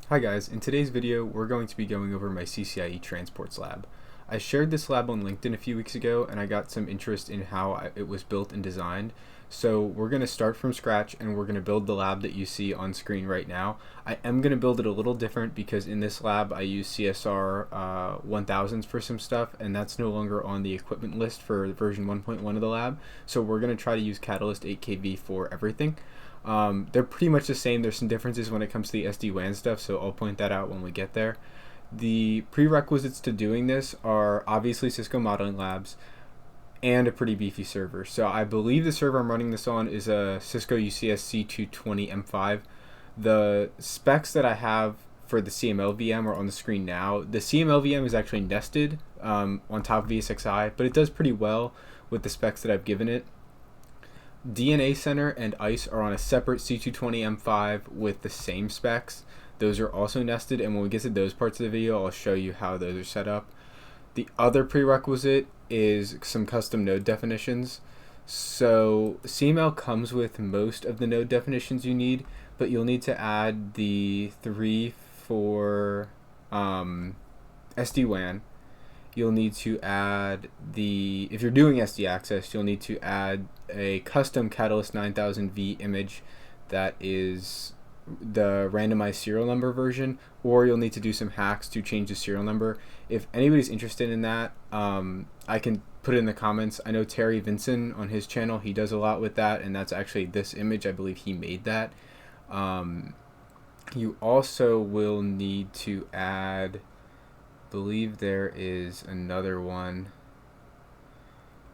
Hi guys, in today's video we're going to be going over my CCIE Transports lab. I shared this lab on LinkedIn a few weeks ago and I got some interest in how it was built and designed. So we're going to start from scratch and we're going to build the lab that you see on screen right now. I am going to build it a little different because in this lab I use CSR 1000s for some stuff, and that's no longer on the equipment list for version 1.1 of the lab. So we're going to try to use Catalyst 8kV for everything. They're pretty much the same. There's some differences when it comes to the SD-WAN stuff, so I'll point that out when we get there. The prerequisites to doing this are obviously Cisco modeling labs and a pretty beefy server. So I believe the server I'm running this on is a Cisco UCS C220 M5. The specs that I have for the CML VM are on the screen now. The CML VM is actually nested on top of ESXi, but it does pretty well with the specs that I've given it. DNA Center and ISE are on a separate C220 M5 with the same specs. Those are also nested, and when we get to those parts of the video, I'll show you how those are set up. The other prerequisite is some custom node definitions. So CML comes with most of the node definitions you need, but you'll need to add the 3 for SD-WAN. You'll need to add if you're doing SD access, you'll need to add a custom Catalyst 9000V image that is the randomized serial number version, or you'll need to do some hacks to change the serial number. If anybody's interested in that, I can put it in the comments. I know Terry Vinson on his channel, he does a lot with that, and that's actually this image. I believe he made that. You also will need to add, I believe there is another one.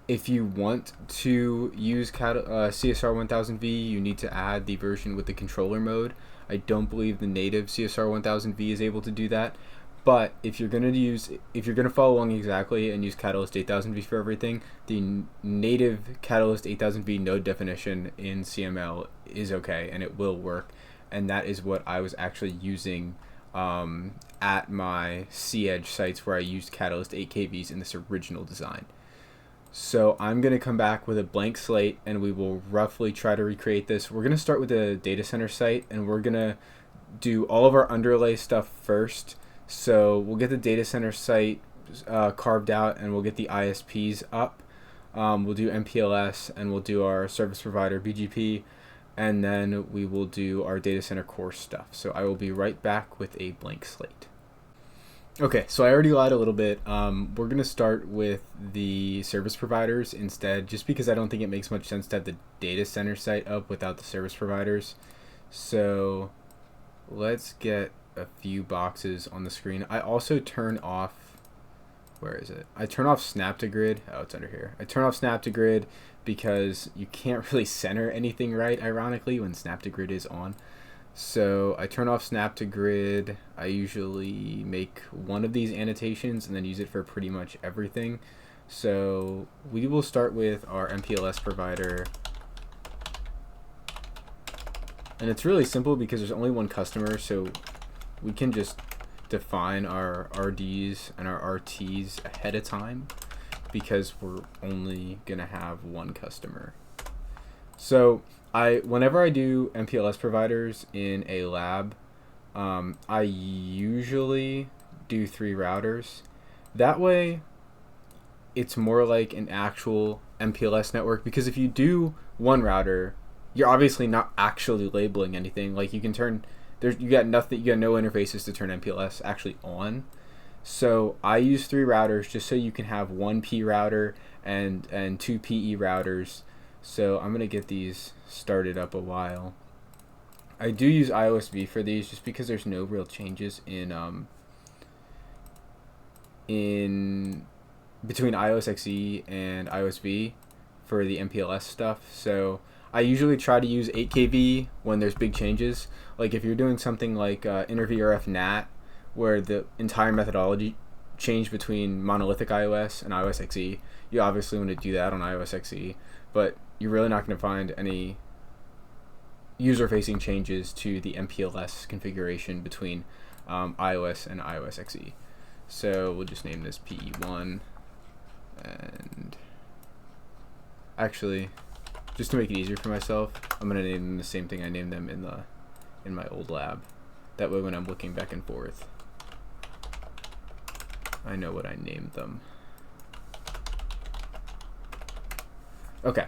If you want to use CSR 1000V, you need to add the version with the controller mode. I don't believe the native CSR 1000V is able to do that. But if you're going to follow along exactly and use Catalyst 8000V for everything, the native Catalyst 8000V node definition in CML is okay and it will work. And that is what I was actually using at my C-Edge sites where I used Catalyst 8kVs in this original design. So I'm going to come back with a blank slate and we will roughly try to recreate this. We're going to start with the data center site and we're going to do all of our underlay stuff first. So we'll get the data center site carved out and we'll get the ISPs up. We'll do MPLS and we'll do our service provider BGP, and then we will do our data center core stuff. So I will be right back with a blank slate. Okay, so I already lied a little bit. We're going to start with the service providers instead, just because I don't think it makes much sense to have the data center site up without the service providers. So let's get a few boxes on the screen. I also turn off, where is it? I turn off snap to grid. Oh, it's under here. I turn off snap to grid because you can't really center anything right, ironically, when snap to grid is on. So I turn off snap to grid. I usually make one of these annotations and then use it for pretty much everything. So we will start with our MPLS provider. And it's really simple because there's only one customer, so we can just define our RDs and our RTs ahead of time because we're only gonna have one customer. So whenever I do MPLS providers in a lab, I usually do 3 routers. That way it's more like an actual MPLS network, because if you do one router, you're obviously not actually labeling anything. Like you got nothing, you got no interfaces to turn MPLS actually on. So I use 3 routers just so you can have 1 P router and 2 PE routers. So I'm going to get these started up a while. I do use IOSV for these just because there's no real changes in between IOSXE and IOSV for the MPLS stuff. So I usually try to use 8kV when there's big changes. Like if you're doing something like InterVRF NAT, where the entire methodology changed between monolithic iOS and iOSXE, you obviously want to do that on iOSXE, but you're really not going to find any user-facing changes to the MPLS configuration between iOS and iOSXE. So we'll just name this PE1, and actually, just to make it easier for myself, I'm going to name them the same thing I named them in my old lab. That way when I'm looking back and forth, I know what I named them. Okay.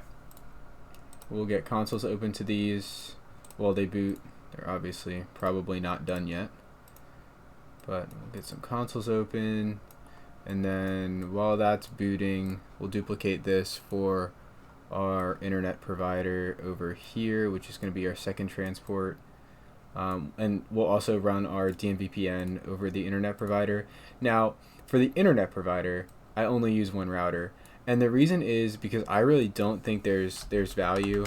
We'll get consoles open to these while they boot. They're obviously probably not done yet. But we'll get some consoles open. And then while that's booting, we'll duplicate this for our internet provider over here, which is going to be our second transport. And we'll also run our DMVPN over the internet provider. Now, for the internet provider, I only use one router. And the reason is because I really don't think there's value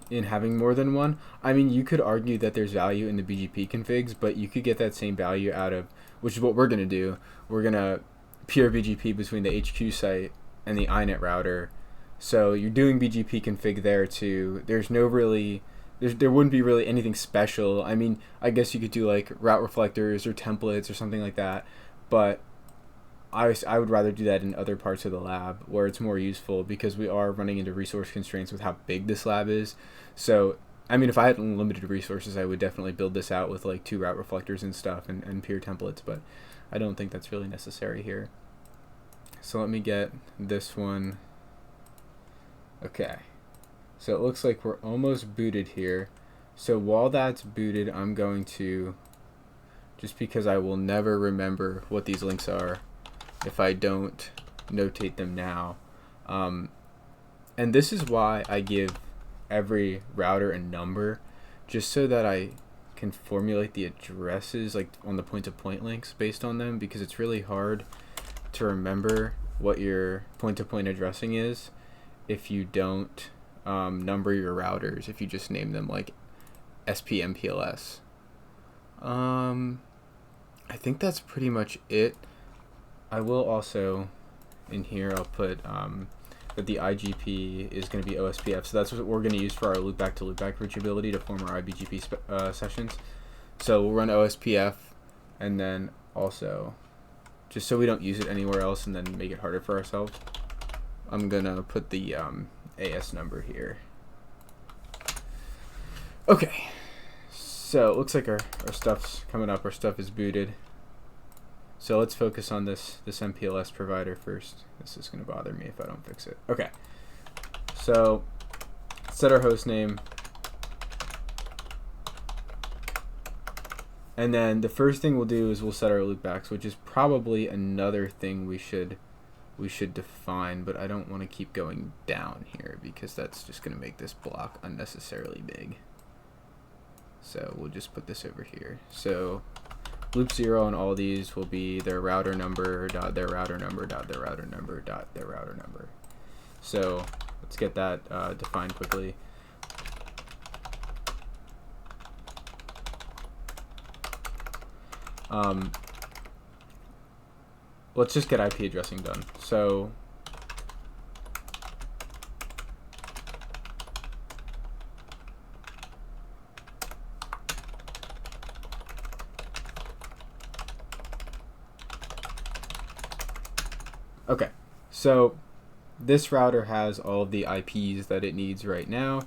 in having more than one. I mean, you could argue that there's value in the BGP configs, but you could get that same value out of, which is what we're going to do. We're going to peer BGP between the HQ site and the iNet router. So you're doing BGP config there too. There's no really, there wouldn't be really anything special. I mean, I guess you could do like route reflectors or templates or something like that, but I would rather do that in other parts of the lab where it's more useful, because we are running into resource constraints with how big this lab is. So, I mean, if I had unlimited resources, I would definitely build this out with like 2 route reflectors and stuff and peer templates, but I don't think that's really necessary here. So let me get this one. Okay. So it looks like we're almost booted here. So while that's booted, I'm going to, just because I will never remember what these links are if I don't notate them now. And this is why I give every router a number, just so that I can formulate the addresses like on the point-to-point links based on them, because it's really hard to remember what your point-to-point addressing is if you don't number your routers, if you just name them like SP MPLS. I think that's pretty much it. I will also, in here, I'll put that the IGP is going to be OSPF. So that's what we're going to use for our loopback to loopback reachability to form our IBGP sessions. So we'll run OSPF, and then also, just so we don't use it anywhere else and then make it harder for ourselves, I'm going to put the AS number here. Okay. So it looks like our stuff's coming up. Our stuff is booted. So let's focus on this MPLS provider first. This is going to bother me if I don't fix it. Okay. So set our host name. And then the first thing we'll do is we'll set our loopbacks, which is probably another thing we should define, but I don't want to keep going down here because that's just going to make this block unnecessarily big. So we'll just put this over here. So loop 0 on all these will be their router number dot their router number dot their router number dot their router number. So let's get that defined quickly. Let's just get IP addressing done. So okay, so this router has all of the IPs that it needs right now.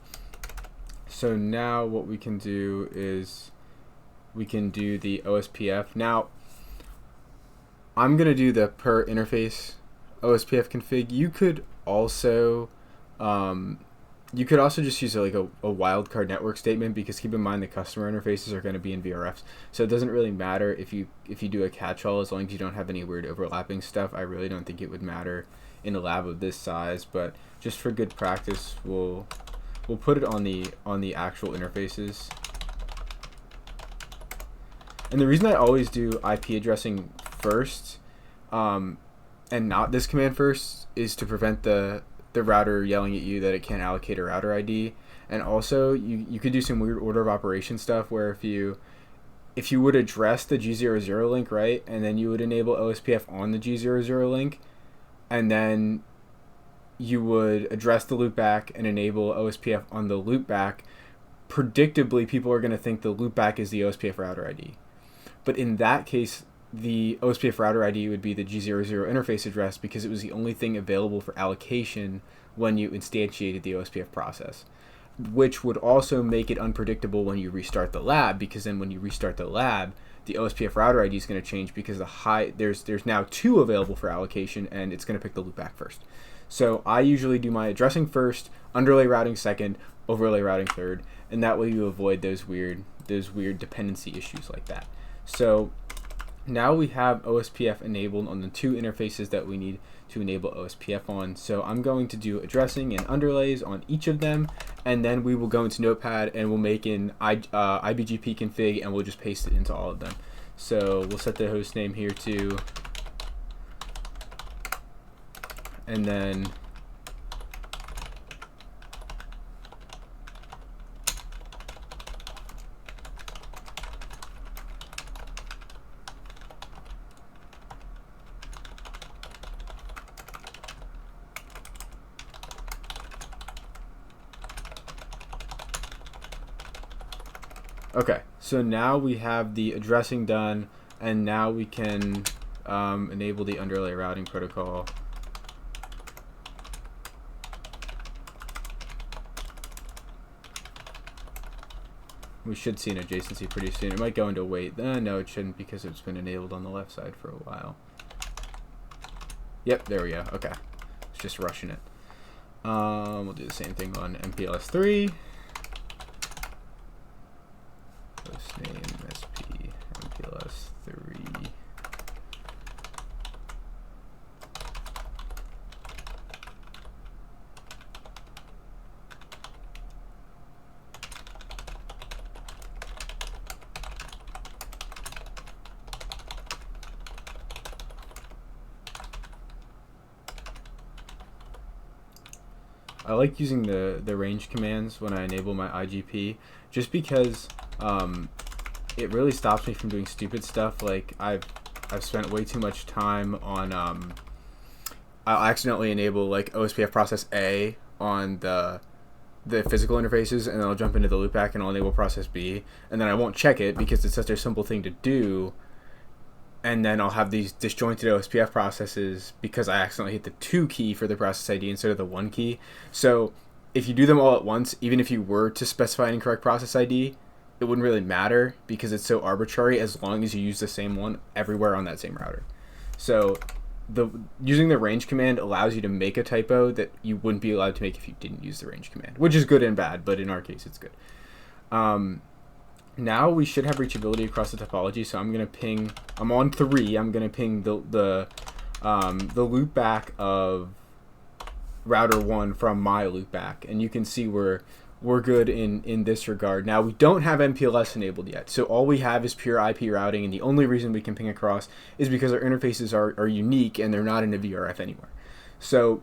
So now what we can do is we can do the OSPF. Now, I'm going to do the per interface OSPF config. You could also just use like a wildcard network statement, because keep in mind the customer interfaces are going to be in VRFs. So it doesn't really matter if you do a catch-all, as long as you don't have any weird overlapping stuff. I really don't think it would matter in a lab of this size, but just for good practice, we'll put it on the actual interfaces. And the reason I always do IP addressing first, and not this command first, is to prevent the router yelling at you that it can't allocate a router ID. And also, you could do some weird order of operation stuff where if you would address the G00 link, right, and then you would enable OSPF on the G00 link, and then you would address the loopback and enable OSPF on the loopback, predictably people are going to think the loopback is the OSPF router ID. But in that case, the OSPF router ID would be the G00 interface address, because it was the only thing available for allocation when you instantiated the OSPF process. which would also make it unpredictable when you restart the lab, because then when you restart the lab, the OSPF router ID is going to change because there's now 2 available for allocation, and it's going to pick the loopback first. So I usually do my addressing first, underlay routing second, overlay routing third, and that way you avoid those weird dependency issues like that. So now we have OSPF enabled on the 2 interfaces that we need to enable OSPF on. So I'm going to do addressing and underlays on each of them, and then we will go into Notepad and we'll make an IBGP config, and we'll just paste it into all of them. So we'll set the host name here too, and then okay, so now we have the addressing done, and now we can enable the underlay routing protocol. We should see an adjacency pretty soon. It might go into wait. No, it shouldn't, because it's been enabled on the left side for a while. Yep, there we go. Okay, it's just rushing it. We'll do the same thing on MPLS 3. Host name SP MPLS 3. I like using the range commands when I enable my IGP, just because it really stops me from doing stupid stuff. Like I've spent way too much time on I'll accidentally enable like OSPF process A on the physical interfaces, and then I'll jump into the loopback and I'll enable process B, and then I won't check it because it's such a simple thing to do. And then I'll have these disjointed OSPF processes because I accidentally hit the 2 key for the process ID instead of the 1 key. So if you do them all at once, even if you were to specify an incorrect process ID, it wouldn't really matter because it's so arbitrary as long as you use the same one everywhere on that same router. So using the range command allows you to make a typo that you wouldn't be allowed to make if you didn't use the range command, which is good and bad, but in our case it's good. Now we should have reachability across the topology, so I'm gonna ping. I'm on 3. I'm gonna ping the loopback of router 1 from my loopback, and you can see we're good in this regard. Now we don't have MPLS enabled yet, so all we have is pure IP routing, and the only reason we can ping across is because our interfaces are unique and they're not in a VRF anywhere. So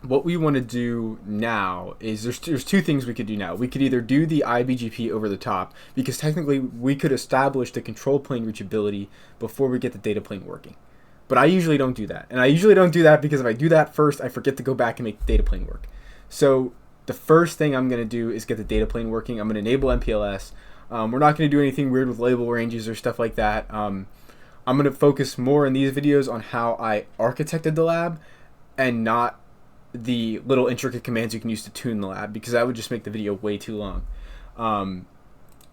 what we want to do now is there's 2 things we could do now. We could either do the IBGP over the top, because technically we could establish the control plane reachability before we get the data plane working. But I usually don't do that. And I usually don't do that because if I do that first, I forget to go back and make the data plane work. So the first thing I'm going to do is get the data plane working. I'm going to enable MPLS. We're not going to do anything weird with label ranges or stuff like that. I'm going to focus more in these videos on how I architected the lab and not the little intricate commands you can use to tune the lab, because that would just make the video way too long.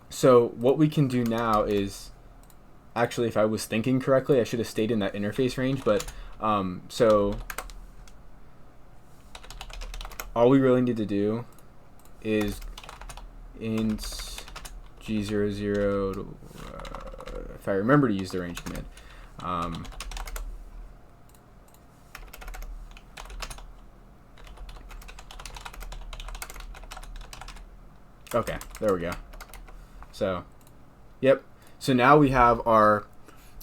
So what we can do now is, actually, if I was thinking correctly, I should have stayed in that interface range, but so all we really need to do is int g00 to, if I remember to use the range command, okay, there we go. So, yep. So now we have our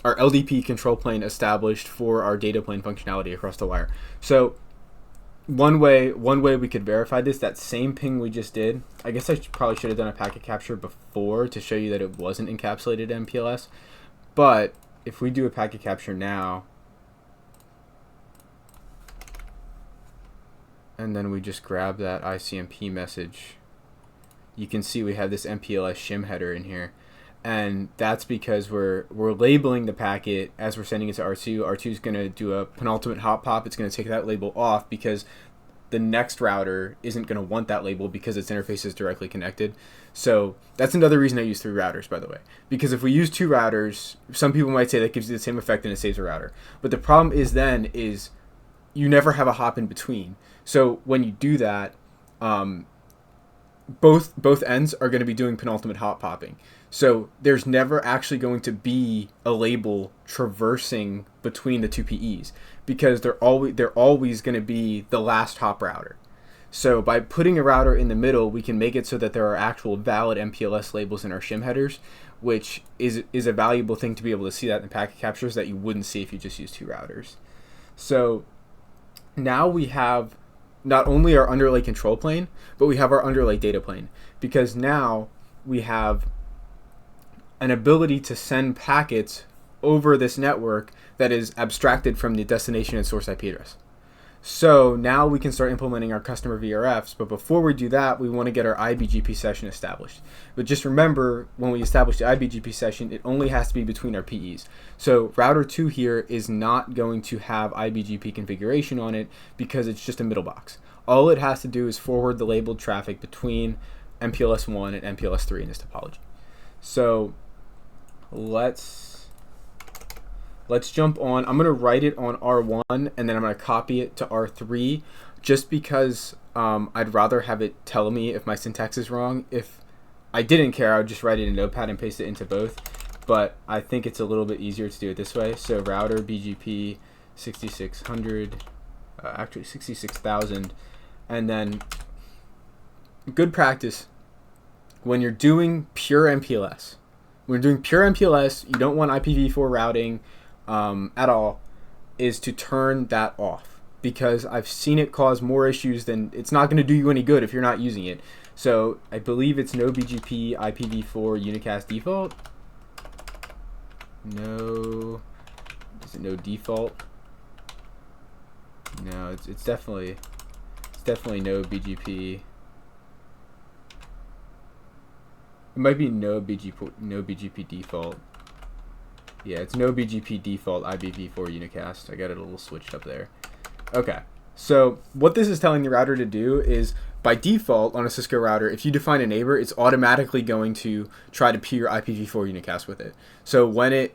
LDP control plane established for our data plane functionality across the wire. So one way we could verify this, that same ping we just did, I guess I probably should have done a packet capture before to show you that it wasn't encapsulated MPLS. But if we do a packet capture now, and then we just grab that ICMP message, you can see we have this MPLS shim header in here, and that's because we're labeling the packet as we're sending it to R2. R2 is going to do a penultimate hot pop. It's going to take that label off because the next router isn't going to want that label because its interface is directly connected. So that's another reason I use 3 routers, by the way. Because if we use 2 routers, some people might say that gives you the same effect and it saves a router. But the problem is then is you never have a hop in between. So when you do that, both ends are going to be doing penultimate hop popping. So there's never actually going to be a label traversing between the 2 PEs because they're always going to be the last hop router. So by putting a router in the middle, we can make it so that there are actual valid MPLS labels in our shim headers, which is a valuable thing to be able to see that in packet captures that you wouldn't see if you just use 2 routers. So now we have not only our underlay control plane, but we have our underlay data plane, because now we have an ability to send packets over this network that is abstracted from the destination and source IP address. So now we can start implementing our customer VRFs, but before we do that, we want to get our IBGP session established. But just remember, when we establish the IBGP session, it only has to be between our PEs. So router 2 here is not going to have IBGP configuration on it because it's just a middle box. All it has to do is forward the labeled traffic between MPLS 1 and MPLS 3 in this topology. So let's jump on. I'm going to write it on R1 and then I'm going to copy it to R3 just because I'd rather have it tell me if my syntax is wrong. If I didn't care, I would just write it in Notepad and paste it into both. But I think it's a little bit easier to do it this way. So router BGP 6600, actually 66,000. And then good practice when you're doing pure MPLS. When you're doing pure MPLS, you don't want IPv4 routing at all, is to turn that off, because I've seen it cause more issues than it's not going to do you any good if you're not using it. So I believe it's no BGP IPv4 unicast default. No, is it no default? No, it's definitely no BGP. It might be no BGP default. Yeah, it's no BGP default IPv4 unicast. I got it a little switched up there. Okay, so what this is telling the router to do is, by default on a Cisco router, if you define a neighbor, it's automatically going to try to peer IPv4 unicast with it. So when it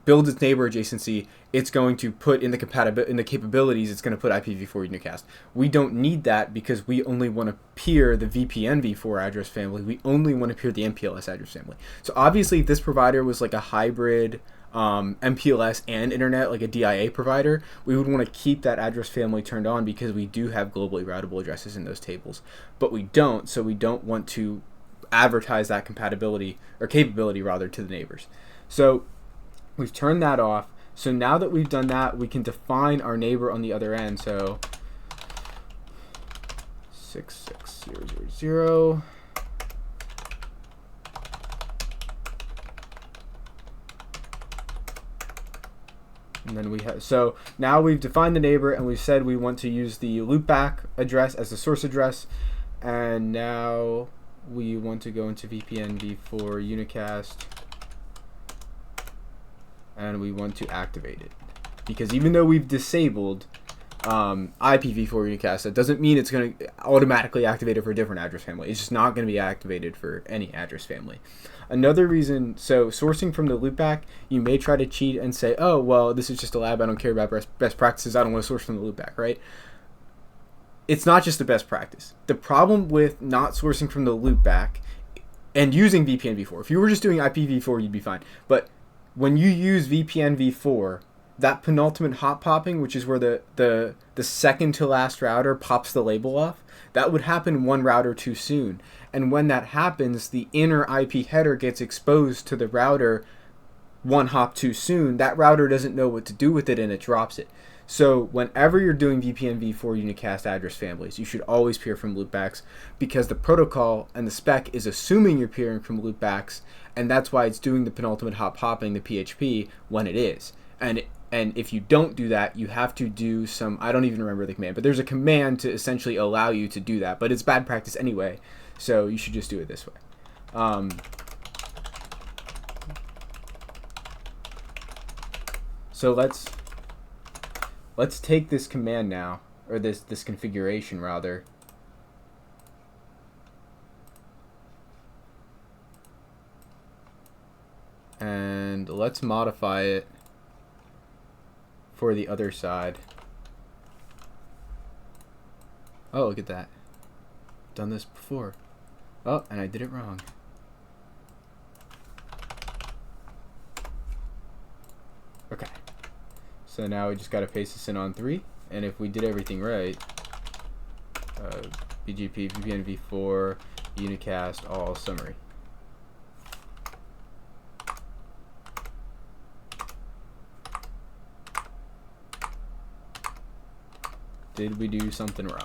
builds its neighbor adjacency, it's going to put in the capabilities, it's going to put IPv4 unicast. We don't need that because we only want to peer the VPN v4 address family. We only want to peer the MPLS address family. So obviously, if this provider was like a hybrid MPLS and internet, like a DIA provider, we would want to keep that address family turned on because we do have globally routable addresses in those tables, but we don't, so we don't want to advertise that compatibility or capability rather to the neighbors. So we've turned that off. So now that we've done that, we can define our neighbor on the other end. So 66000. And then we have, so now we've defined the neighbor and we've said we want to use the loopback address as the source address. And now we want to go into VPN v4 unicast and we want to activate it. Because even though we've disabled IPv4 unicast, that doesn't mean it's going to automatically activate it for a different address family. It's just not going to be activated for any address family. Another reason, so sourcing from the loopback, you may try to cheat and say, oh, well, this is just a lab, I don't care about best practices, I don't want to source from the loopback, right? It's not just the best practice. The problem with not sourcing from the loopback and using VPN v4, if you were just doing IPv4, you'd be fine. But when you use VPN v4, that penultimate hop popping, which is where the second to last router pops the label off, that would happen one router too soon. And when that happens, the inner IP header gets exposed to the router one hop too soon. That router doesn't know what to do with it and it drops it. So whenever you're doing VPN v4 unicast address families, you should always peer from loopbacks, because the protocol and the spec is assuming you're peering from loopbacks, and that's why it's doing the penultimate hop popping, the PHP, when it is. And if you don't do that, you have to do some, I don't even remember the command, but there's a command to essentially allow you to do that. But it's bad practice anyway, so you should just do it this way. So let's take this command now, or this configuration rather. And let's modify it for the other side. Oh, look at that. Done this before. Oh, and I did it wrong. Okay. So now we just got to paste this in on 3. And if we did everything right, BGP, VPN v4, unicast, all summary. Did we do something wrong?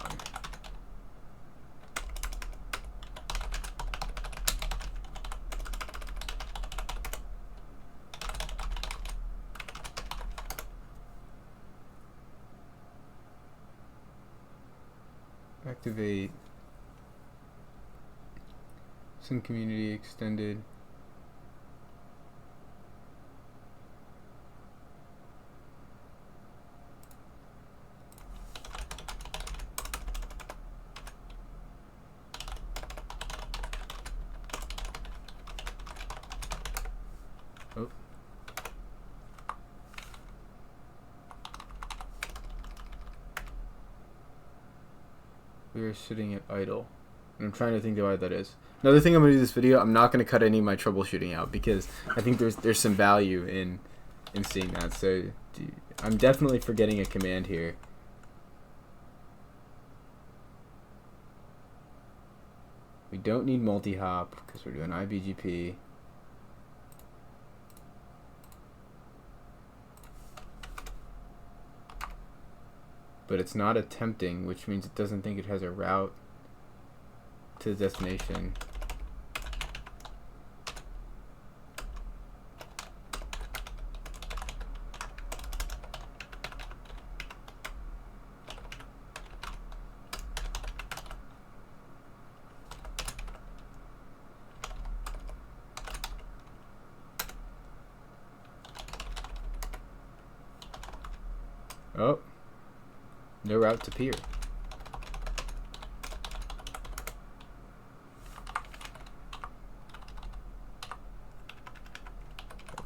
Activate some community extended. Oh. We are sitting at idle. And I'm trying to think of why that is. Another thing I'm going to do this video, I'm not going to cut any of my troubleshooting out because I think there's some value in seeing that. So I'm definitely forgetting a command here. We don't need multi-hop because we're doing iBGP. But it's not attempting, which means it doesn't think it has a route to the destination. Oh, no route to peer.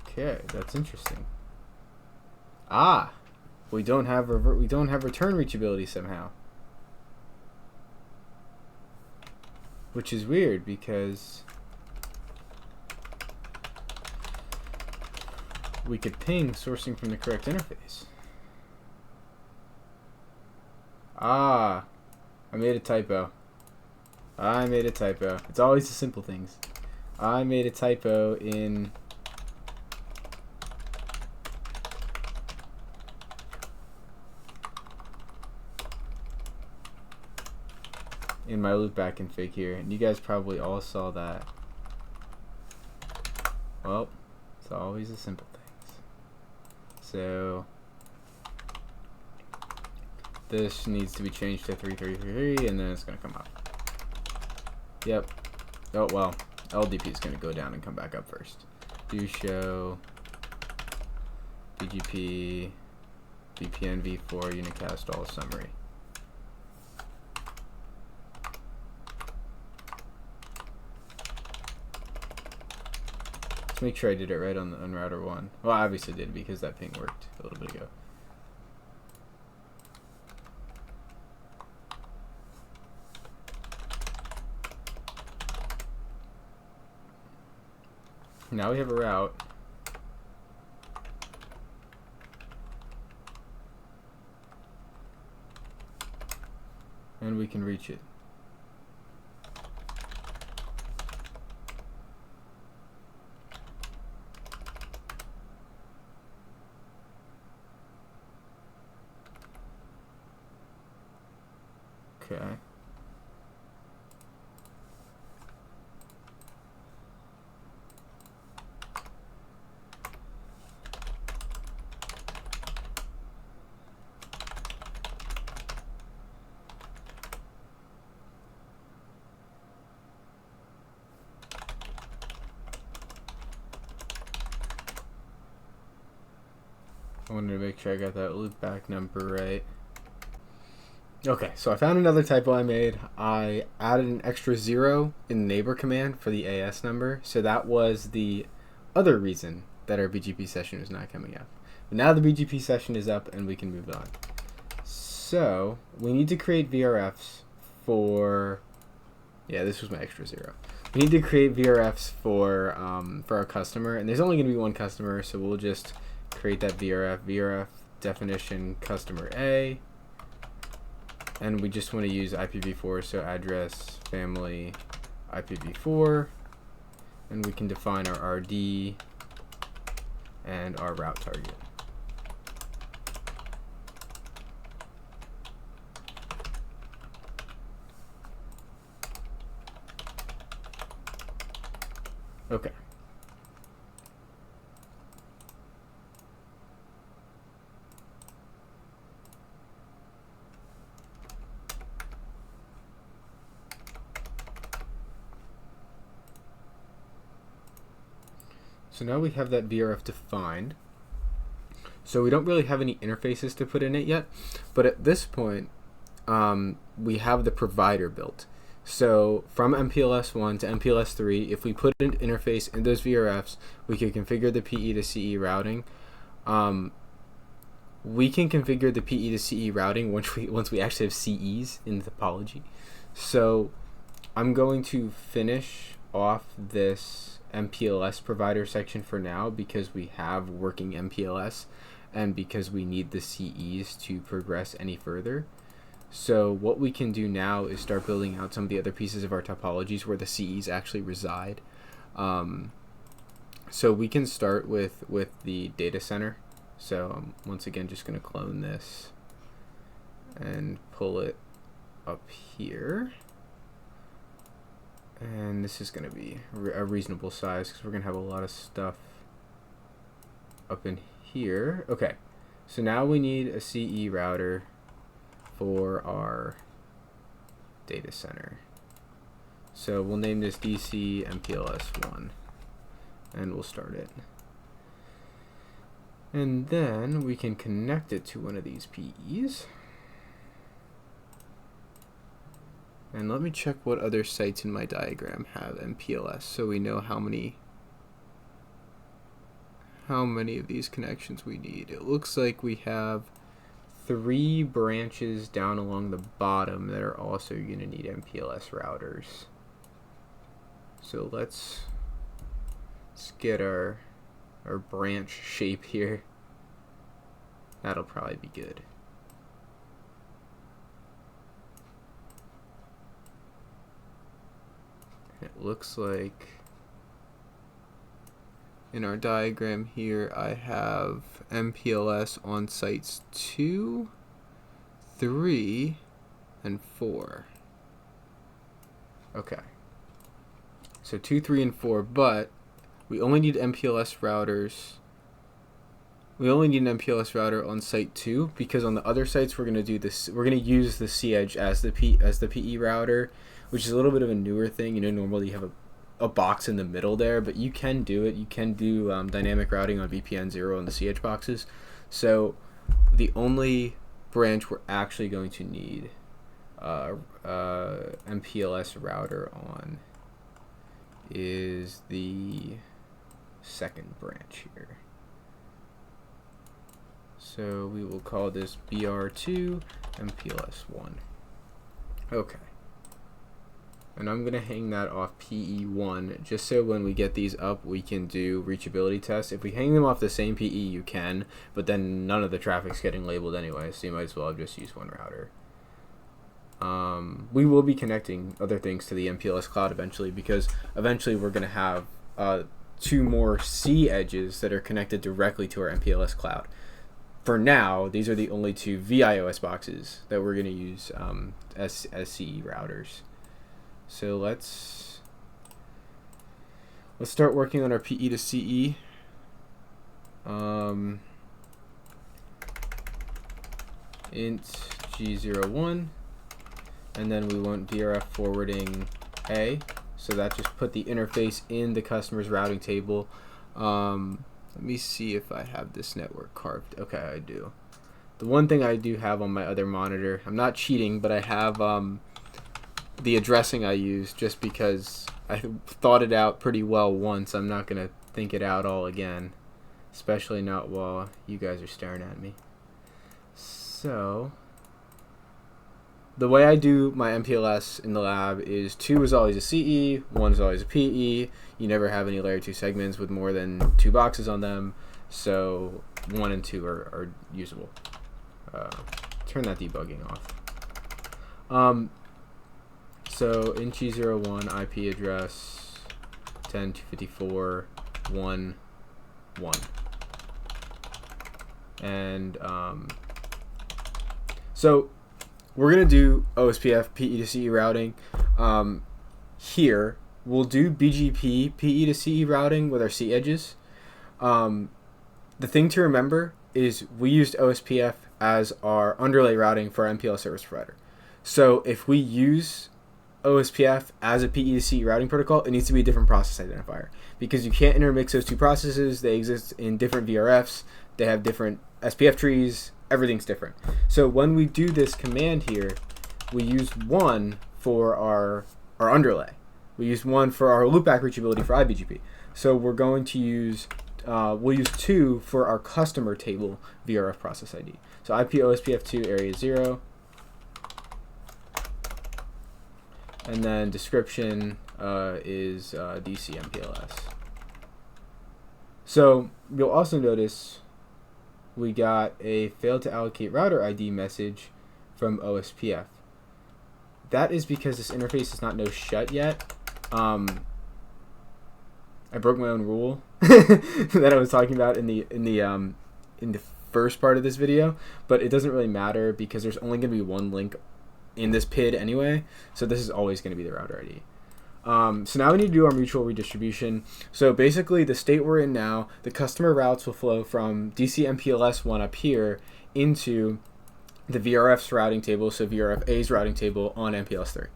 Okay, that's interesting. Ah, we don't have return reachability somehow, which is weird because we could ping sourcing from the correct interface. Ah, I made a typo. I made a typo. It's always the simple things. I made a typo in my loopback config here, and you guys probably all saw that. Well, it's always the simple things. So this needs to be changed to 3333, and then it's going to come up. Yep. Oh, well, LDP is going to go down and come back up first. Do show BGP VPN v4 unicast all summary. Let's make sure I did it right on router 1. Well, I obviously did because that ping worked a little bit ago. Now we have a route. And we can reach it. Okay. I wanted to make sure I got that loopback number right. Okay, so I found another typo I made. I added an extra 0 in the neighbor command for the AS number, so that was the other reason that our BGP session is not coming up. But now the BGP session is up and we can move on. So we need to create VRFs for, yeah, this was my extra 0. We need to create VRFs for our customer, and there's only going to be one customer, so we'll just create that VRF definition customer A. And we just want to use IPv4, so address family IPv4, and we can define our RD and our route target. Okay. So now we have that VRF defined. So we don't really have any interfaces to put in it yet, but at this point, we have the provider built. So from MPLS 1 to MPLS 3, if we put an interface in those VRFs, we can configure the PE to CE routing. We can configure the PE to CE routing once we actually have CEs in the topology. So I'm going to finish off this MPLS provider section for now because we have working MPLS and because we need the CEs to progress any further. So what we can do now is start building out some of the other pieces of our topologies where the CEs actually reside. So we can start with the data center. So I'm once again just going to clone this and pull it up here. And this is going to be a reasonable size because we're going to have a lot of stuff up in here. Okay, so now we need a CE router for our data center. So we'll name this DC MPLS1 and we'll start it. And then we can connect it to one of these PEs. And let me check what other sites in my diagram have MPLS so we know how many of these connections we need. It looks like we have 3 branches down along the bottom that are also going to need MPLS routers. So let's get our branch shape here. That'll probably be good. It looks like in our diagram here I have MPLS on sites 2, 3, and 4. Okay. So 2, 3, and 4, but we only need MPLS routers. We only need an MPLS router on site 2 because on the other sites we're going to do this. We're going to use the C-Edge as the PE router, which is a little bit of a newer thing. You know, normally you have a box in the middle there, but you can do it. You can do dynamic routing on VPN 0 on the C-Edge boxes. So the only branch we're actually going to need MPLS router on is the second branch here. So we will call this BR2 MPLS1. Okay. And I'm going to hang that off PE1 just so when we get these up we can do reachability tests. If we hang them off the same PE you can, but then none of the traffic's getting labeled anyway, so you might as well have just used one router. We will be connecting other things to the MPLS cloud eventually because eventually we're going to have 2 more C edges that are connected directly to our MPLS cloud. For now, these are the only 2 VIOS boxes that we're going to use as CE routers. So let's start working on our PE to CE. Int G01, and then we want VRF forwarding A. So that just put the interface in the customer's routing table. Let me see if I have this network carved. Okay, I do. The one thing I do have on my other monitor, I'm not cheating, but I have the addressing I use just because I thought it out pretty well once. I'm not going to think it out all again, especially not while you guys are staring at me. So the way I do my MPLS in the lab is 2 is always a CE, 1 is always a PE. You never have any layer 2 segments with more than 2 boxes on them, so 1 and 2 are usable. Turn that debugging off. So INCHI01 IP address 10.254.1.1, and so we're gonna do OSPF PE to CE routing. Here we'll do BGP PE to CE routing with our C edges. The thing to remember is we used OSPF as our underlay routing for our MPLS service provider. So if we use OSPF as a PE to CE routing protocol, it needs to be a different process identifier, because you can't intermix those two processes. They exist in different VRFs. They have different SPF trees. Everything's different. So when we do this command here, we use 1 for our underlay. We use 1 for our loopback reachability for iBGP. So we're going to use, we'll use 2 for our customer table VRF process ID. So IP OSPF2 area 0. And then description is DC MPLS. So you'll also notice we got a failed to allocate router ID message from OSPF. That is because this interface is not no shut yet. I broke my own rule that I was talking about in the first part of this video, but it doesn't really matter because there's only going to be one link in this PID anyway, so this is always going to be the router ID. So now we need to do our mutual redistribution. So basically the state we're in now, the customer routes will flow from DC MPLS 1 up here into the VRF's routing table, so VRF A's routing table on MPLS 3.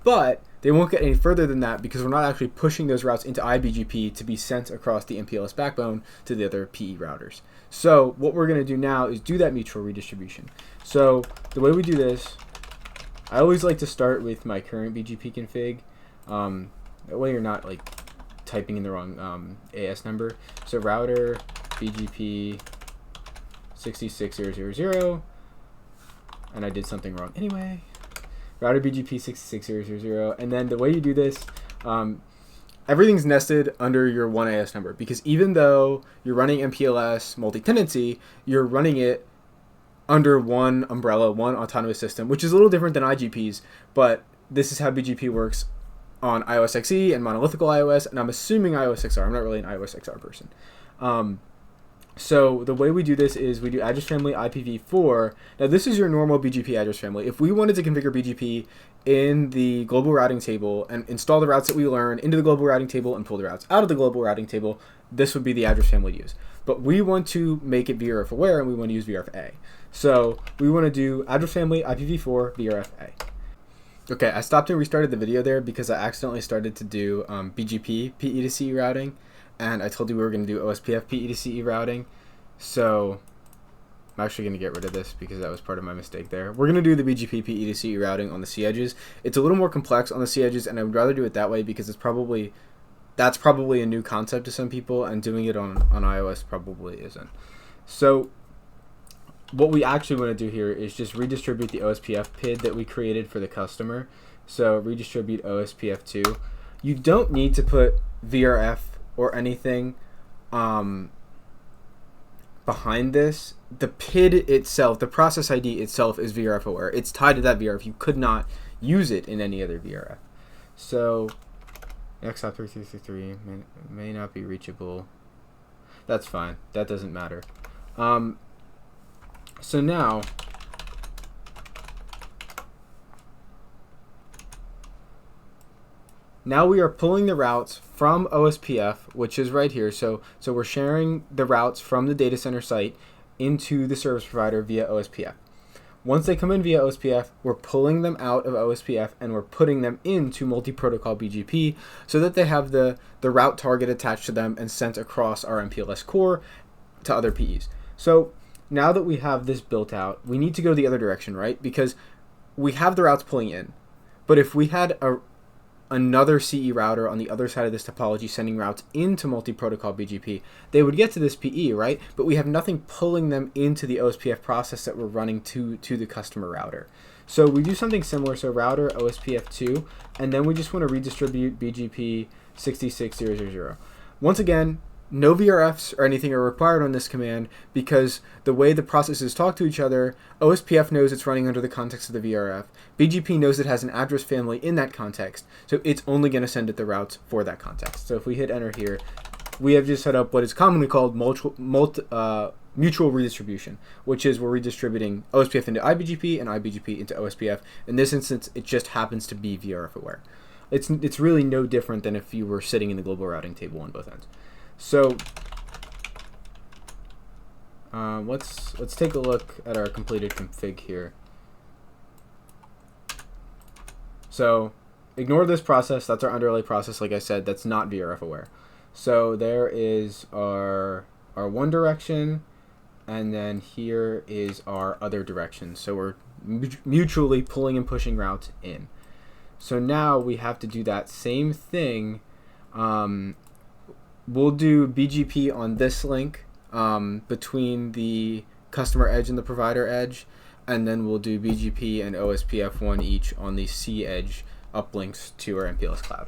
But they won't get any further than that because we're not actually pushing those routes into iBGP to be sent across the MPLS backbone to the other PE routers. So what we're going to do now is do that mutual redistribution. So the way we do this, I always like to start with my current BGP config. That way you're not like typing in the wrong AS number. So router BGP 66000, and I did something wrong anyway. Router BGP 66000, and then the way you do this, everything's nested under your one AS number, because even though you're running MPLS multi-tenancy, you're running it under one umbrella, one autonomous system, which is a little different than IGPs, but this is how BGP works on iOS XE and monolithical iOS, and I'm assuming iOS XR. I'm not really an iOS XR person. So the way we do this is we do address family IPv4. Now this is your normal BGP address family. If we wanted to configure BGP in the global routing table and install the routes that we learn into the global routing table and pull the routes out of the global routing table, this would be the address family to use. But we want to make it VRF aware, and we want to use VRF A. So we want to do address family IPv4 VRF A. Okay, I stopped and restarted the video there because I accidentally started to do BGP PE to CE routing, and I told you we were going to do OSPF PE to CE routing. So I'm actually going to get rid of this because that was part of my mistake there. We're going to do the BGP PE to CE routing on the C edges. It's a little more complex on the C edges, and I would rather do it that way because that's probably a new concept to some people, and doing it on iOS probably isn't. So what we actually want to do here is just redistribute the OSPF PID that we created for the customer. So redistribute OSPF2. You don't need to put VRF or anything behind this. The PID itself, the process ID itself, is VRF aware. It's tied to that VRF. You could not use it in any other VRF. So XOP3333 may not be reachable. That's fine. That doesn't matter. So now we are pulling the routes from OSPF, which is right here. So we're sharing the routes from the data center site into the service provider via OSPF. Once they come in via OSPF, we're pulling them out of OSPF and we're putting them into multi-protocol BGP so that they have the route target attached to them and sent across our MPLS core to other PEs. So now that we have this built out, we need to go the other direction, right? Because we have the routes pulling in. But if we had another CE router on the other side of this topology sending routes into multi-protocol BGP, they would get to this PE, right? But we have nothing pulling them into the OSPF process that we're running to the customer router. So we do something similar. So router OSPF2, and then we just want to redistribute BGP 66000. Once again, no VRFs or anything are required on this command because the way the processes talk to each other, OSPF knows it's running under the context of the VRF. BGP knows it has an address family in that context, so it's only going to send it the routes for that context. So if we hit enter here, we have just set up what is commonly called mutual redistribution, which is we're redistributing OSPF into IBGP and IBGP into OSPF. In this instance, it just happens to be VRF aware. It's really no different than if you were sitting in the global routing table on both ends. So let's take a look at our completed config here. So ignore this process. That's our underlay process. Like I said, that's not VRF aware. So there is our one direction, and then here is our other direction. So we're mutually pulling and pushing routes in. So now we have to do that same thing. We'll do BGP on this link between the customer edge and the provider edge, and then we'll do BGP and OSPF1 each on the C edge uplinks to our MPLS cloud.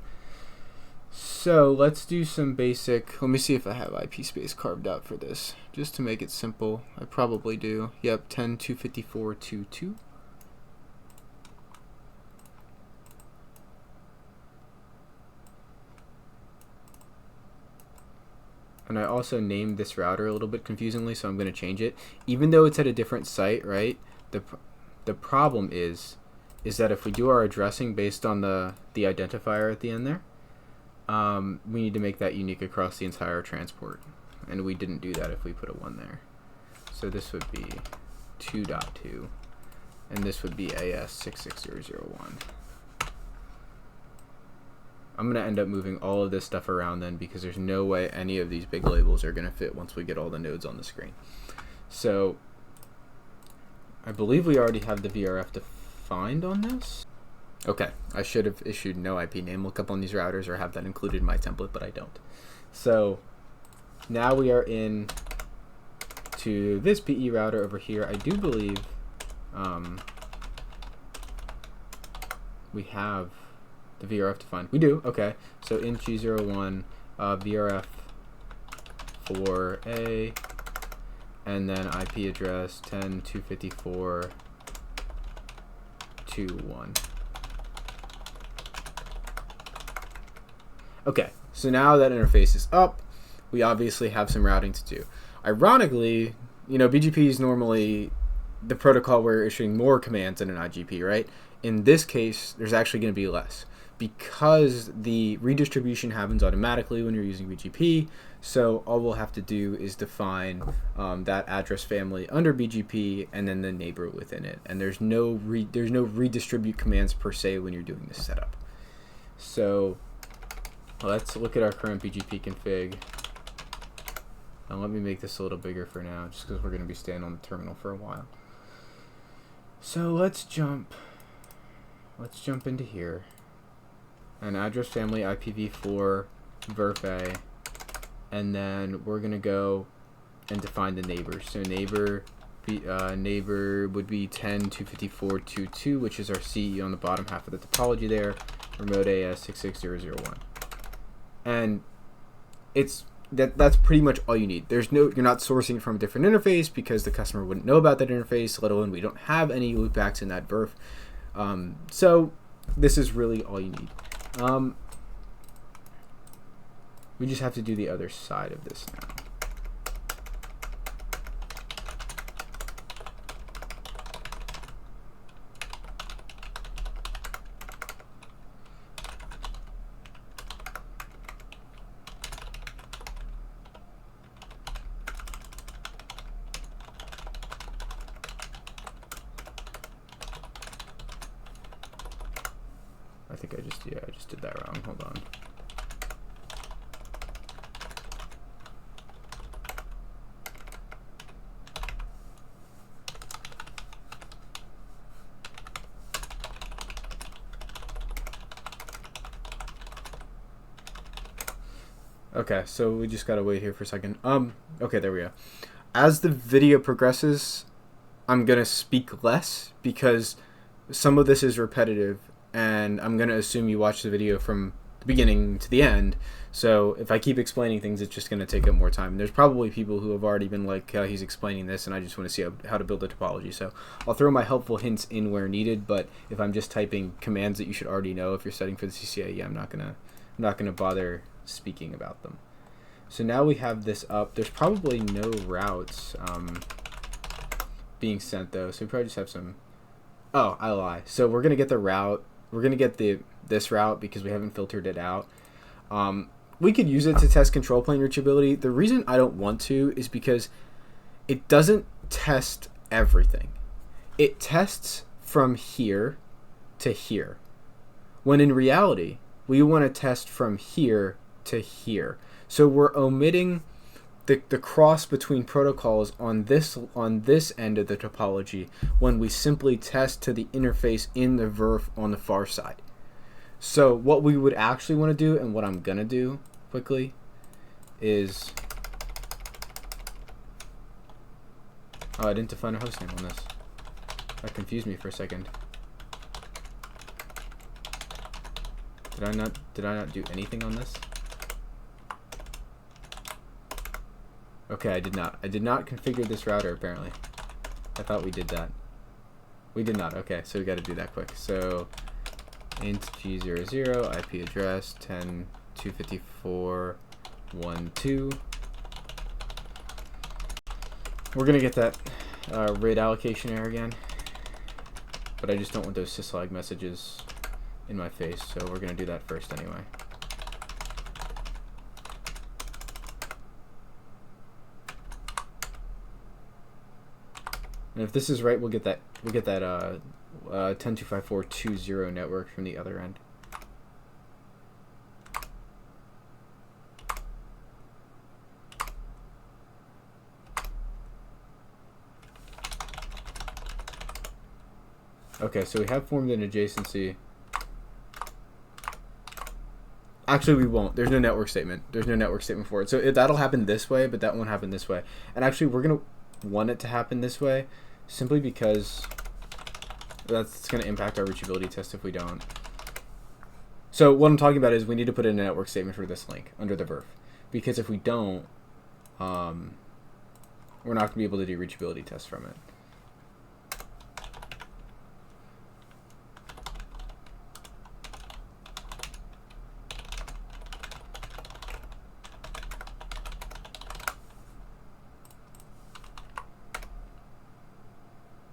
So let's do some basic, let me see if I have IP space carved out for this, just to make it simple. I probably do. Yep, 10.254.2.2. And I also named this router a little bit confusingly, so I'm going to change it. Even though it's at a different site, right? The problem is that if we do our addressing based on the identifier at the end there, we need to make that unique across the entire transport. And we didn't do that if we put a 1 there. So this would be 2.2, and this would be AS66001. I'm going to end up moving all of this stuff around then because there's no way any of these big labels are going to fit once we get all the nodes on the screen. So I believe we already have the VRF defined on this. Okay, I should have issued no IP name lookup on these routers or have that included in my template, but I don't. So now we are in to this PE router over here. I do believe we have the VRF defined. We do, okay. So in G01, VRF 4A, and then IP address 10.254.2.1. Okay, so now that interface is up, we obviously have some routing to do. Ironically, you know, BGP is normally the protocol where you're issuing more commands than an IGP, right? In this case, there's actually going to be less, because the redistribution happens automatically when you're using BGP. So all we'll have to do is define that address family under BGP and then the neighbor within it. And there's no redistribute commands per se when you're doing this setup. So let's look at our current BGP config. And let me make this a little bigger for now, just because we're going to be staying on the terminal for a while. So let's jump into here. An address family IPv4 VRF, and then we're gonna go and define the neighbor. So neighbor would be 10.254.2.2, which is our CE on the bottom half of the topology there. Remote AS66001, and that's pretty much all you need. You're not sourcing from a different interface because the customer wouldn't know about that interface, let alone we don't have any loopbacks in that VRF. So this is really all you need. We just have to do the other side of this now. I think I just did that wrong. Hold on. Okay, so we just gotta wait here for a second. Okay, there we go. As the video progresses, I'm gonna speak less because some of this is repetitive, and I'm gonna assume you watch the video from the beginning to the end. So if I keep explaining things, it's just gonna take up more time. There's probably people who have already been like, he's explaining this, and I just want to see how to build a topology. So I'll throw my helpful hints in where needed, but if I'm just typing commands that you should already know if you're studying for the CCIE, I'm not gonna bother speaking about them. So now we have this up. There's probably no routes being sent though, so we probably just have some. Oh, I lie. So we're gonna get the route. We're gonna get this route because we haven't filtered it out. We could use it to test control plane reachability. The reason I don't want to is because it doesn't test everything. It tests from here to here, when in reality we want to test from here to here. So we're omitting the cross between protocols on this end of the topology when we simply test to the interface in the VRF on the far side. So what we would actually want to do, and what I'm gonna do quickly, is I didn't define a hostname on this. That confused me for a second. Did I not do anything on this? Okay, I did not configure this router, apparently. I thought we did that. We did not. Okay, so we got to do that quick. So int g00 IP address 10.254.1.2. We're gonna get that RAID allocation error again, but I just don't want those syslog messages in my face, so we're gonna do that first anyway. And if this is right, we'll get that 10.254.20 network from the other end. Okay, so we have formed an adjacency. Actually, we won't. There's no network statement. There's no network statement for it. So that'll happen this way, but that won't happen this way. And actually, we're going to want it to happen this way simply because that's going to impact our reachability test if we don't. So what I'm talking about is we need to put in a network statement for this link under the VRF. Because if we don't, we're not going to be able to do reachability tests from it.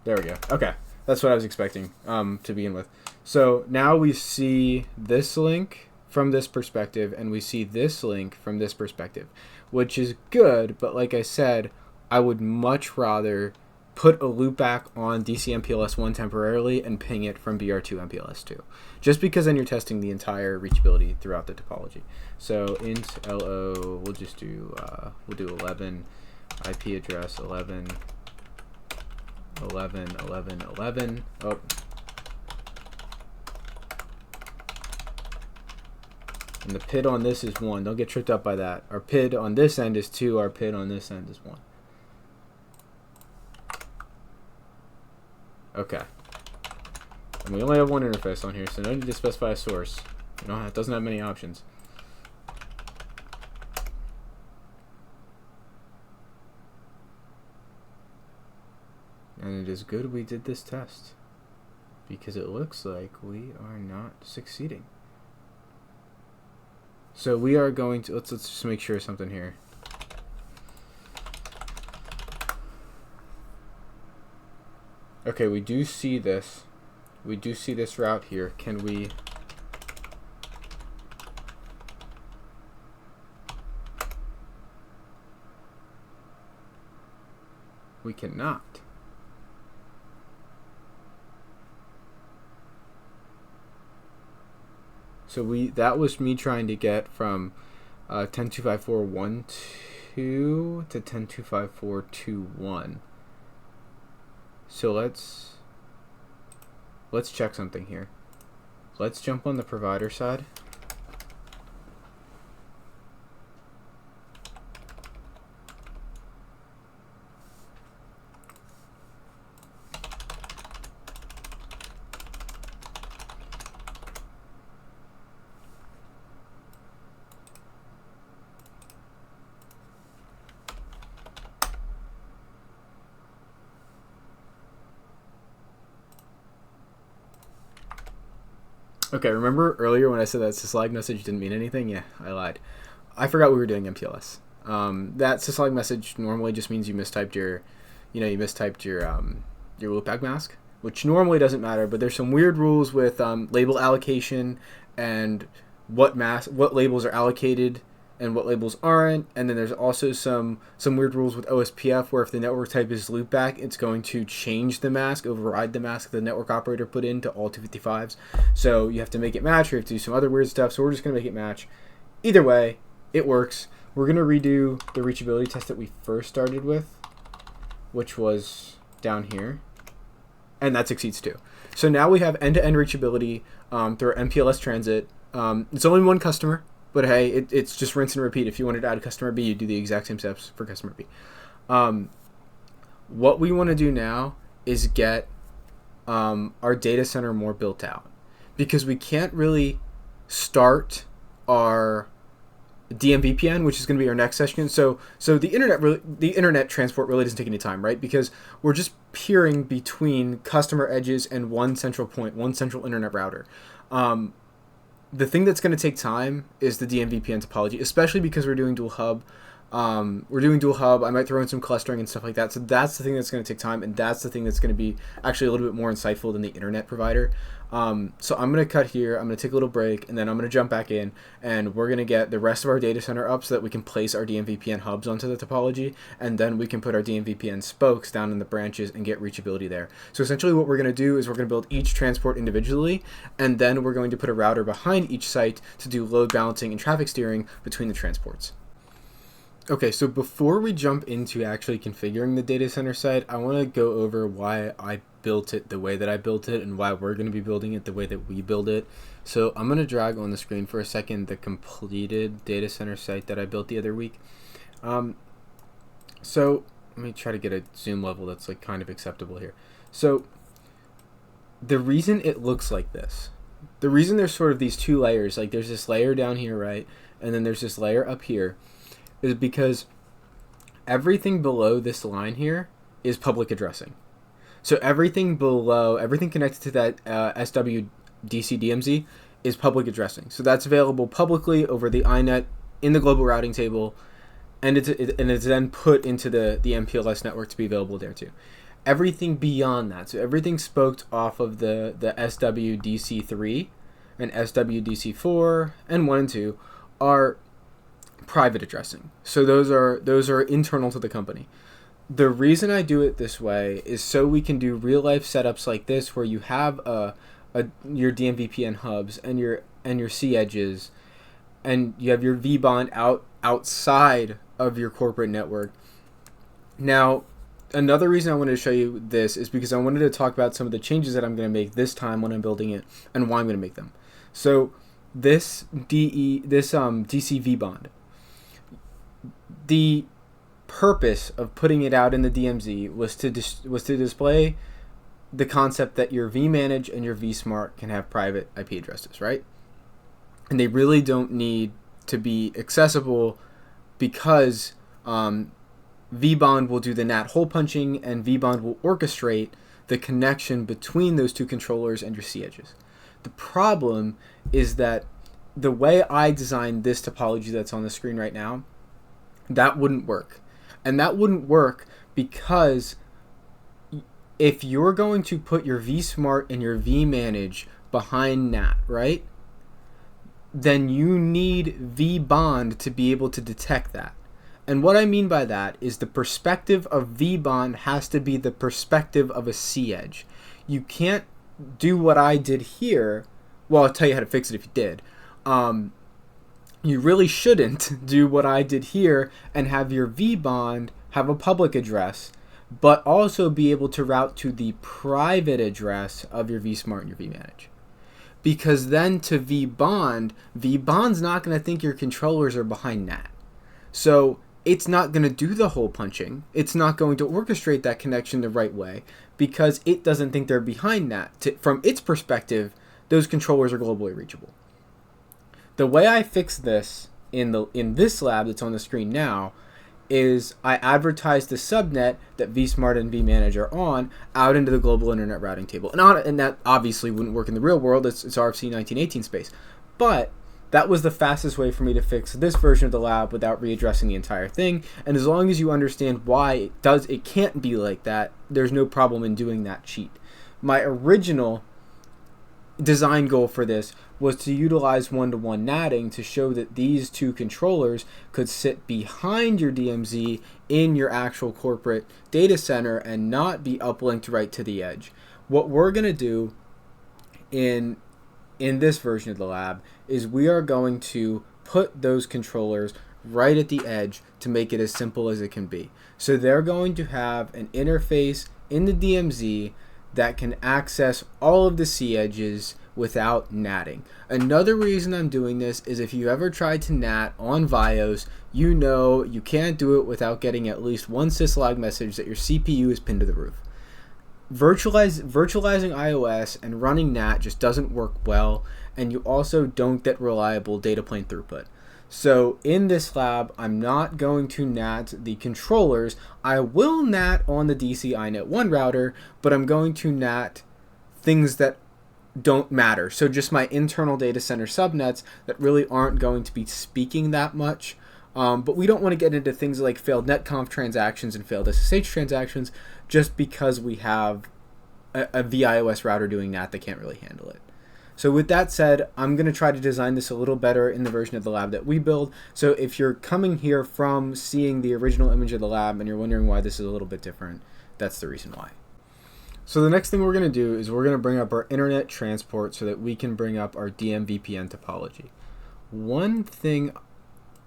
There we go. Okay, that's what I was expecting to begin with. So now we see this link from this perspective, and we see this link from this perspective, which is good, but like I said, I would much rather put a loopback on DC MPLS 1 temporarily and ping it from BR2 MPLS 2, just because then you're testing the entire reachability throughout the topology. So int LO, we'll just do, we'll do 11, IP address 11, 11, 11, 11. Oh. And the PID on this is 1. Don't get tripped up by that. Our PID on this end is 2. Our PID on this end is 1. Okay. And we only have one interface on here, so no need to specify a source. It doesn't have many options. And it is good we did this test, because it looks like we are not succeeding. So we are going to, let's just make sure of something here. Okay, we do see this. We do see this route here. Can we... We cannot. So that was me trying to get from 10.254.1.2 to 10.254.2.1. So let's check something here. Let's jump on the provider side. Okay, remember earlier when I said that syslog message didn't mean anything? Yeah, I lied. I forgot we were doing MPLS. That syslog message normally just means you mistyped your loopback mask, which normally doesn't matter, but there's some weird rules with label allocation and what labels are allocated and what labels aren't, and then there's also some weird rules with OSPF where if the network type is loopback, it's going to change the mask, override the mask the network operator put into all 255s. So you have to make it match, or you have to do some other weird stuff, so we're just going to make it match. Either way, it works. We're going to redo the reachability test that we first started with, which was down here, and that succeeds too. So now we have end-to-end reachability through our MPLS transit. It's only one customer, but hey, it's just rinse and repeat. If you wanted to add customer B, you do the exact same steps for customer B. What we want to do now is get our data center more built out, because we can't really start our DMVPN, which is going to be our next session. So the internet transport really doesn't take any time, right? Because we're just peering between customer edges and one central point, one central internet router. The thing that's going to take time is the DMVPN topology, especially because we're doing dual hub. I might throw in some clustering and stuff like that. So that's the thing that's going to take time, and that's the thing that's going to be actually a little bit more insightful than the internet provider. So I'm going to cut here. I'm going to take a little break, and then I'm going to jump back in, and we're going to get the rest of our data center up so that we can place our DMVPN hubs onto the topology, and then we can put our DMVPN spokes down in the branches and get reachability there. So essentially what we're going to do is we're going to build each transport individually, and then we're going to put a router behind each site to do load balancing and traffic steering between the transports. Okay, so before we jump into actually configuring the data center site, I want to go over why I built it the way that I built it and why we're going to be building it the way that we build it. So I'm going to drag on the screen for a second the completed data center site that I built the other week. So let me try to get a zoom level that's like kind of acceptable here. So the reason it looks like this, the reason there's sort of these two layers, like there's this layer down here, right? And then there's this layer up here, is because everything below this line here is public addressing. So everything below, everything connected to that SWDC DMZ is public addressing. So that's available publicly over the INET in the global routing table, and it's then put into the MPLS network to be available there too. Everything beyond that, so everything spoked off of the SWDC3 and SWDC4 and 1 and 2 are private addressing. So those are internal to the company. The reason I do it this way is so we can do real life setups like this, where you have your DMVPN hubs and your C edges, and you have your vBond outside of your corporate network. Now, another reason I wanted to show you this is because I wanted to talk about some of the changes that I'm going to make this time when I'm building it and why I'm going to make them. So this DC vBond, the purpose of putting it out in the DMZ was to display the concept that your vManage and your vSmart can have private IP addresses, right? And they really don't need to be accessible, because vBond will do the NAT hole punching, and vBond will orchestrate the connection between those two controllers and your C edges. The problem is that the way I designed this topology that's on the screen right now, that wouldn't work. And that wouldn't work because if you're going to put your vSmart and your vManage behind NAT, right, then you need vBond to be able to detect that. And what I mean by that is the perspective of vBond has to be the perspective of a C edge. You can't do what I did here. Well, I'll tell you how to fix it if you did. You really shouldn't do what I did here and have your vBond have a public address, but also be able to route to the private address of your vSmart and your vManage. Because then to vBond's not going to think your controllers are behind NAT. So it's not going to do the hole punching. It's not going to orchestrate that connection the right way, because it doesn't think they're behind NAT. From its perspective, those controllers are globally reachable. The way I fix this in this lab that's on the screen now is I advertise the subnet that vSmart and vManage are on out into the global internet routing table. And that obviously wouldn't work in the real world. It's RFC 1918 space. But that was the fastest way for me to fix this version of the lab without readdressing the entire thing. And as long as you understand why it can't be like that, there's no problem in doing that cheat. My original design goal for this was to utilize one-to-one NATing to show that these two controllers could sit behind your DMZ in your actual corporate data center and not be uplinked right to the edge. What we're going to do in this version of the lab is we are going to put those controllers right at the edge to make it as simple as it can be. So they're going to have an interface in the DMZ that can access all of the C edges without NATing. Another reason I'm doing this is if you ever tried to NAT on VIOS, you know you can't do it without getting at least one syslog message that your CPU is pinned to the roof. Virtualizing iOS and running NAT just doesn't work well, and you also don't get reliable data plane throughput. So in this lab, I'm not going to NAT the controllers. I will NAT on the DC iNet1 router, but I'm going to NAT things that don't matter. So just my internal data center subnets that really aren't going to be speaking that much. But we don't want to get into things like failed netconf transactions and failed SSH transactions just because we have a VIOS router doing that can't really handle it. So with that said, I'm going to try to design this a little better in the version of the lab that we build. So if you're coming here from seeing the original image of the lab and you're wondering why this is a little bit different, that's the reason why. So the next thing we're going to do is we're going to bring up our internet transport so that we can bring up our DMVPN topology. One thing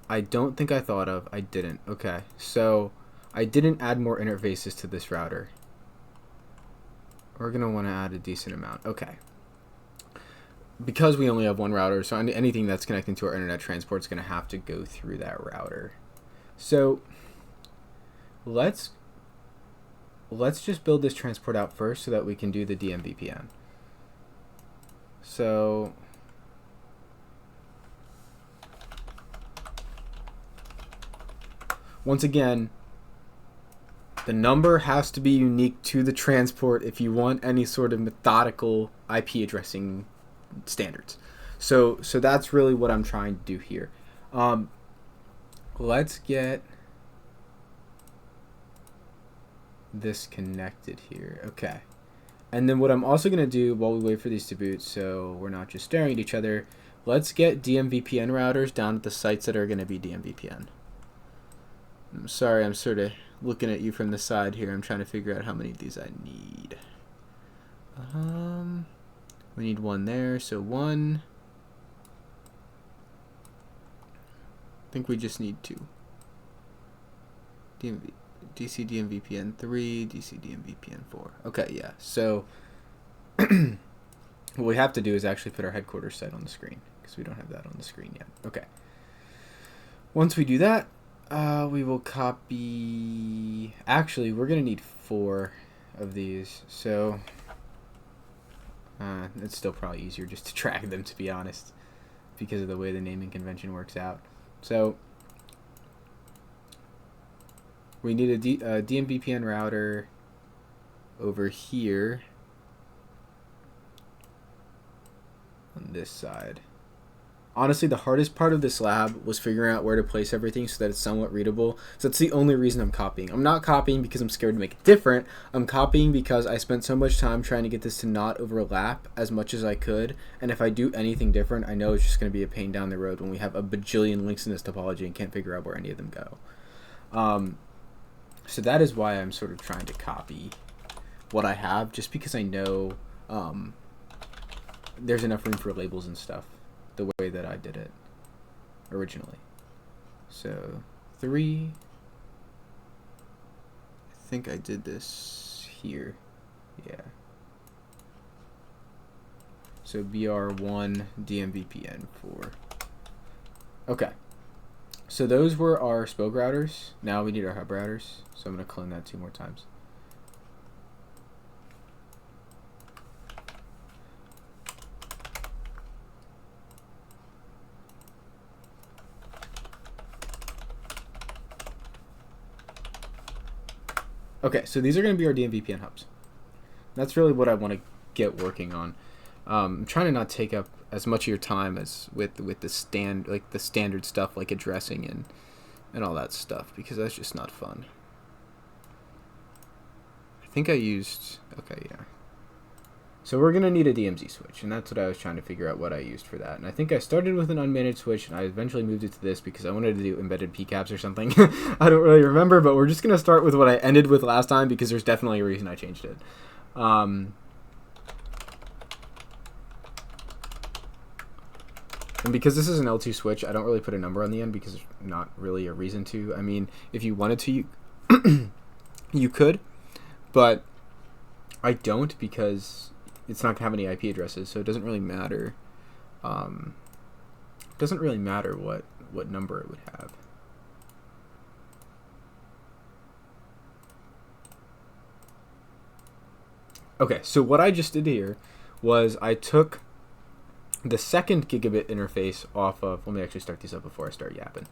I don't think I thought of, I didn't. Okay, so I didn't add more interfaces to this router. We're going to want to add a decent amount. Okay. Because we only have one router, so anything that's connecting to our internet transport is going to have to go through that router. So let's just build this transport out first so that we can do the DMVPN. So once again, the number has to be unique to the transport if you want any sort of methodical IP addressing standards. So that's really what I'm trying to do here. Let's get this connected here. Okay. And then what I'm also going to do while we wait for these to boot, so we're not just staring at each other, let's get DMVPN routers down at the sites that are going to be DMVPN. I'm sorry, I'm sort of looking at you from the side here. I'm trying to figure out how many of these I need. We need one there, so one. I think we just need two. DC DMVPN 3, DC DMVPN 4. Okay, yeah. So what we have to do is actually put our headquarters site on the screen because we don't have that on the screen yet. Okay. Once we do that, we will copy. Actually, we're gonna need 4 of these. So it's still probably easier just to track them, to be honest, because of the way the naming convention works out. So we need a DMVPN router over here on this side. Honestly, the hardest part of this lab was figuring out where to place everything so that it's somewhat readable. So that's the only reason I'm copying. I'm not copying because I'm scared to make it different. I'm copying because I spent so much time trying to get this to not overlap as much as I could. And if I do anything different, I know it's just going to be a pain down the road when we have a bajillion links in this topology and can't figure out where any of them go. So that is why I'm sort of trying to copy what I have, just because I know there's enough room for labels and stuff the way that I did it originally. So 3, I think I did this here. Yeah. So BR1 DMVPN 4. Okay. So those were our spoke routers. Now we need our hub routers. So I'm going to clone that 2 more times. Okay, so these are going to be our DMVPN hubs. That's really what I want to get working on. I'm trying to not take up as much of your time as with the standard stuff like addressing and all that stuff, because that's just not fun. I think I used, okay, yeah. So we're going to need a DMZ switch, and that's what I was trying to figure out what I used for that. And I think I started with an unmanaged switch, and I eventually moved it to this because I wanted to do embedded PCAPs or something. I don't really remember, but we're just going to start with what I ended with last time because there's definitely a reason I changed it. And because this is an L2 switch, I don't really put a number on the end because there's not really a reason to. I mean, if you wanted to, you could, but I don't because it's not going to have any IP addresses, so it doesn't really matter. It doesn't really matter what number it would have. Okay, so what I just did here was I took the second gigabit interface off of, let me actually start these up before I start yapping.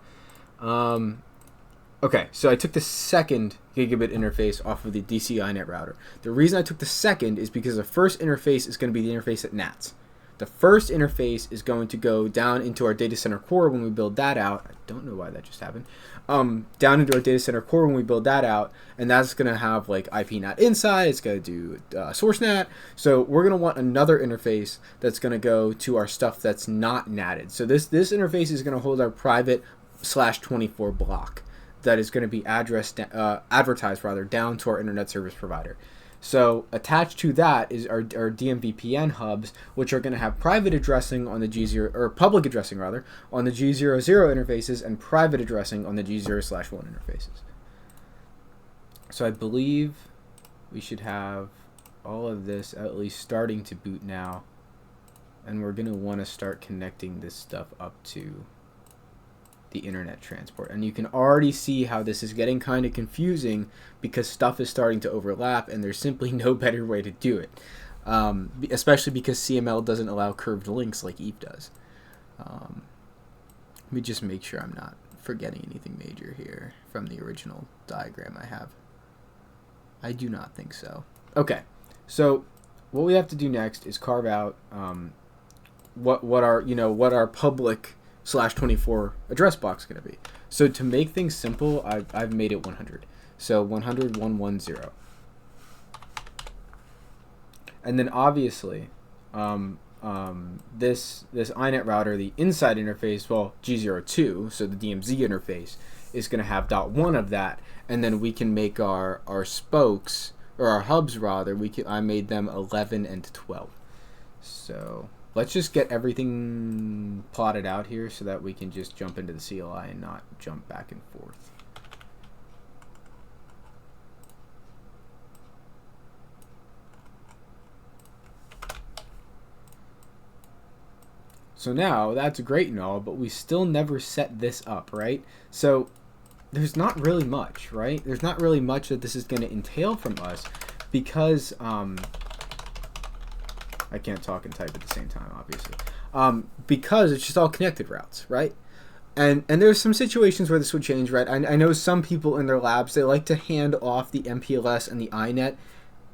Okay, so I took the second gigabit interface off of the DCI-net router. The reason I took the second is because the first interface is going to be the interface at NATs. The first interface is going to go down into our data center core when we build that out. I don't know why that just happened. Down into our data center core when we build that out, and that's going to have like IP NAT inside. It's going to do source NAT. So we're going to want another interface that's going to go to our stuff that's not NATed. So this interface is going to hold our private /24 block that is going to be advertised down to our internet service provider. So attached to that is our DMVPN hubs, which are going to have private addressing on the G0, or public addressing rather, on the G00 interfaces and private addressing on the G0/1 interfaces. So I believe we should have all of this at least starting to boot now, and we're going to want to start connecting this stuff up to the internet transport. And you can already see how this is getting kind of confusing because stuff is starting to overlap and there's simply no better way to do it, especially because CML doesn't allow curved links like EVE does. Let me just make sure I'm not forgetting anything major here from the original diagram I have. I do not think so. Okay, so what we have to do next is carve out what our public /24 address block is going to be. So to make things simple, I've made it 100. So 100.110. And then obviously, this iNet router, the inside interface, well, G02, so the DMZ interface, is going to have .1 of that, and then we can make our spokes, or our hubs rather, I made them 11 and 12. So let's just get everything plotted out here so that we can just jump into the CLI and not jump back and forth. So now, that's great and all, but we still never set this up, right? So there's not really much, right? There's not really much that this is going to entail from us because I can't talk and type at the same time, obviously. Because it's just all connected routes, right? And there's some situations where this would change, right? I know some people in their labs, they like to hand off the MPLS and the iNet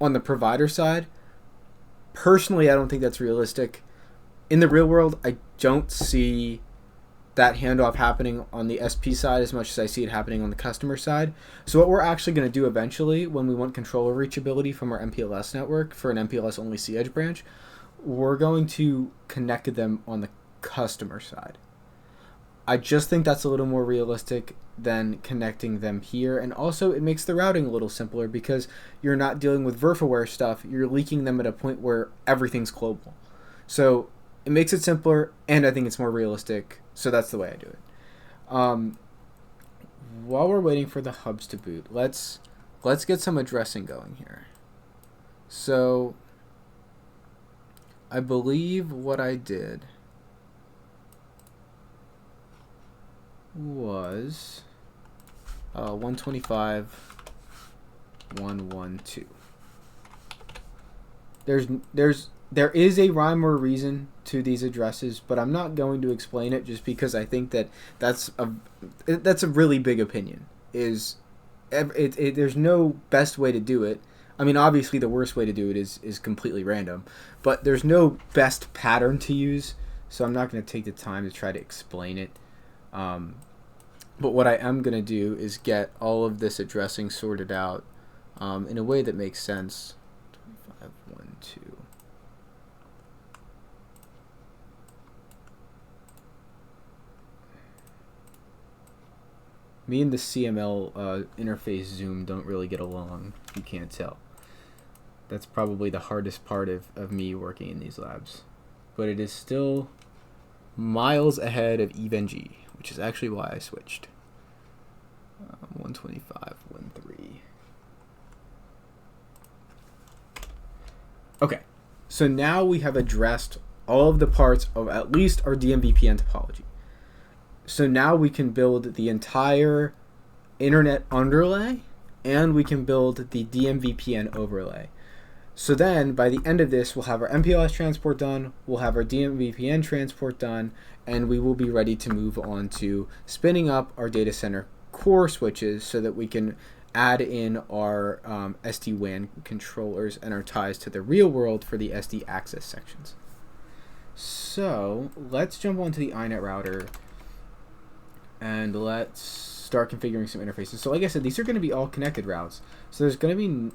on the provider side. Personally, I don't think that's realistic. In the real world, I don't see that handoff happening on the SP side as much as I see it happening on the customer side. So what we're actually going to do eventually when we want controller reachability from our MPLS network for an MPLS only C-Edge branch, we're going to connect them on the customer side. I just think that's a little more realistic than connecting them here. And also it makes the routing a little simpler because you're not dealing with VerfAware stuff. You're leaking them at a point where everything's global. So it makes it simpler, and I think it's more realistic. So that's the way I do it. While we're waiting for the hubs to boot, let's get some addressing going here. So I believe what I did was 125.112. There is a rhyme or reason to these addresses, but I'm not going to explain it just because I think that that's a really big opinion. there's no best way to do it. I mean, obviously the worst way to do it is completely random, but there's no best pattern to use, so I'm not going to take the time to try to explain it. But what I am going to do is get all of this addressing sorted out in a way that makes sense. 25, 1, 2. Me and the CML interface Zoom don't really get along, if you can't tell. That's probably the hardest part of me working in these labs. But it is still miles ahead of EVNG, which is actually why I switched. 125, 13. Okay, so now we have addressed all of the parts of at least our DMVPN topology. So now we can build the entire internet underlay, and we can build the DMVPN overlay. So then, by the end of this, we'll have our MPLS transport done, we'll have our DMVPN transport done, and we will be ready to move on to spinning up our data center core switches so that we can add in our SD-WAN controllers and our ties to the real world for the SD access sections. So let's jump onto the iNet router and let's start configuring some interfaces. So like I said, these are going to be all connected routes. So there's going to be,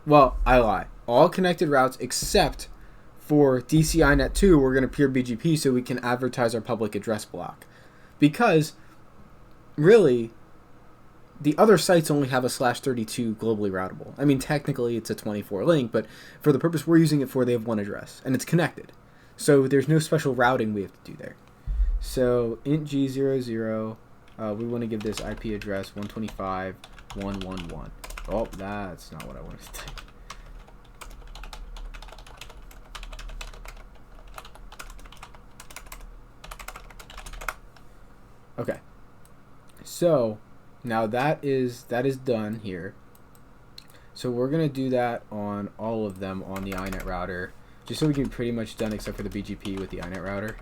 well, I lie, all connected routes except for DCINet 2, we're going to peer BGP so we can advertise our public address block. Because really, the other sites only have a /32 globally routable. I mean, technically it's a 24 link, but for the purpose we're using it for, they have one address, and it's connected. So there's no special routing we have to do there. So int G00, we want to give this IP address 125.111. Oh, that's not what I wanted to type. Okay. So now that is done here. So we're going to do that on all of them on the iNet router, just so we can be pretty much done except for the BGP with the iNet router.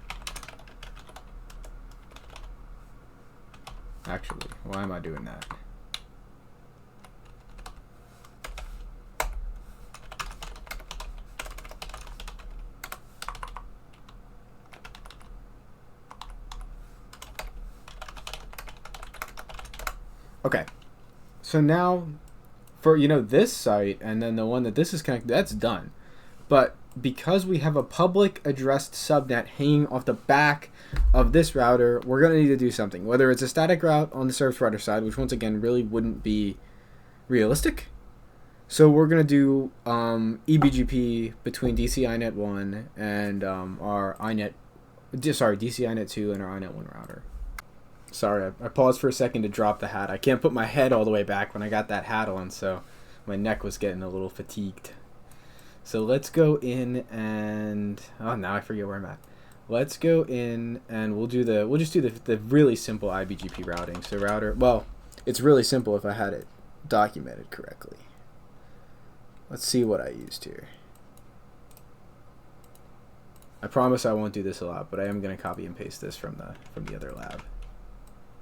Actually, why am I doing that? Okay, so now for, this site and then the one that this is connected, that's done. But because we have a public addressed subnet hanging off the back of this router, we're going to need to do something. Whether it's a static route on the service provider side, which once again really wouldn't be realistic. So we're going to do eBGP between DCINet 1 and our DCINet 2 and our iNet 1 router. Sorry, I paused for a second to drop the hat. I can't put my head all the way back when I got that hat on, so my neck was getting a little fatigued. So let's go in and, oh, now I forget where I'm at. Let's go in and we'll just do the really simple iBGP routing. So router, well, it's really simple if I had it documented correctly. Let's see what I used here. I promise I won't do this a lot, but I am going to copy and paste this from the other lab.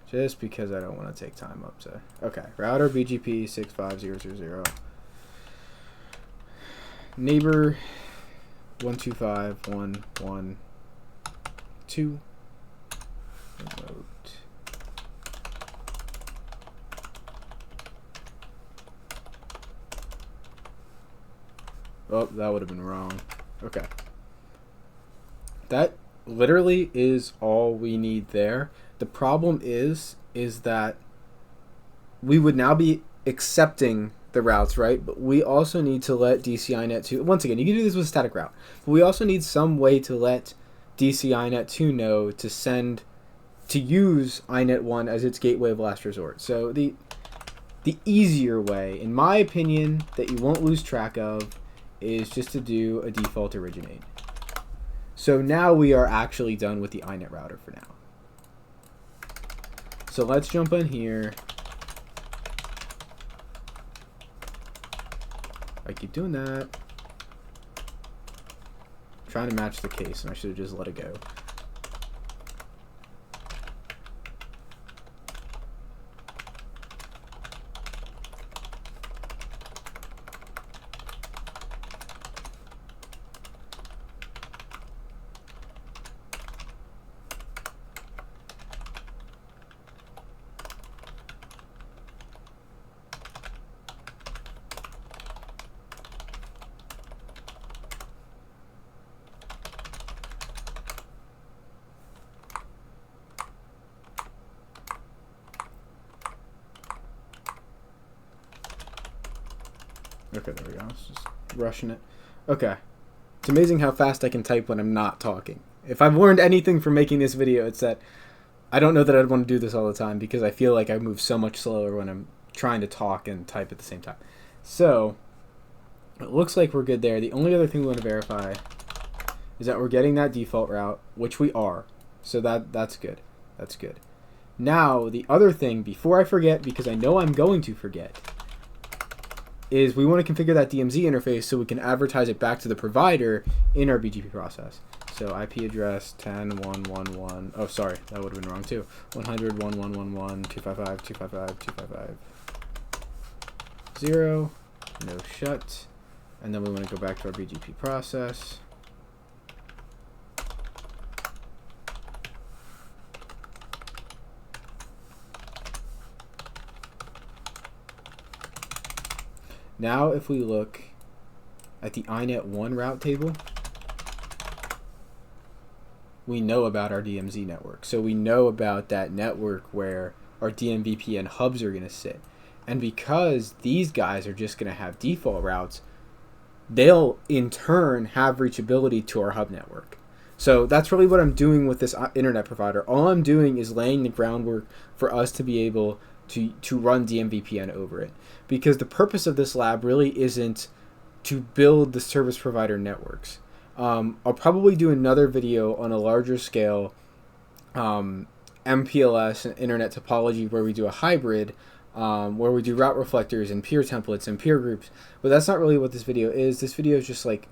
Just because I don't want to take time up to... Okay, router BGP 65000. Neighbor 125.112. Remote. Oh, that would have been wrong. Okay. That literally is all we need there. The problem is that we would now be accepting the routes, right? But we also need to let DCINet 2, once again, you can do this with a static route, but we also need some way to let DCINet 2 know to use iNet 1 as its gateway of last resort. So the easier way, in my opinion, that you won't lose track of is just to do a default originate. So now we are actually done with the iNet router for now. So let's jump in here. I keep doing that. I'm trying to match the case, and I should have just let it go. Okay, there we go. I was just rushing it. Okay. It's amazing how fast I can type when I'm not talking. If I've learned anything from making this video, it's that I don't know that I'd want to do this all the time because I feel like I move so much slower when I'm trying to talk and type at the same time. So, it looks like we're good there. The only other thing we want to verify is that we're getting that default route, which we are. So that's good. That's good. Now, the other thing, before I forget, because I know I'm going to forget, is we want to configure that DMZ interface so we can advertise it back to the provider in our BGP process. So IP address 10.1.1.1. Oh, sorry, that would have been wrong too. 100.1.1.1.255.255.255.0. No shut. And then we want to go back to our BGP process. Now, if we look at the INET1 route table, we know about our DMZ network. So we know about that network where our DMVPN hubs are going to sit. And because these guys are just going to have default routes, they'll in turn have reachability to our hub network. So that's really what I'm doing with this internet provider. All I'm doing is laying the groundwork for us to be able to run DMVPN over it. Because the purpose of this lab really isn't to build the service provider networks. I'll probably do another video on a larger scale MPLS and internet topology where we do a hybrid, where we do route reflectors and peer templates and peer groups. But that's not really what this video is. This video is just like,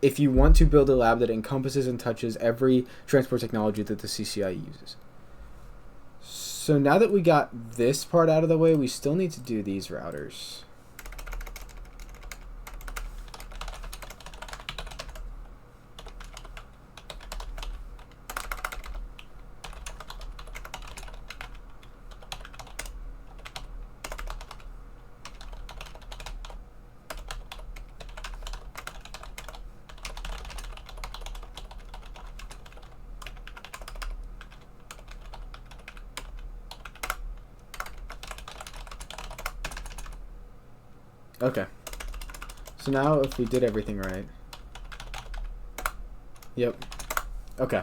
if you want to build a lab that encompasses and touches every transport technology that the CCIE uses. So now that we got this part out of the way, we still need to do these routers. Okay, so now if we did everything right, yep, okay,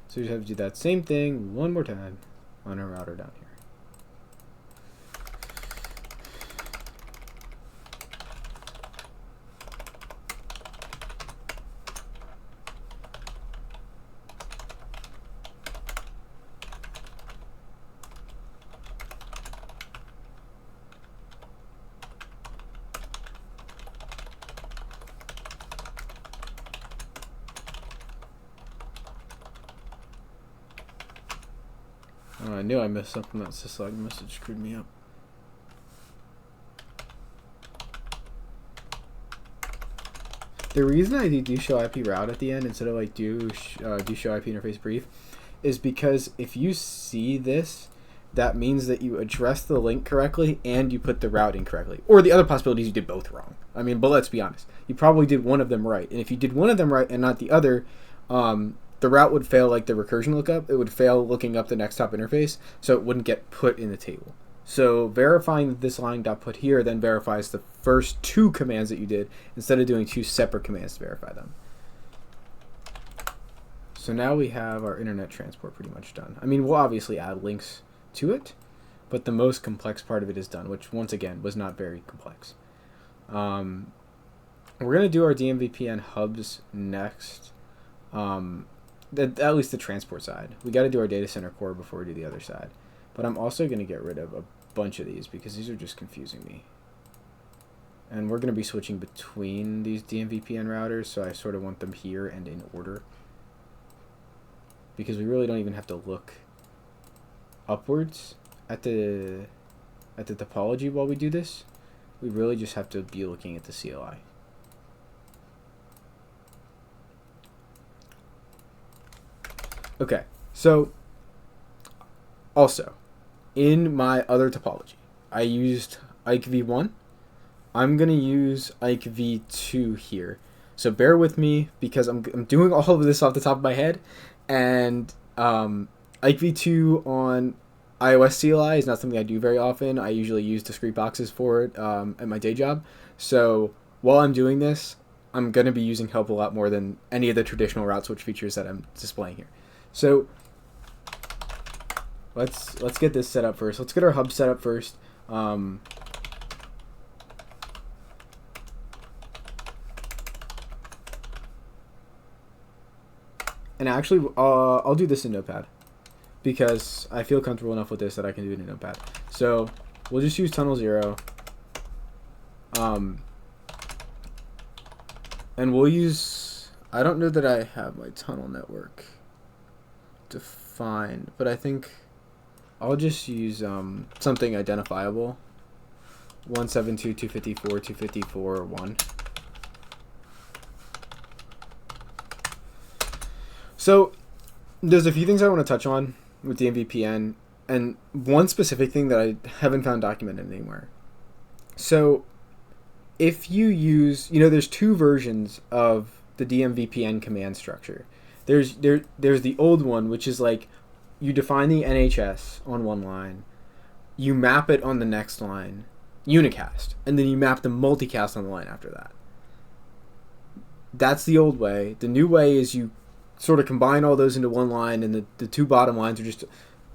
so we just have to do that same thing one more time on our router down here. Oh, I knew I missed something. That syslog message screwed me up. The reason I do show IP route at the end instead of like do show IP interface brief is because if you see this, that means that you address the link correctly and you put the route in correctly. Or the other possibility is you did both wrong. I mean, but let's be honest. You probably did one of them right. And if you did one of them right and not the other, the route would fail like the recursion lookup. It would fail looking up the next top interface, so it wouldn't get put in the table. So verifying that this line got put here then verifies the first two commands that you did instead of doing two separate commands to verify them. So now we have our internet transport pretty much done. I mean, we'll obviously add links to it, but the most complex part of it is done, which once again was not very complex. We're going to do our DMVPN hubs next. At least the transport side. We got to do our data center core before we do the other side. But I'm also going to get rid of a bunch of these because these are just confusing me. And we're going to be switching between these DMVPN routers, so I sort of want them here and in order. Because we really don't even have to look upwards at the topology while we do this. We really just have to be looking at the CLI. Okay, so also in my other topology, I used IKE v1. I'm going to use IKE v2 here. So bear with me because I'm doing all of this off the top of my head. And IKE v2 on iOS CLI is not something I do very often. I usually use discrete boxes for it at my day job. So while I'm doing this, I'm going to be using help a lot more than any of the traditional route switch features that I'm displaying here. So let's get this set up first. Let's get our hub set up first. And actually, I'll do this in Notepad because I feel comfortable enough with this that I can do it in Notepad. So we'll just use tunnel 0. And we'll use, I don't know that I have my tunnel network defined, but I think I'll just use something identifiable. 172.254.254.1. So there's a few things I want to touch on with DMVPN, and one specific thing that I haven't found documented anywhere. So if you use, there's two versions of the DMVPN command structure. There's the old one, which is like you define the NHS on one line, you map it on the next line, unicast, and then you map the multicast on the line after that. That's the old way. The new way is you sort of combine all those into one line, and the two bottom lines are just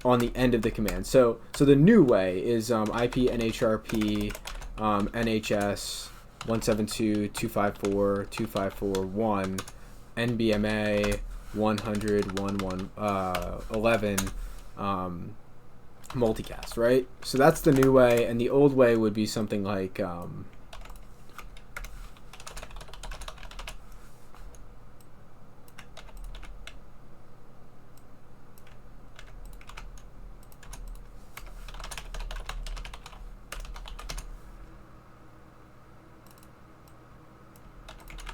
on the end of the command. So the new way is IP NHRP NHS 172.254.254.1 NBMA 100.1.1.11 multicast, right? So that's the new way, and the old way would be something like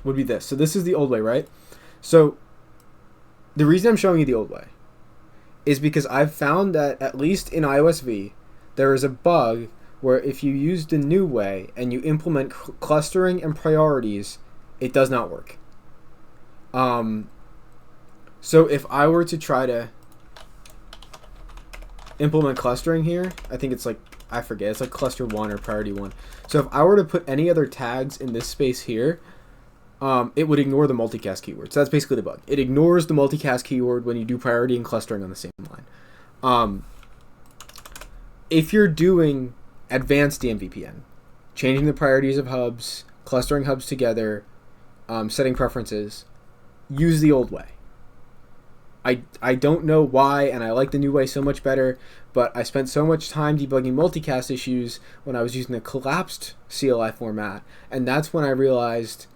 would be this. So this is the old way, right? So the reason I'm showing you the old way is because I've found that at least in iOS V, there is a bug where if you use the new way and you implement clustering and priorities, it does not work. So if I were to try to implement clustering here, I think it's like, I forget, it's like cluster 1 or priority 1. So if I were to put any other tags in this space here, it would ignore the multicast keyword. So that's basically the bug. It ignores the multicast keyword when you do priority and clustering on the same line. If you're doing advanced DMVPN, changing the priorities of hubs, clustering hubs together, setting preferences, use the old way. I don't know why, and I like the new way so much better, but I spent so much time debugging multicast issues when I was using the collapsed CLI format, and that's when I realized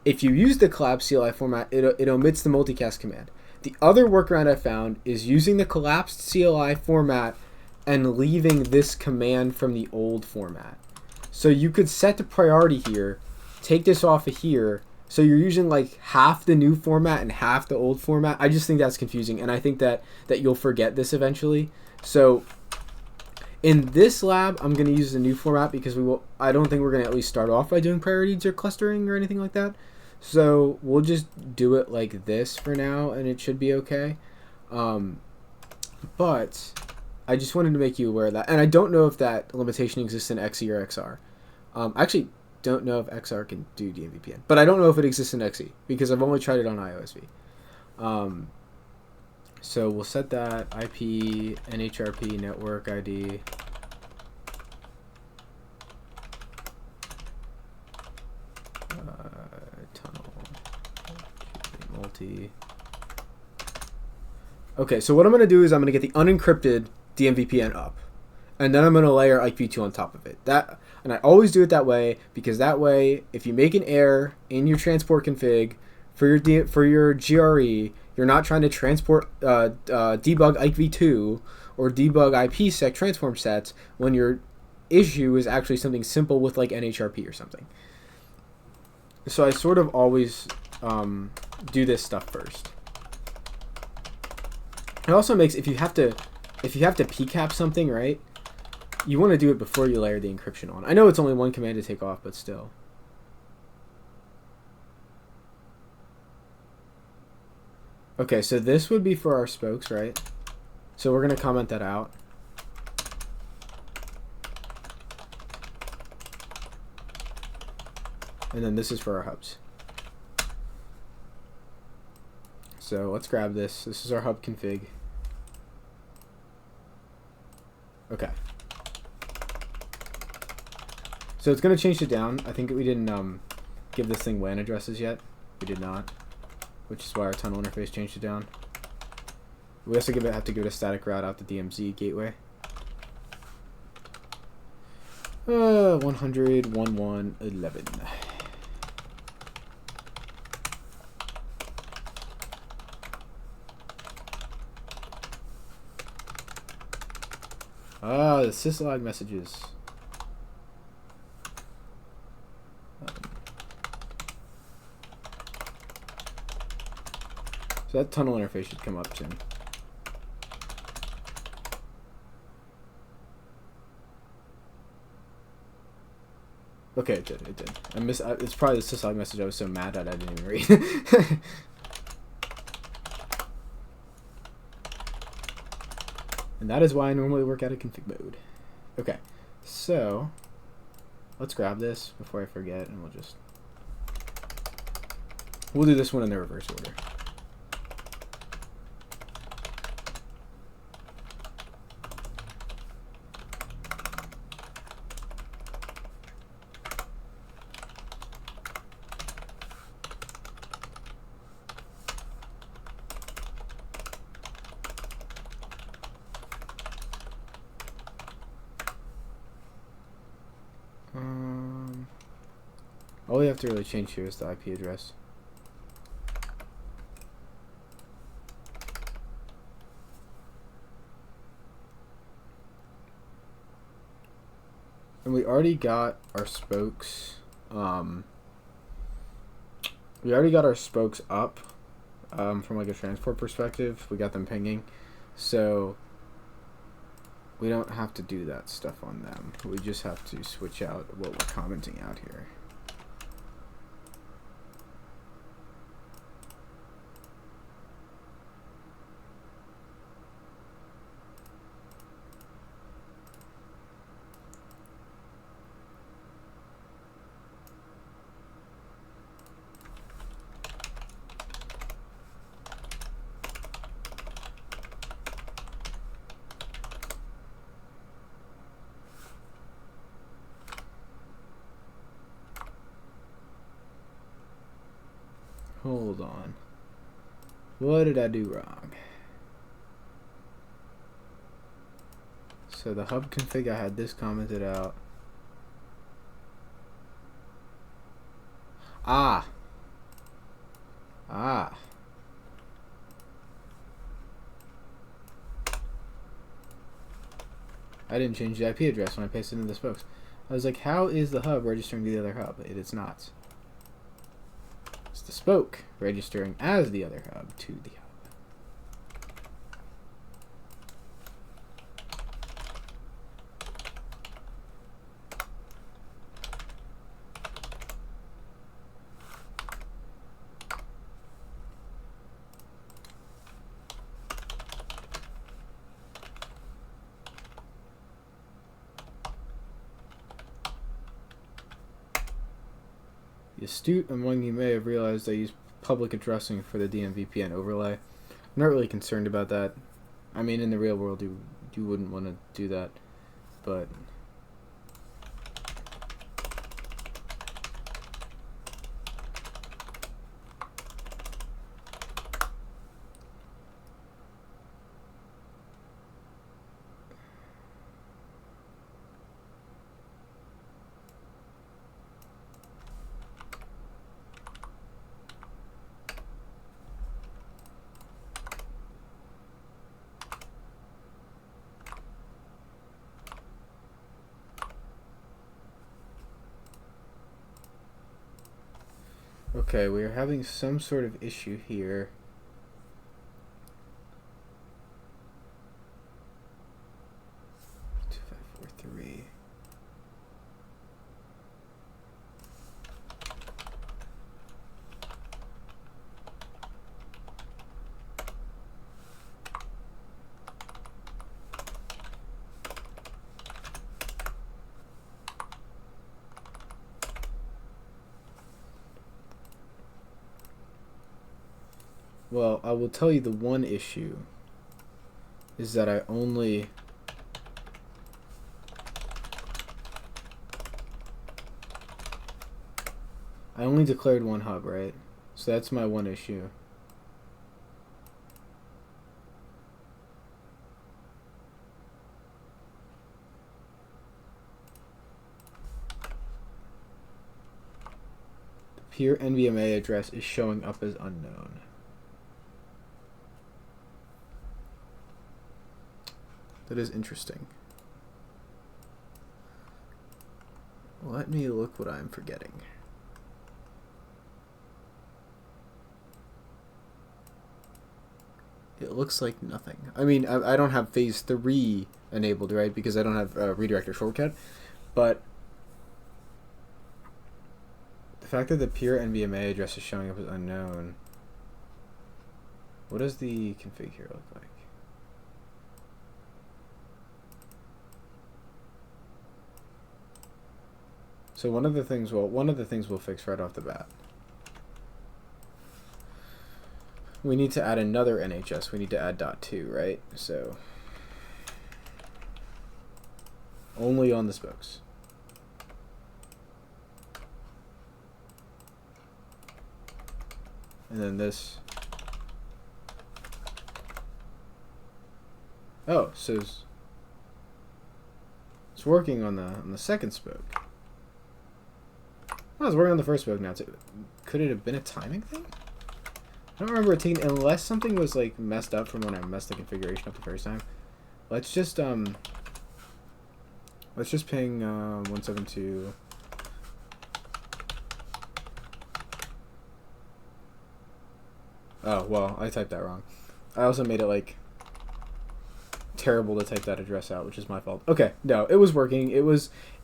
if you use the collapsed CLI format, it omits the multicast command. The other workaround I found is using the collapsed CLI format and leaving this command from the old format. So you could set the priority here, take this off of here, so you're using like half the new format and half the old format. I just think that's confusing, and I think that you'll forget this eventually. So in this lab, I'm going to use the new format because I don't think we're going to at least start off by doing priorities or clustering or anything like that. So we'll just do it like this for now, and it should be okay. But I just wanted to make you aware of that. And I don't know if that limitation exists in XE or XR. I actually don't know if XR can do DMVPN, but I don't know if it exists in XE because I've only tried it on iOS V. So we'll set that IP NHRP network ID. Tunnel multi. Okay, so what I'm going to do is I'm going to get the unencrypted DMVPN up, and then I'm going to layer IPv2 on top of it. And I always do it that way because that way, if you make an error in your transport config for your GRE, you're not trying to transport debug IPv2 or debug IPsec transform sets when your issue is actually something simple with like NHRP or something. So I sort of always do this stuff first. It also makes, if you have to PCAP something, right, you want to do it before you layer the encryption on. I know it's only one command to take off, but still. Okay, so this would be for our spokes, right? So we're going to comment that out. And then this is for our hubs. So let's grab this. This is our hub config. Okay. So it's going to change it down. I think we didn't give this thing WAN addresses yet. We did not, which is why our tunnel interface changed it down. We also have to give it a static route out the DMZ gateway. 100.11.11. Ah, the syslog messages. So that tunnel interface should come up soon. Okay, it did. It did. It's probably the syslog message I was so mad at I didn't even read. And that is why I normally work out of config mode. Okay, so let's grab this before I forget, and we'll do this one in the reverse order. All we have to really change here is the IP address. And we already got our spokes. We already got our spokes up from like a transport perspective. We got them pinging, so we don't have to do that stuff on them. We just have to switch out what we're commenting out here. Hold on. What did I do wrong? So the hub config, I had this commented out. Ah. I didn't change the IP address when I pasted in the spokes. I was like, how is the hub registering to the other hub? It's not. It's the spoke registering as the other hub to the hub. The astute among you may have realized I use public addressing for the DMVPN overlay. I'm not really concerned about that. I mean, in the real world, you wouldn't want to do that, but okay, we are having some sort of issue here. Well, I will tell you the one issue is that I only declared one hub, right? So that's my one issue. The peer NVMe address is showing up as unknown. That is interesting. Let me look what I'm forgetting. It looks like nothing. I mean, I don't have phase 3 enabled, right? Because I don't have a redirector shortcut. But the fact that the peer NVMe address is showing up as unknown. What does the config here look like? So one of the things we'll fix right off the bat. We need to add another NHS. We need to add .2, right? So only on the spokes. And then this. Oh, so it's working on the second spoke. Oh, it's working on the first spoke now too. Could it have been a timing thing? I don't remember it taking, unless something was like messed up from when I messed the configuration up the first time. Let's just ping 172. Oh, well, I typed that wrong. I also made it like terrible to type that address out, which is my fault. Okay, no, it was working. It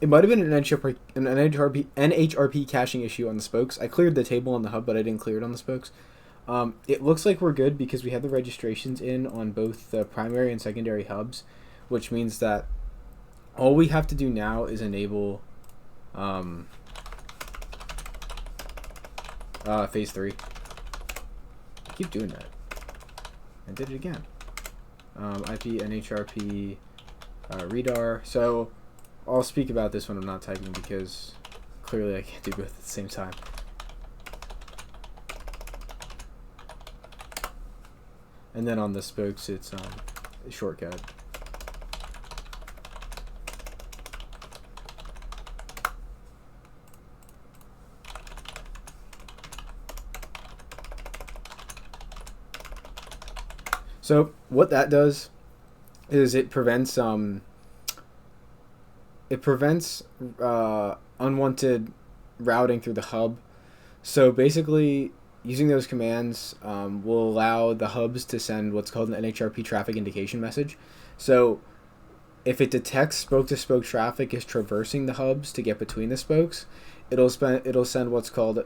might have been an NHRP caching issue on the spokes. I cleared the table on the hub, but I didn't clear it on the spokes. It looks like we're good because we have the registrations in on both the primary and secondary hubs, which means that all we have to do now is enable phase 3. I keep doing that. I did it again. IP NHRP redar. So I'll speak about this when I'm not typing because clearly I can't do both at the same time. And then on the spokes, it's a shortcut. So what that does is it prevents unwanted routing through the hub. So basically, using those commands will allow the hubs to send what's called an NHRP traffic indication message. So if it detects spoke-to-spoke traffic is traversing the hubs to get between the spokes, it'll send what's called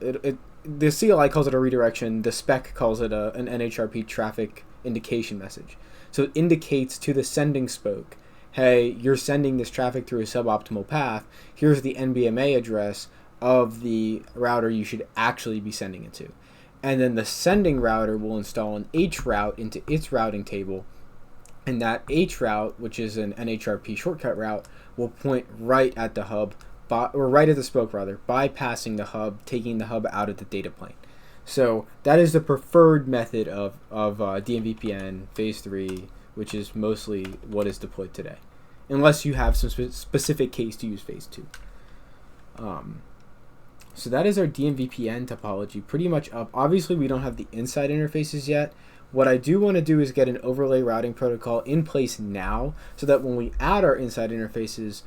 the CLI calls it a redirection. The spec calls it an NHRP traffic indication message. So it indicates to the sending spoke, hey, you're sending this traffic through a suboptimal path. Here's the NBMA address of the router you should actually be sending it to. And then the sending router will install an H route into its routing table. And that H route, which is an NHRP shortcut route, will point right at the hub, or right at the spoke rather, bypassing the hub, taking the hub out of the data plane. So that is the preferred method of DMVPN phase 3, which is mostly what is deployed today, unless you have some specific case to use phase 2. So that is our DMVPN topology pretty much up. Obviously, we don't have the inside interfaces yet. What I do want to do is get an overlay routing protocol in place now so that when we add our inside interfaces,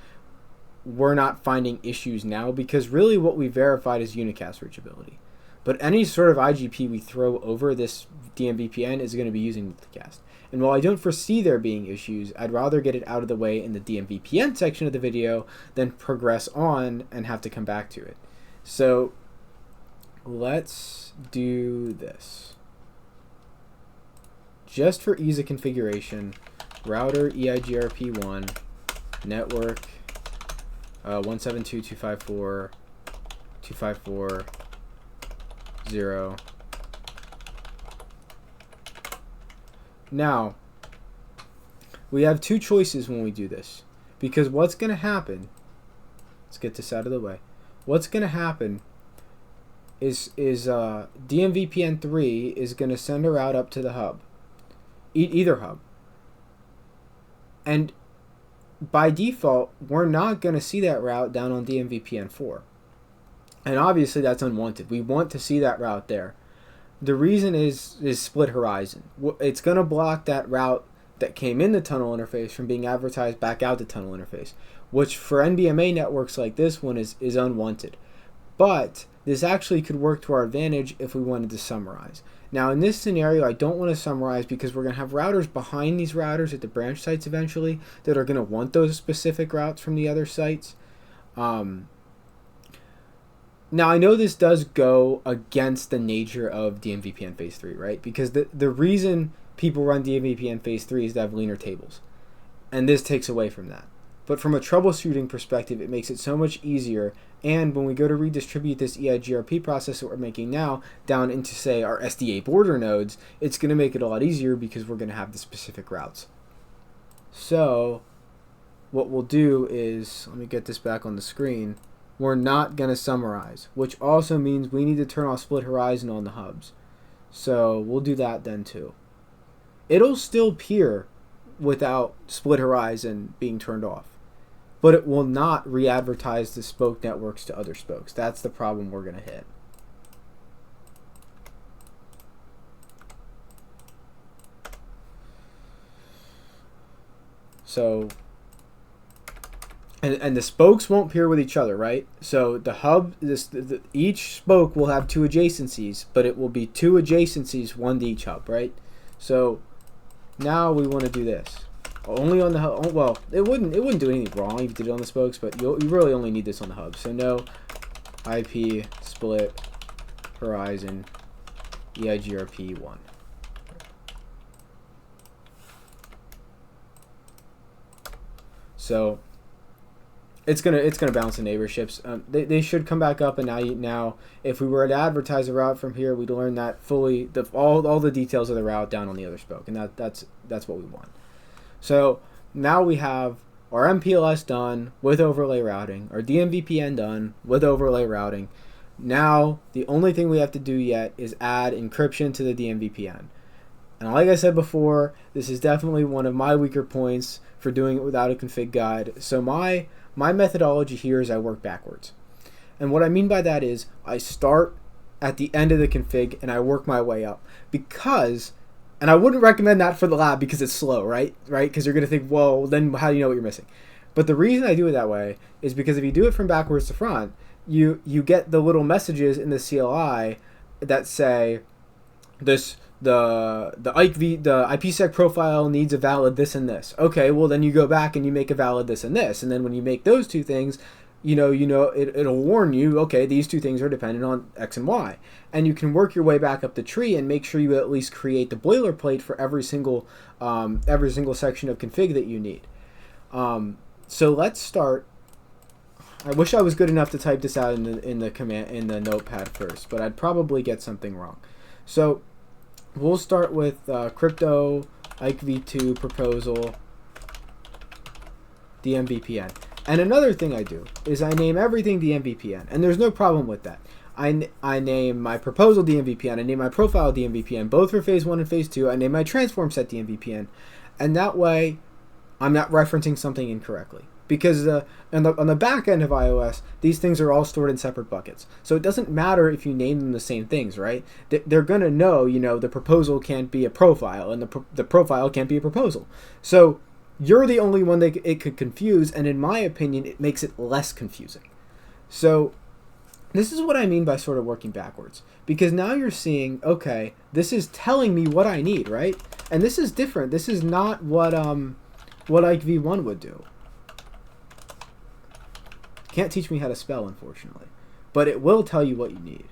we're not finding issues now, because really what we verified is unicast reachability. But any sort of IGP we throw over this DMVPN is going to be using multicast. And while I don't foresee there being issues, I'd rather get it out of the way in the DMVPN section of the video than progress on and have to come back to it. So let's do this. Just for ease of configuration, router EIGRP1, network 172.254.254.0, Now, we have two choices when we do this. Because what's going to happen, let's get this out of the way. What's going to happen is DMVPN 3 is going to send a route up to the hub. Either hub. And by default, we're not going to see that route down on DMVPN 4. And obviously that's unwanted. We want to see that route there. The reason is split horizon. It's going to block that route that came in the tunnel interface from being advertised back out the tunnel interface, which for NBMA networks like this one is unwanted. But this actually could work to our advantage if we wanted to summarize. Now in this scenario, I don't want to summarize because we're going to have routers behind these routers at the branch sites eventually that are going to want those specific routes from the other sites. Now, I know this does go against the nature of DMVPN Phase 3, right? Because the reason people run DMVPN Phase 3 is to have leaner tables. And this takes away from that. But from a troubleshooting perspective, it makes it so much easier. And when we go to redistribute this EIGRP process that we're making now down into, say, our SDA border nodes, it's going to make it a lot easier because we're going to have the specific routes. So what we'll do is, let me get this back on the screen. We're not going to summarize, which also means we need to turn off split horizon on the hubs. So we'll do that then too. It'll still peer without split horizon being turned off, but it will not re-advertise the spoke networks to other spokes. That's the problem we're going to hit. So And the spokes won't peer with each other, right? So the hub, each spoke will have two adjacencies, but it will be two adjacencies, one to each hub, right? So now we want to do this. Only on the hub. Well, it wouldn't do anything wrong if you did it on the spokes, but you really only need this on the hub. So no IP split horizon EIGRP 1. So it's gonna bounce the neighborships. They should come back up, and now if we were to advertise a route from here, we'd learn that fully, all the details of the route down on the other spoke, and that's what we want. So now we have our MPLS done with overlay routing, our DMVPN done with overlay routing. Now the only thing we have to do yet is add encryption to the DMVPN. And like I said before, this is definitely one of my weaker points for doing it without a config guide. So my methodology here is I work backwards. And what I mean by that is I start at the end of the config and I work my way up. And I wouldn't recommend that for the lab because it's slow, right? Because you're going to think, well, then how do you know what you're missing? But the reason I do it that way is because if you do it from backwards to front, you get the little messages in the CLI that say the IPsec profile needs a valid this and this. Okay, well then you go back and you make a valid this and this, and then when you make those two things, it'll warn you, okay, these two things are dependent on X and Y, and you can work your way back up the tree and make sure you at least create the boilerplate for every single section of config that you need. So let's start. I wish I was good enough to type this out in the notepad first, but I'd probably get something wrong. So we'll start with crypto IKE v2 proposal DMVPN. And another thing I do is I name everything DMVPN, and there's no problem with that. I name my proposal DMVPN, I name my profile DMVPN, both for phase 1 and phase 2. I name my transform set DMVPN, and that way I'm not referencing something incorrectly. Because on the back end of iOS, these things are all stored in separate buckets. So it doesn't matter if you name them the same things, right? They're going to know, the proposal can't be a profile, and the profile can't be a proposal. So you're the only one that it could confuse, and in my opinion, it makes it less confusing. So this is what I mean by sort of working backwards. Because now you're seeing, okay, this is telling me what I need, right? And this is different. This is not what IKE v1 would do. Can't teach me how to spell, unfortunately. But it will tell you what you need.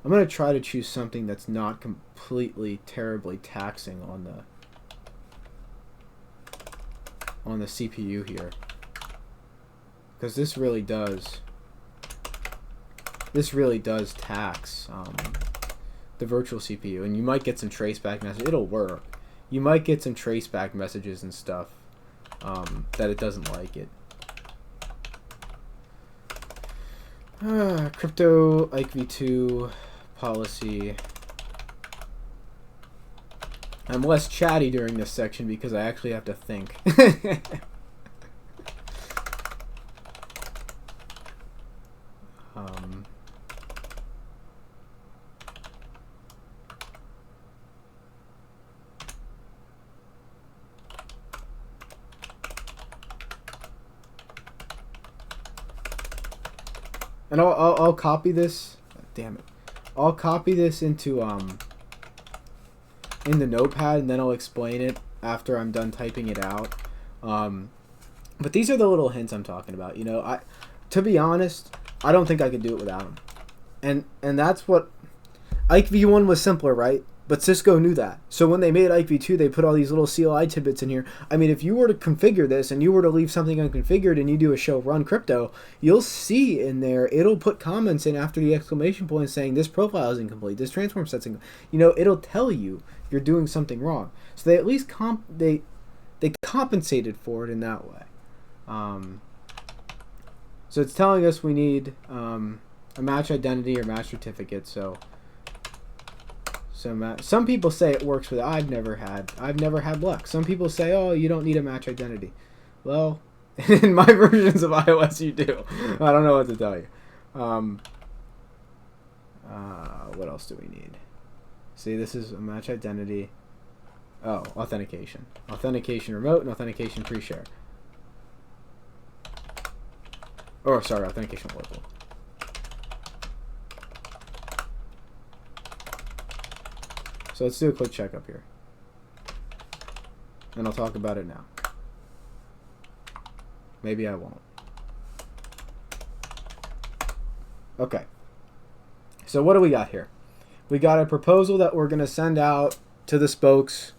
I'm going to try to choose something that's not completely terribly taxing on the CPU here. because this really does tax the virtual CPU, and you might get some traceback messages. It'll work. You might get some traceback messages and stuff that it doesn't like it. Crypto IKv2 policy. I'm less chatty during this section because I actually have to think. And I'll copy this. Damn it! I'll copy this into in the notepad, and then I'll explain it after I'm done typing it out. But these are the little hints I'm talking about. You know, to be honest, I don't think I could do it without them. And that's what IKv1 was simpler, right? But Cisco knew that. So when they made IKv2, they put all these little CLI tidbits in here. I mean, if you were to configure this and you were to leave something unconfigured and you do a show run crypto, you'll see in there, it'll put comments in after the exclamation point saying this profile is incomplete, this transform set's incomplete. You know, it'll tell you you're doing something wrong. So they at least they compensated for it in that way. So it's telling us we need a match identity or match certificate. So some people say it works with it. I've never had luck. Some people say, oh, you don't need a match identity. Well, in my versions of iOS, you do. I don't know what to tell you. What else do we need? See, this is a match identity. Oh, authentication. Authentication remote and authentication pre-share. Oh, sorry, authentication local. So let's do a quick checkup here. And I'll talk about it now. Maybe I won't. Okay. So what do we got here? We got a proposal that we're going to send out to the spokes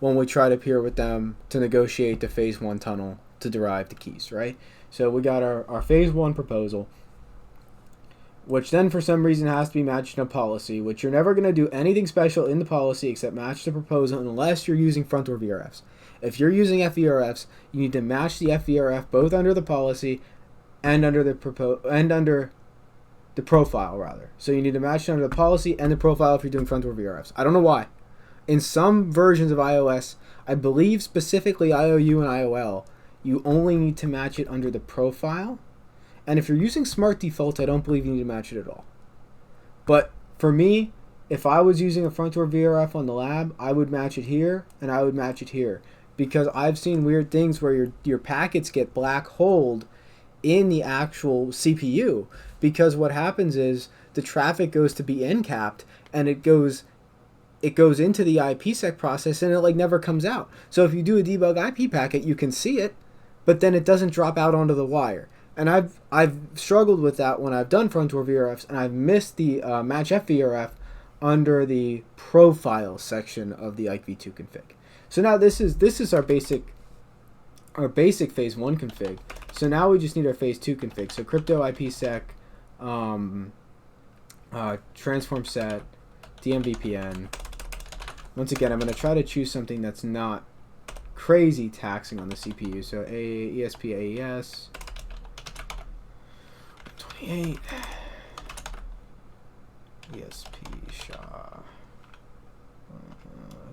when we try to peer with them to negotiate the phase 1 tunnel to derive the keys, right? So we got our phase 1 proposal, which then for some reason has to be matched in a policy, which you're never going to do anything special in the policy except match the proposal unless you're using front door VRFs. If you're using FVRFs, you need to match the FVRF both under the policy and under the profile rather. So you need to match it under the policy and the profile if you're doing front door VRFs. I don't know why. In some versions of iOS, I believe specifically IOU and IOL, you only need to match it under the profile. And if you're using smart defaults, I don't believe you need to match it at all. But for me, if I was using a front door VRF on the lab, I would match it here and I would match it here. Because I've seen weird things where your packets get black holed in the actual CPU. Because what happens is the traffic goes to be end-capped and it goes into the IPsec process and it like never comes out. So if you do a debug IP packet, you can see it, but then it doesn't drop out onto the wire. And I've struggled with that when I've done front door VRFs, and I've missed the match FVRF under the profile section of the IKv2 config. So now this is our basic phase 1 config. So now we just need our phase 2 config. So crypto IPsec, transform set, DMVPN. Once again, I'm going to try to choose something that's not crazy taxing on the CPU. So ESP AES 28 ESP SHA.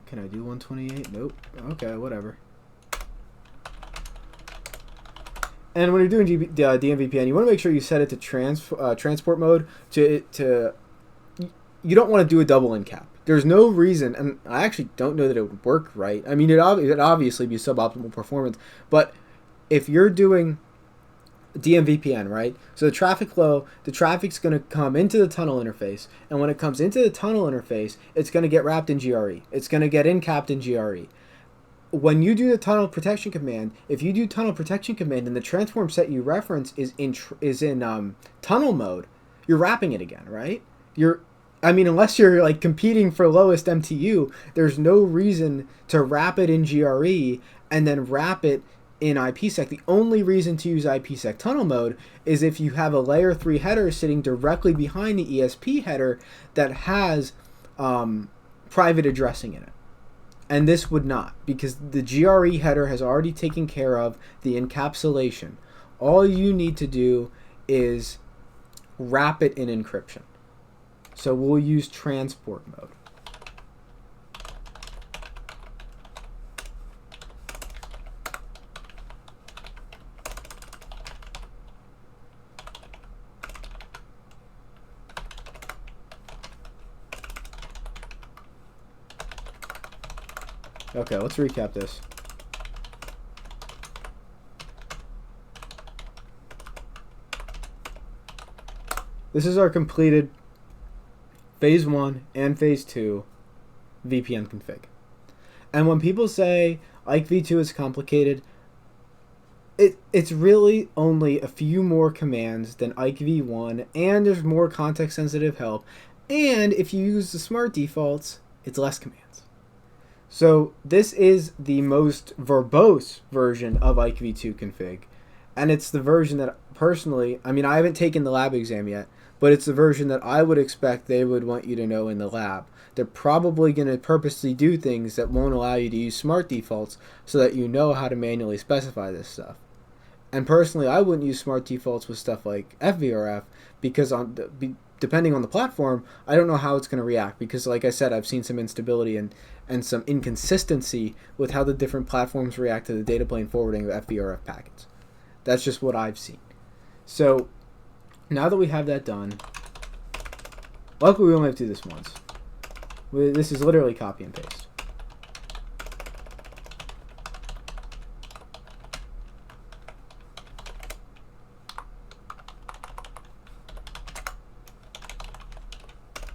Can I do 128? Nope. Okay, whatever. And when you're doing DMVPN, you want to make sure you set it to transport mode. You don't want to do a double end cap. There's no reason, and I actually don't know that it would work right. I mean, it'd obviously be suboptimal performance, but if you're doing DMVPN, right? So the traffic flow, the traffic's going to come into the tunnel interface, and when it comes into the tunnel interface, it's going to get wrapped in GRE. It's going to get end-capped in GRE. When you do the tunnel protection command, if you do tunnel protection command and the transform set you reference is in tunnel mode, you're wrapping it again, right? Unless you're like competing for lowest MTU, there's no reason to wrap it in GRE and then wrap it in IPsec. The only reason to use IPsec tunnel mode is if you have a layer 3 header sitting directly behind the ESP header that has private addressing in it. And this would not, because the GRE header has already taken care of the encapsulation. All you need to do is wrap it in encryption. So we'll use transport mode. Okay, let's recap this. This is our completed phase 1 and phase 2 VPN config. And when people say IKE v2 is complicated, it's really only a few more commands than IKE v1, and there's more context sensitive help. And if you use the smart defaults, it's less commands. So this is the most verbose version of IKE v2 config. And it's the version that personally, I mean, I haven't taken the lab exam yet, but it's the version that I would expect they would want you to know in the lab. They're probably going to purposely do things that won't allow you to use smart defaults so that you know how to manually specify this stuff. And personally, I wouldn't use smart defaults with stuff like FVRF because depending on the platform, I don't know how it's going to react because, like I said, I've seen some instability and some inconsistency with how the different platforms react to the data plane forwarding of FVRF packets. That's just what I've seen. So now that we have that done, luckily we only have to do this once. This is literally copy and paste.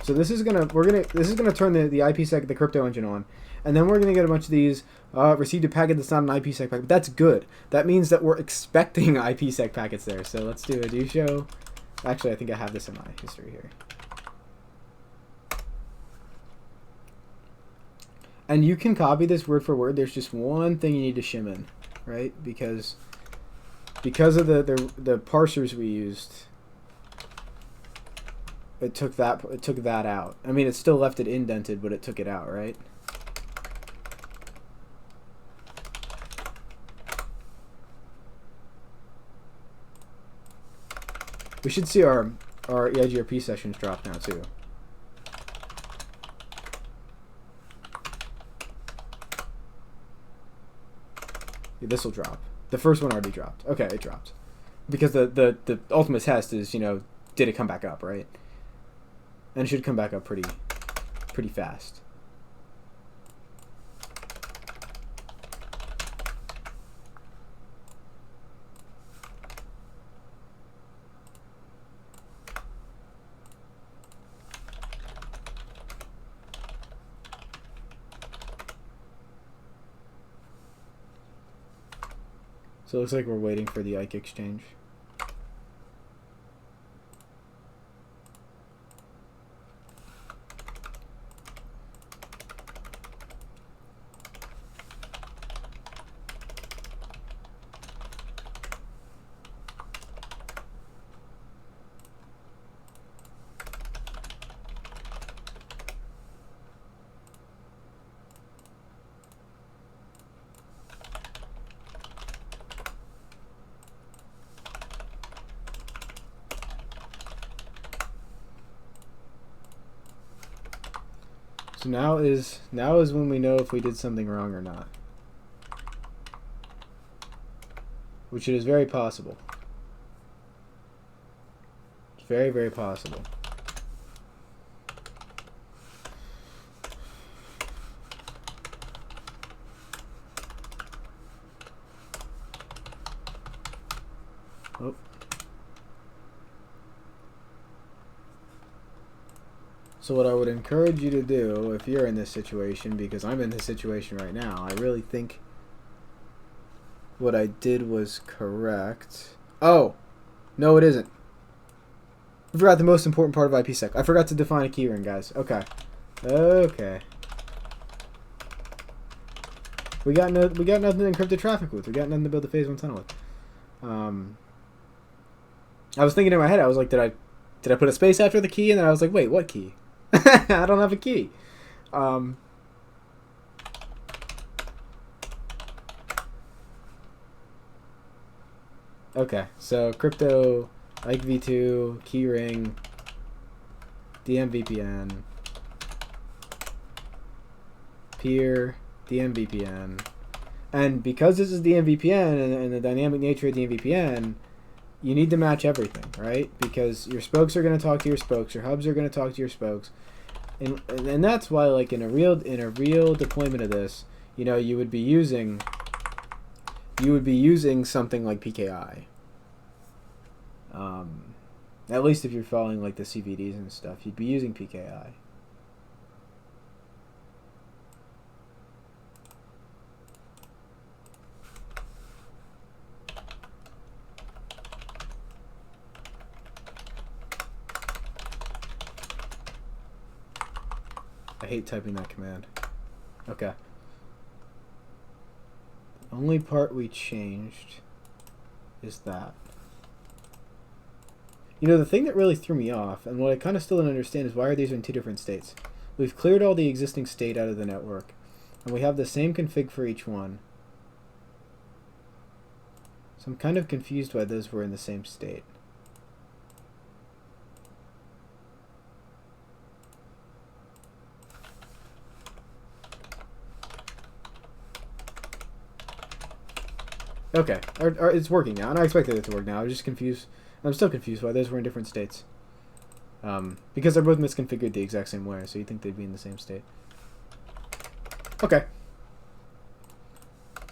So this is gonna turn the IPsec, the crypto engine on, and then we're gonna get a bunch of these received a packet that's not an IPsec packet. But that's good. That means that we're expecting IPsec packets there. So let's do a do show. Actually, I think I have this in my history here. And you can copy this word for word. There's just one thing you need to shim in, right? Because of the parsers we used. It took that out. I mean, it still left it indented, but it took it out, right? We should see our EIGRP sessions drop now too. Yeah, this will drop. The first one already dropped. Okay, it dropped. Because the ultimate test is, you know, did it come back up, right? And it should come back up pretty fast. So it looks like we're waiting for the IKE exchange. So now is when we know if we did something wrong or not. Which it is very possible. It's very, very possible. Oh. So what I would encourage you to do, if you're in this situation, because I'm in this situation right now, I really think what I did was correct. Oh! No, it isn't. I forgot the most important part of IPsec. I forgot to define a keyring, guys. Okay. Okay. We got nothing to encrypt the traffic with. We got nothing to build a phase 1 tunnel with. I was thinking in my head, I was like, did I put a space after the key? And then I was like, wait, what key? I don't have a key. Okay, so crypto, Ike v2, keyring, DMVPN, peer, DMVPN. And because this is DMVPN and the dynamic nature of DMVPN, you need to match everything, right? Because your spokes are going to talk to your spokes, your hubs are going to talk to your spokes. And that's why, like, in a real deployment of this, you know, you would be using something like PKI. At least if you're following like the CVDs and stuff, you'd be using PKI. I hate typing that command. Okay. The only part we changed is that. You know, the thing that really threw me off, and what I kind of still don't understand, is why are these in 2 different states? We've cleared all the existing state out of the network, and we have the same config for each one. So I'm kind of confused why those were in the same state. Okay, it's working now, and I expected it to work now. I was just confused. I'm still confused why those were in different states. Because they're both misconfigured the exact same way, so you'd think they'd be in the same state. Okay.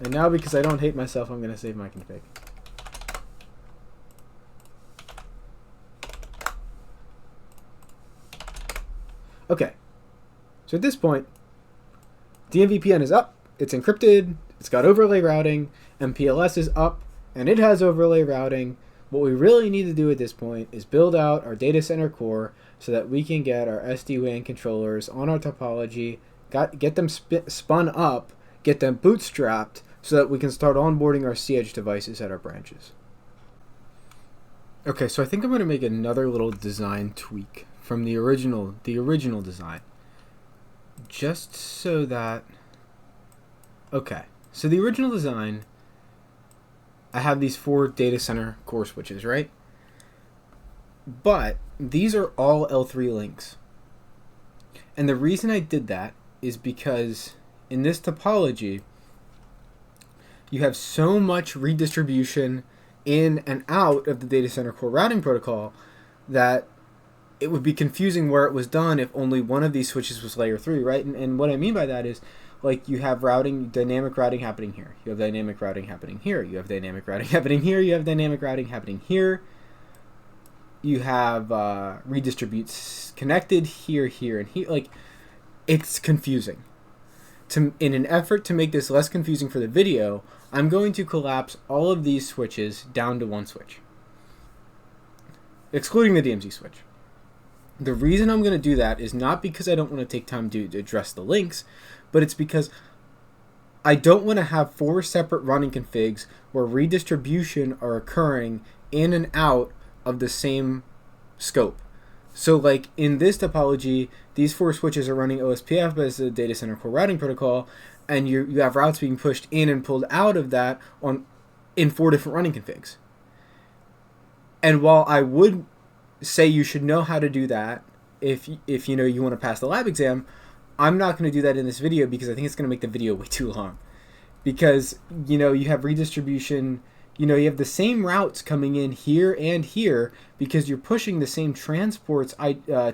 And now, because I don't hate myself, I'm going to save my config. Okay. So at this point, DMVPN is up, it's encrypted, it's got overlay routing, MPLS is up, and it has overlay routing. What we really need to do at this point is build out our data center core so that we can get our SD-WAN controllers on our topology, get them spun up, get them bootstrapped, so that we can start onboarding our C-Edge devices at our branches. Okay, so I think I'm going to make another little design tweak from the original design. Just so that... Okay, so the original design, I have these 4 data center core switches, right? But these are all L3 links. And the reason I did that is because in this topology, you have so much redistribution in and out of the data center core routing protocol that it would be confusing where it was done if only one of these switches was layer 3, right? And what I mean by that is, like, you have dynamic routing happening here. You have dynamic routing happening here. You have dynamic routing happening here. You have dynamic routing happening here. You have redistributes connected here, here, and here. Like, it's confusing. In an effort to make this less confusing for the video, I'm going to collapse all of these switches down to one switch, excluding the DMZ switch. The reason I'm going to do that is not because I don't want to take time to address the links, but it's because I don't want to have 4 separate running configs where redistribution are occurring in and out of the same scope. So, like, in this topology, these 4 switches are running OSPF as the data center core routing protocol, and you have routes being pushed in and pulled out of that in 4 different running configs. And while I would say you should know how to do that if you know you want to pass the lab exam, I'm not going to do that in this video because I think it's going to make the video way too long. Because, you know, you have redistribution, you know, you have the same routes coming in here and here because you're pushing the same transports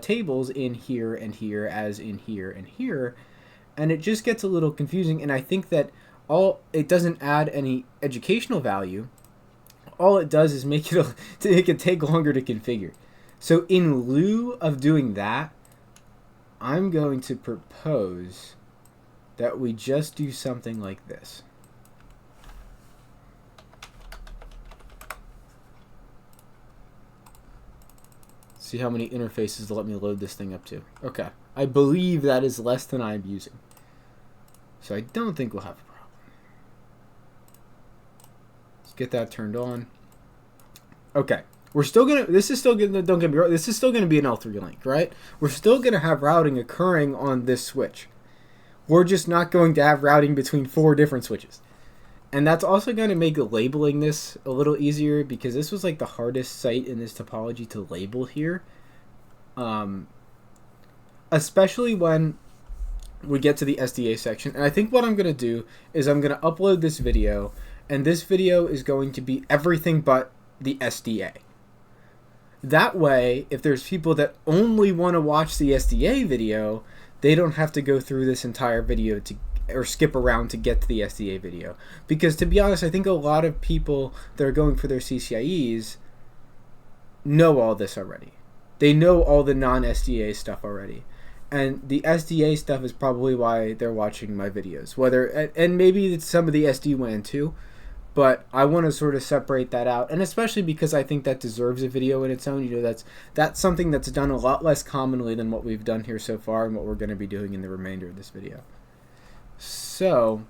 tables in here and here as in here and here, and it just gets a little confusing. And I think that it doesn't add any educational value. All it does is make it take longer to configure. So in lieu of doing that, I'm going to propose that we just do something like this. See how many interfaces to let me load this thing up to. Okay. I believe that is less than I'm using. So I don't think we'll have a problem. get that turned on. Okay. We're still gonna. This is still gonna. Don't get me wrong. This is still gonna be an L3 link, right? We're still gonna have routing occurring on this switch. We're just not going to have routing between 4 different switches, and that's also going to make labeling this a little easier because this was like the hardest site in this topology to label here, especially when we get to the SDA section. And I think what I'm gonna do is I'm gonna upload this video, and this video is going to be everything but the SDA. That way, if there's people that only want to watch the SDA video, they don't have to go through this entire video or skip around to get to the SDA video. Because to be honest, I think a lot of people that are going for their CCIEs know all this already. They know all the non-SDA stuff already. And the SDA stuff is probably why they're watching my videos. And maybe it's some of the SD-WAN too. But I want to sort of separate that out, and especially because I think that deserves a video in its own. You know, that's something that's done a lot less commonly than what we've done here so far and what we're going to be doing in the remainder of this video. So,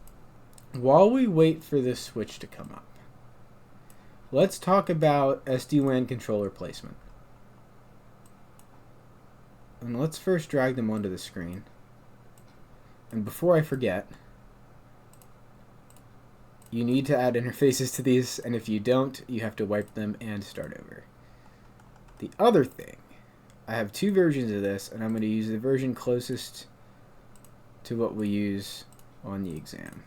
while we wait for this switch to come up, let's talk about SD-WAN controller placement. And let's first drag them onto the screen. And before I forget, you need to add interfaces to these, and if you don't, you have to wipe them and start over. The other thing, I have 2 versions of this, and I'm going to use the version closest to what we use on the exam.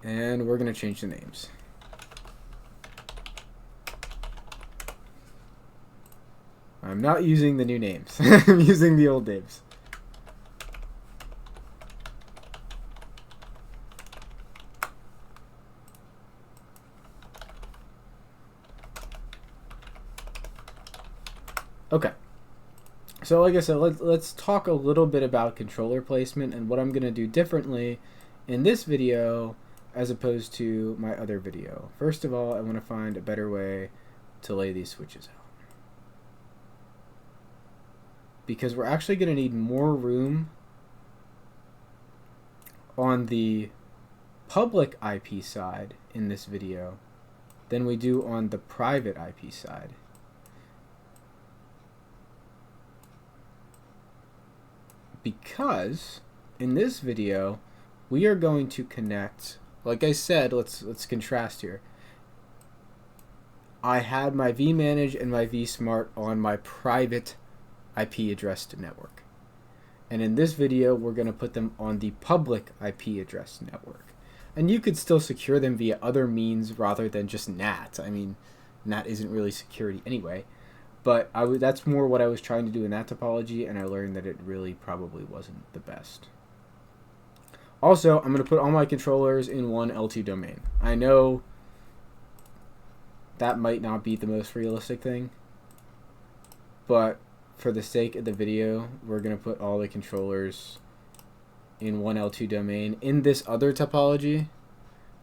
And we're going to change the names. I'm not using the new names. I'm using the old names. Okay, so like I said, let's talk a little bit about controller placement and what I'm going to do differently in this video as opposed to my other video. First of all, I want to find a better way to lay these switches out, because we're actually going to need more room on the public IP side in this video than we do on the private IP side. Because in this video, we are going to connect, like I said, let's contrast here. I had my vManage and my vSmart on my private IP addressed network. And in this video, we're going to put them on the public IP address network. And you could still secure them via other means rather than just NAT. I mean, NAT isn't really security anyway. But that's more what I was trying to do in that topology, and I learned that it really probably wasn't the best. Also, I'm going to put all my controllers in one L2 domain. I know that might not be the most realistic thing, but for the sake of the video, we're going to put all the controllers in one L2 domain. In this other topology,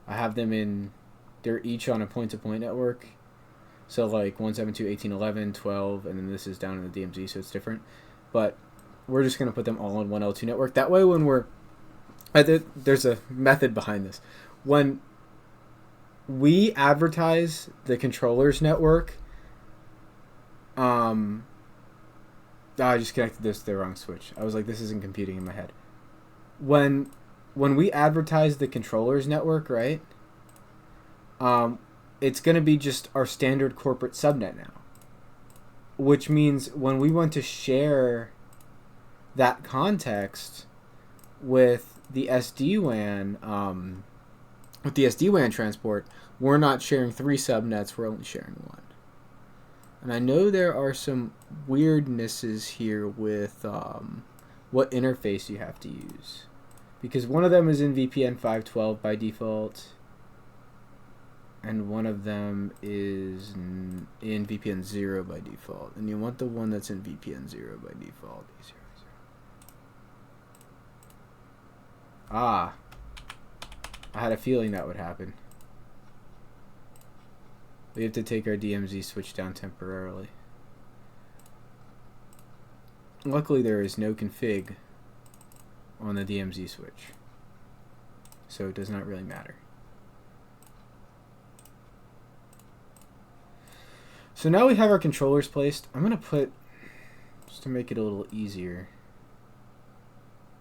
I have them they're each on a point-to-point network. So like 172.18.11, 12, and then this is down in the DMZ, so it's different. But we're just going to put them all on one L2 network. That way when there's a method behind this. When we advertise the controllers network, I just connected this to the wrong switch. I was like, this isn't computing in my head. When we advertise the controllers network, right? It's going to be just our standard corporate subnet now. Which means when we want to share that context with the SD-WAN, transport, we're not sharing 3 subnets, we're only sharing 1. And I know there are some weirdnesses here with what interface you have to use. Because one of them is in VPN 512 by default, and one of them is in VPN 0 by default. And you want the one that's in VPN 0 by default. I had a feeling that would happen. We have to take our DMZ switch down temporarily. Luckily there is no config on the DMZ switch, so it does not really matter. So now we have our controllers placed. I'm going to put, just to make it a little easier,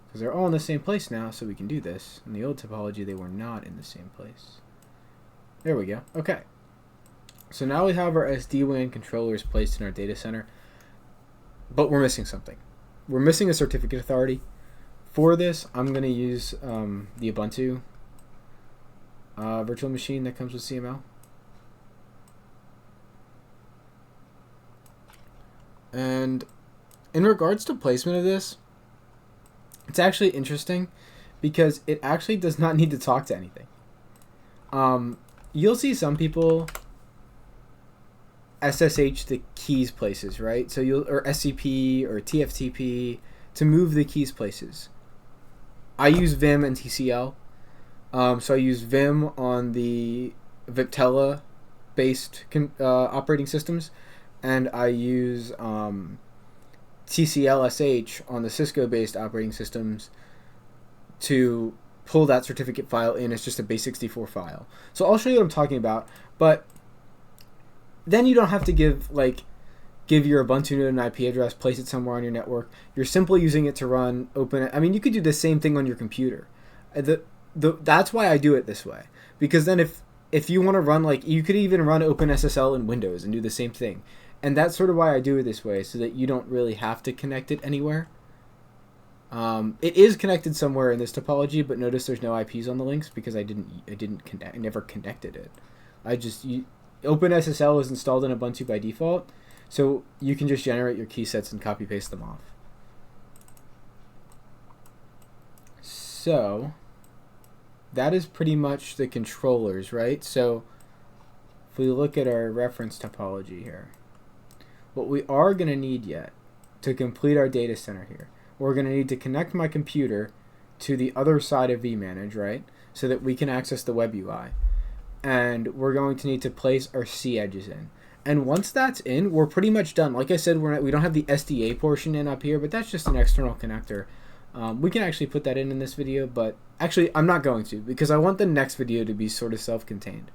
because they're all in the same place now, so we can do this. In the old topology, they were not in the same place. There we go. Okay. So now we have our SD-WAN controllers placed in our data center, but we're missing something. We're missing a certificate authority. For this, I'm going to use the Ubuntu virtual machine that comes with CML. And in regards to placement of this, it's actually interesting because it actually does not need to talk to anything. You'll see some people SSH the keys places, right? So or SCP or TFTP to move the keys places. I use Vim and TCL. So I use Vim on the Viptela based operating systems, and I use TCL/SH on the Cisco based operating systems to pull that certificate file in. It's just a base64 file. So I'll show you what I'm talking about, but then you don't have to give your Ubuntu node an IP address, place it somewhere on your network. You're simply using it to run open. I mean, you could do the same thing on your computer. That's why I do it this way, because then if you want to run, you could even run OpenSSL in Windows and do the same thing. And that's sort of why I do it this way, so that you don't really have to connect it anywhere. It is connected somewhere in this topology, but notice there's no IPs on the links because I never connected it. OpenSSL is installed in Ubuntu by default, so you can just generate your key sets and copy paste them off. So that is pretty much the controllers, right? So if we look at our reference topology here, what we are going to need yet to complete our data center here, we're going to need to connect my computer to the other side of vManage, right? So that we can access the web UI. And we're going to need to place our C edges in. And once that's in, we're pretty much done. Like I said, we don't have the SDA portion in up here, but that's just an external connector. We can actually put that in this video, but actually I'm not going to, because I want the next video to be sort of self-contained.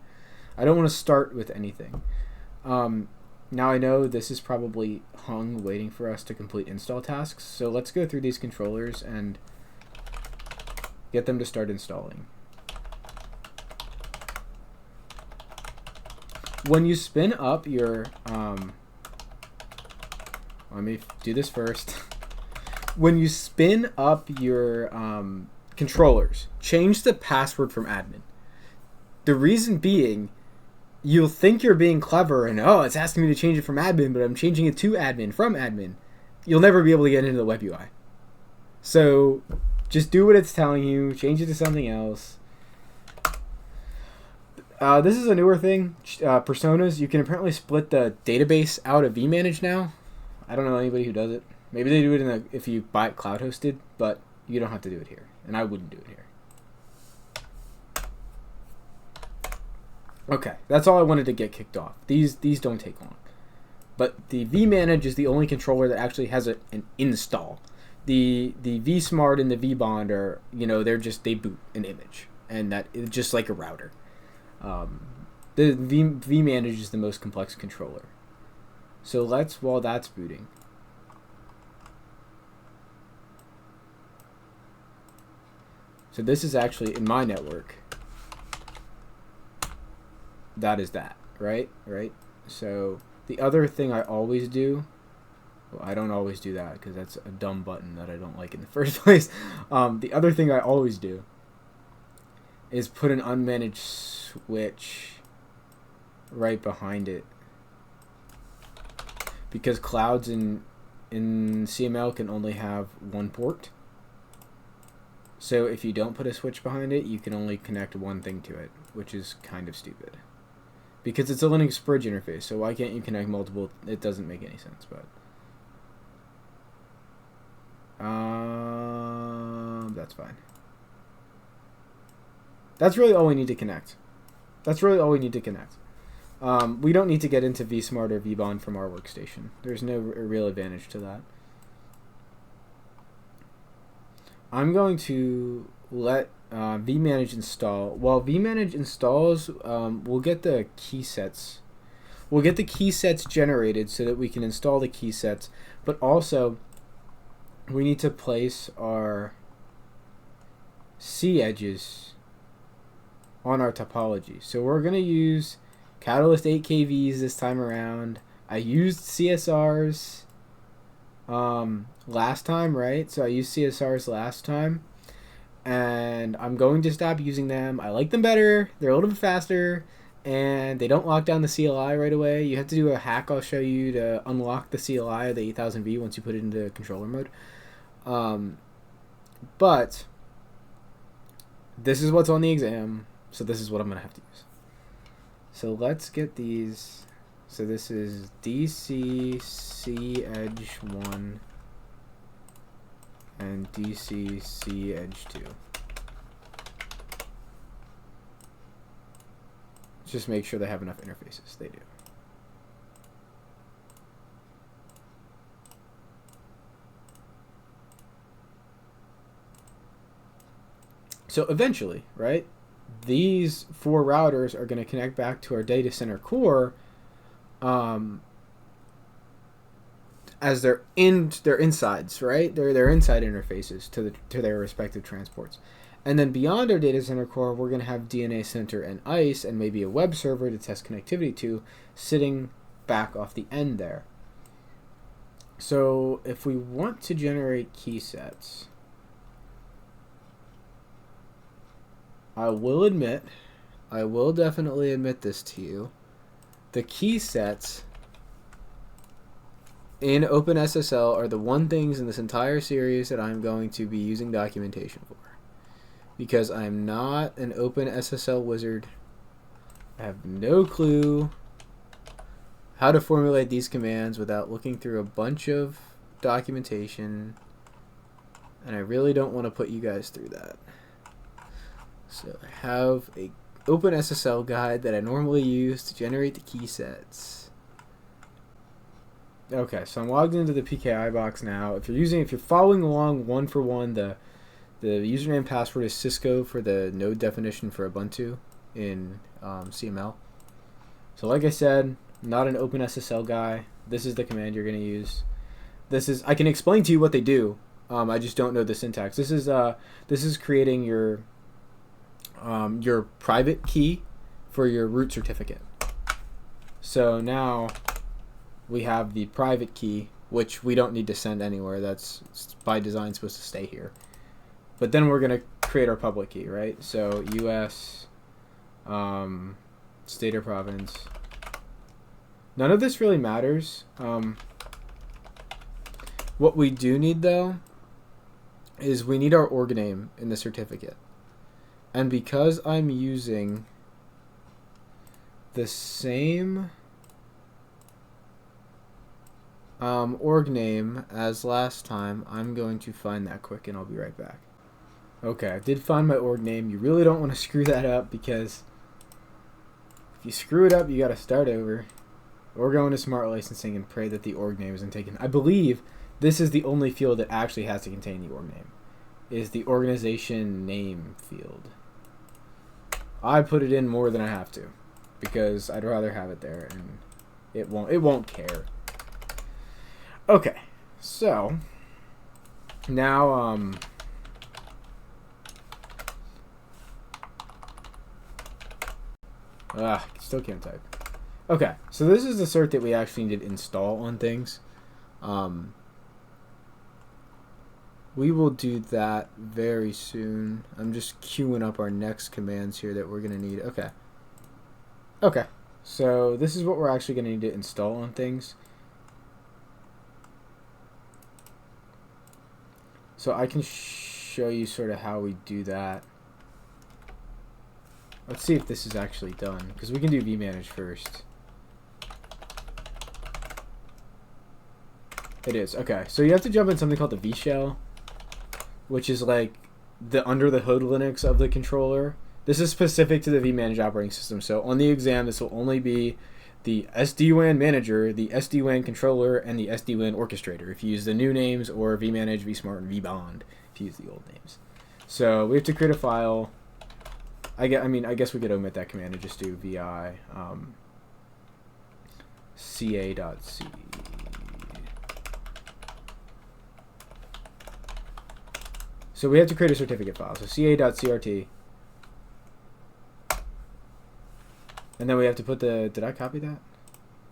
I don't want to start with anything. Now I know this is probably hung waiting for us to complete install tasks, so let's go through these controllers and get them to start installing. When you spin up your, let me do this first. When you spin up your controllers, change the password from admin. The reason being, you'll think you're being clever and, oh, it's asking me to change it from admin, but I'm changing it to admin from admin. You'll never be able to get into the web UI. So just do what it's telling you, change it to something else. This is a newer thing, personas. You can apparently split the database out of vManage now. I don't know anybody who does it. Maybe they do it if you buy it cloud hosted, but you don't have to do it here, and I wouldn't do it here. Okay, that's all I wanted to get kicked off. These don't take long, but the vManage is the only controller that actually has an install. The vSmart and the vBond are, they boot an image, and that is just like a router. The vManage is the most complex controller. So while that's booting. So this is actually in my network. That is that, right? Right? So the other thing I always do, well, I don't always do that because that's a dumb button that I don't like in the first place. The other thing I always do is put an unmanaged switch right behind it, because clouds in CML can only have one port. So if you don't put a switch behind it, you can only connect one thing to it, which is kind of stupid. Because it's a Linux bridge interface, so why can't you connect multiple? It doesn't make any sense, but that's fine. That's really all we need to connect. We don't need to get into vSmart or vBond from our workstation. There's no real advantage to that. I'm going to let vManage install. While vManage installs, we'll get the key sets. we'll get the key sets generated so that we can install the key sets, but also we need to place our C edges on our topology. So we're going to use Catalyst 8KVs this time around. I used CSRs last time, right? So I used CSRs last time, and I'm going to stop using them. I like them better. They're a little bit faster, and they don't lock down the CLI right away. You have to do a hack I'll show you to unlock the CLI of the 8000V once you put it into controller mode. But this is what's on the exam, so this is what I'm going to have to use. So let's get these. So this is DC C Edge 1 and DC C Edge 2. Just make sure they have enough interfaces. They do. So eventually, right, these 4 routers are going to connect back to our data center core as their insides, right? Their inside interfaces to their respective transports. And then beyond our data center core, we're going to have DNA Center and ISE and maybe a web server to test connectivity to sitting back off the end there. So if we want to generate key sets, I will definitely admit this to you. The key sets in OpenSSL are the one things in this entire series that I'm going to be using documentation for. Because I'm not an OpenSSL wizard. I have no clue how to formulate these commands without looking through a bunch of documentation. And I really don't want to put you guys through that. So I have a OpenSSL guide that I normally use to generate the key sets. Okay, so I'm logged into the PKI box now. If you're following along one for one, the username and password is Cisco for the node definition for Ubuntu in CML. So like I said, not an OpenSSL guy. This is the command you're going to use. I can explain to you what they do. I just don't know the syntax. This is creating your private key for your root certificate. So now we have the private key, which we don't need to send anywhere. That's by design supposed to stay here. But then we're going to create our public key, right? So US, state or province. None of this really matters. What we do need, though, is we need our org name in the certificate. And because I'm using the same org name as last time, I'm going to find that quick and I'll be right back. Okay, I did find my org name. You really don't want to screw that up, because if you screw it up, you got to start over or go into smart licensing and pray that the org name isn't taken. I believe this is the only field that actually has to contain the org name, is the organization name field. I put it in more than I have to because I'd rather have it there, and it won't care. Okay, so now still can't type. Okay, so this is the cert that we actually need to install on things. We will do that very soon. I'm just queuing up our next commands here that we're going to need. Okay, so this is what we're actually going to need to install on things. So I can show you sort of how we do that. Let's see if this is actually done, because we can do vmanage first. It is. Okay, so you have to jump in something called the vshell, which is like the under the hood Linux of the controller. This is specific to the vmanage operating system. So on the exam, this will only be the SD-WAN manager, the SD-WAN controller, and the SD-WAN orchestrator if you use the new names, or vmanage, vsmart, and vbond if you use the old names. So we have to create a file. I guess we could omit that command and just do vi. ca.c. So we have to create a certificate file. So ca.crt. And then we have to put the, did I copy that?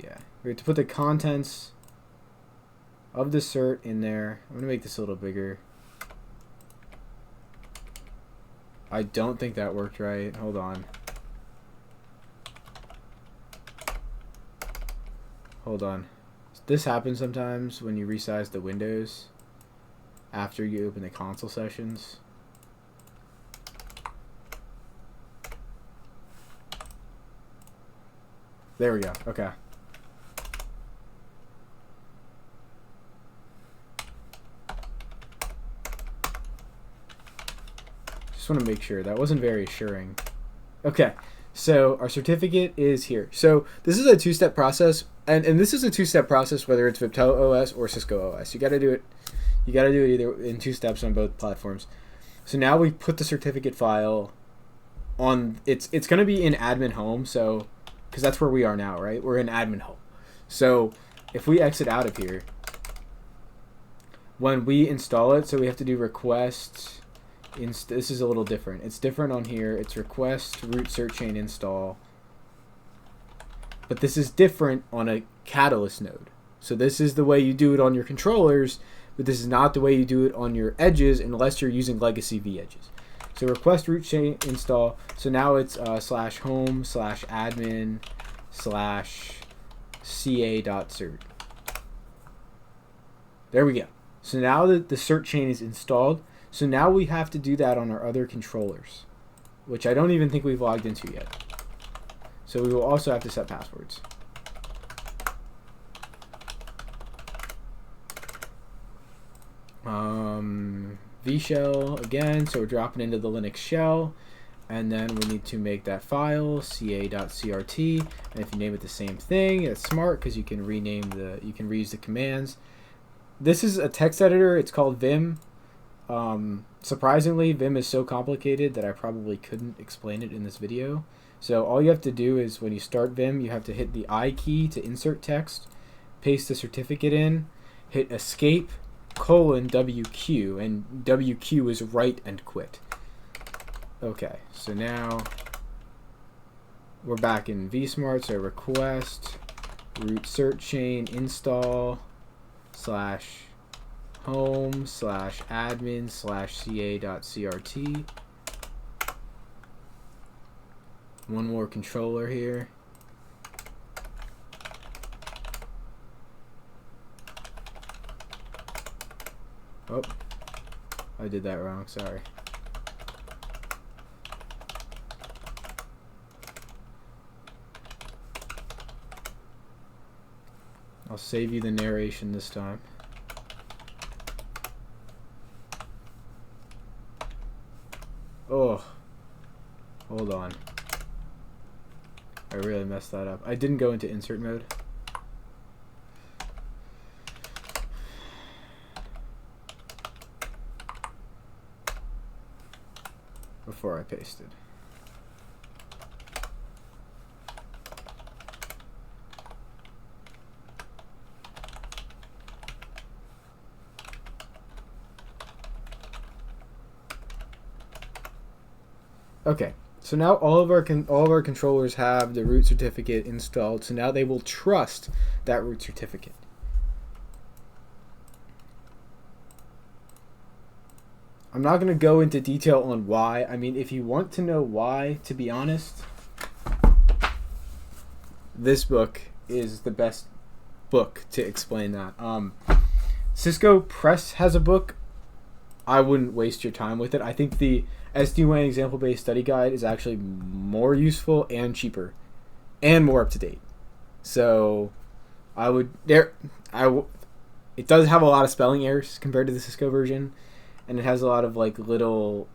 Yeah. We have to put the contents of the cert in there. I'm going to make this a little bigger. I don't think that worked right. Hold on. Hold on. This happens sometimes when you resize the windows after you open the console sessions. There we go. Okay. Just want to make sure. That wasn't very assuring. Okay. So our certificate is here. So this is a two-step process, and this is a two-step process whether it's Viptela OS or Cisco OS. You got to do it. You got to do it either in two steps on both platforms. So now we put the certificate file on. It's going to be in admin home. So because that's where we are now, right? We're in admin home. So if we exit out of here, when we install it, so we have to do request. This is a little different. It's different on here. It's request root cert chain install. But this is different on a Catalyst node. So this is the way you do it on your controllers, but this is not the way you do it on your edges unless you're using legacy V edges. So request root chain install. So now it's /home/admin/ca.cert. There we go. So now that the cert chain is installed, so now we have to do that on our other controllers, which I don't even think we've logged into yet. So we will also have to set passwords. vshell again, so we're dropping into the Linux shell, and then we need to make that file ca.crt, and if you name it the same thing, it's smart because you can rename you can reuse the commands. This is a text editor. It's called Vim. Surprisingly, Vim is so complicated that I probably couldn't explain it in this video. So all you have to do is when you start Vim, you have to hit the I key to insert text, paste the certificate in, hit escape, :WQ, and WQ is write and quit. Okay, so now we're back in vSmart, so request root cert chain install /home/admin/ca.crt. One more controller here. Oh, I did that wrong, sorry. I'll save you the narration this time. Oh, hold on. I really messed that up. I didn't go into insert mode. Before I pasted. Okay, so now all of our controllers have the root certificate installed. So now they will trust that root certificate. I'm not going to go into detail on why. I mean, if you want to know why, to be honest, this book is the best book to explain that. Cisco Press has a book. I wouldn't waste your time with it. I think the SD-WAN example-based study guide is actually more useful and cheaper and more up-to-date. So it does have a lot of spelling errors compared to the Cisco version. And it has a lot of like little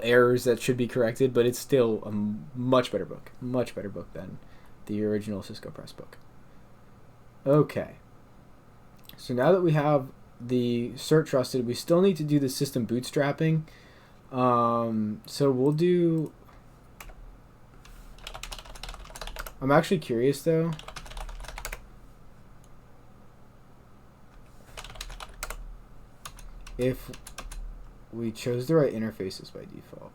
errors that should be corrected, but it's still a much better book than the original Cisco Press book. Okay, so now that we have the cert trusted, we still need to do the system bootstrapping. So we'll do. I'm actually curious though. if we chose the right interfaces by default.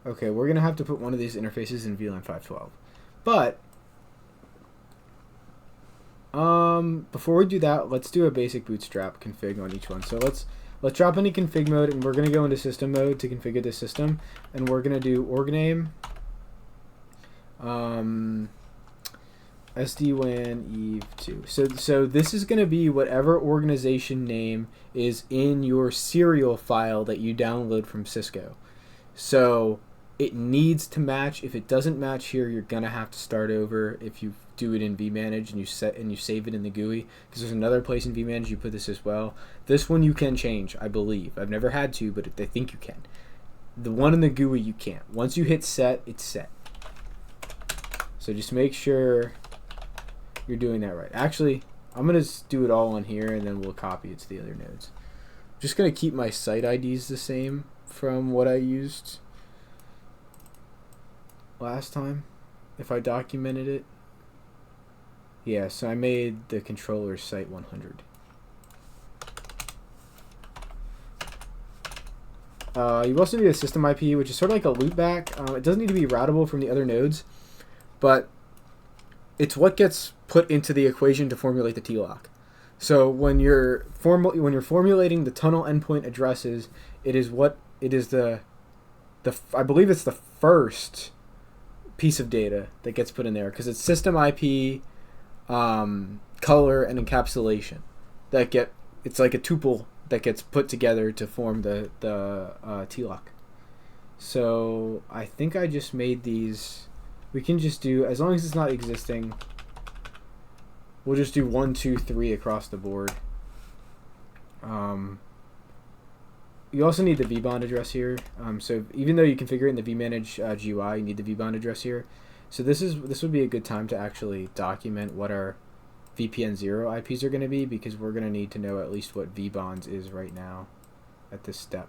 Okay, we're going to have to put one of these interfaces in VLAN 512. But before we do that, let's do a basic bootstrap config on each one. So let's drop into config mode, and we're going to go into system mode to configure the system, and we're going to do org name SD-WAN Eve2. So this is going to be whatever organization name is in your serial file that you download from Cisco. So it needs to match. If it doesn't match here, you're going to have to start over if you do it in vManage and you save it in the GUI, because there's another place in vManage you put this as well. This one you can change, I believe. I've never had to, but I think you can. The one in the GUI you can't. Once you hit set, it's set. So just make sure you're doing that right. Actually, I'm going to do it all on here, and then we'll copy it to the other nodes. I'm just going to keep my site IDs the same from what I used last time, if I documented it. Yeah, so I made the controller site 100. You also need a system IP, which is sort of like a loopback. It doesn't need to be routable from the other nodes, but it's what gets put into the equation to formulate the TLOC. So when you're formulating the tunnel endpoint addresses, it is the I believe it's the first piece of data that gets put in there, because it's system IP, color, and encapsulation it's like a tuple that gets put together to form the TLOC. So I think I just made these. We can just do, as long as it's not existing, we'll just do 1, 2, 3 across the board. You also need the VBond address here. So even though you configure it in the vManage GUI, you need the VBond address here. So this would be a good time to actually document what our VPN 0 IPs are going to be, because we're going to need to know at least what VBonds is right now at this step.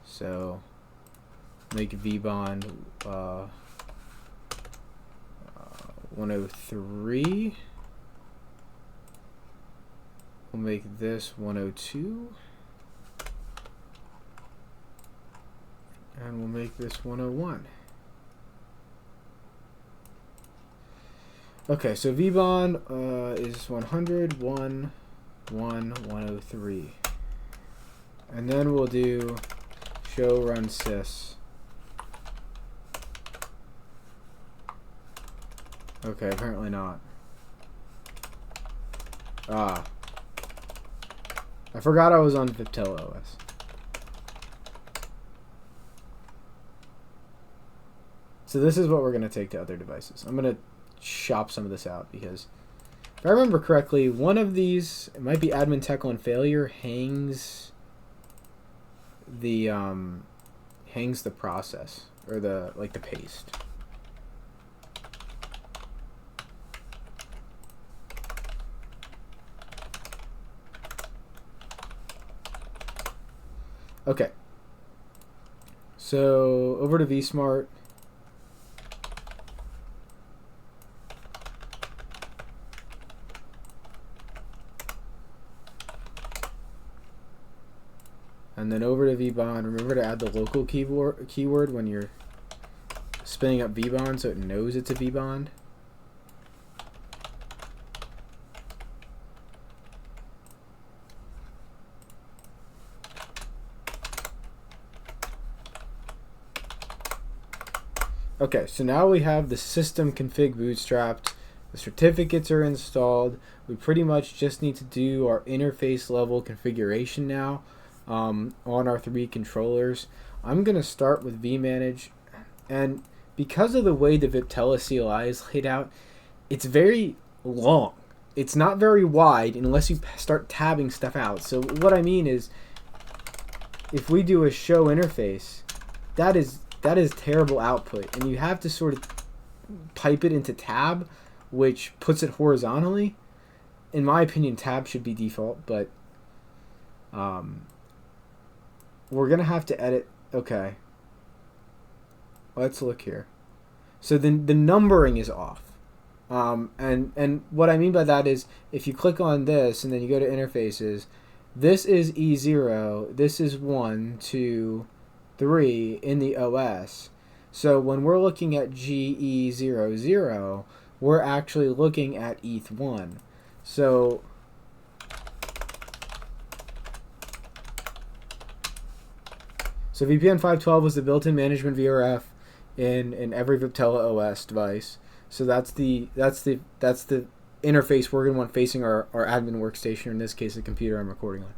So make VBond 103. We'll make this 102. And we'll make this 101. Okay, so VBond is 100, 1, 1, 103. And then we'll do show run sys. Okay, apparently not. I forgot I was on Vitel OS. So this is what we're going to take to other devices. I'm going to shop some of this out, because if I remember correctly, one of these, it might be admin tech on failure, hangs the process, or the paste. Okay, so over to vSmart. And then over to VBond. Remember to add the local keyword when you're spinning up VBond, so it knows it's a VBond. Okay, so now we have the system config bootstrapped. The certificates are installed. We pretty much just need to do our interface level configuration now on our 3 controllers. I'm going to start with vManage, and because of the way the Viptela CLI is laid out, it's very long. It's not very wide unless you start tabbing stuff out. So what I mean is, if we do a show interface, that is terrible output, and you have to sort of pipe it into tab, which puts it horizontally. In my opinion, tab should be default, but we're gonna have to edit. Okay, let's look here. So the numbering is off. And what I mean by that is if you click on this and then you go to interfaces, this is E0, this is 1, 2, 3 in the OS. So when we're looking at GE00, we're actually looking at ETH1. So VPN 512 was the built-in management VRF in every Viptela OS device. So that's the interface we're going to want facing our admin workstation, or in this case the computer I'm recording on.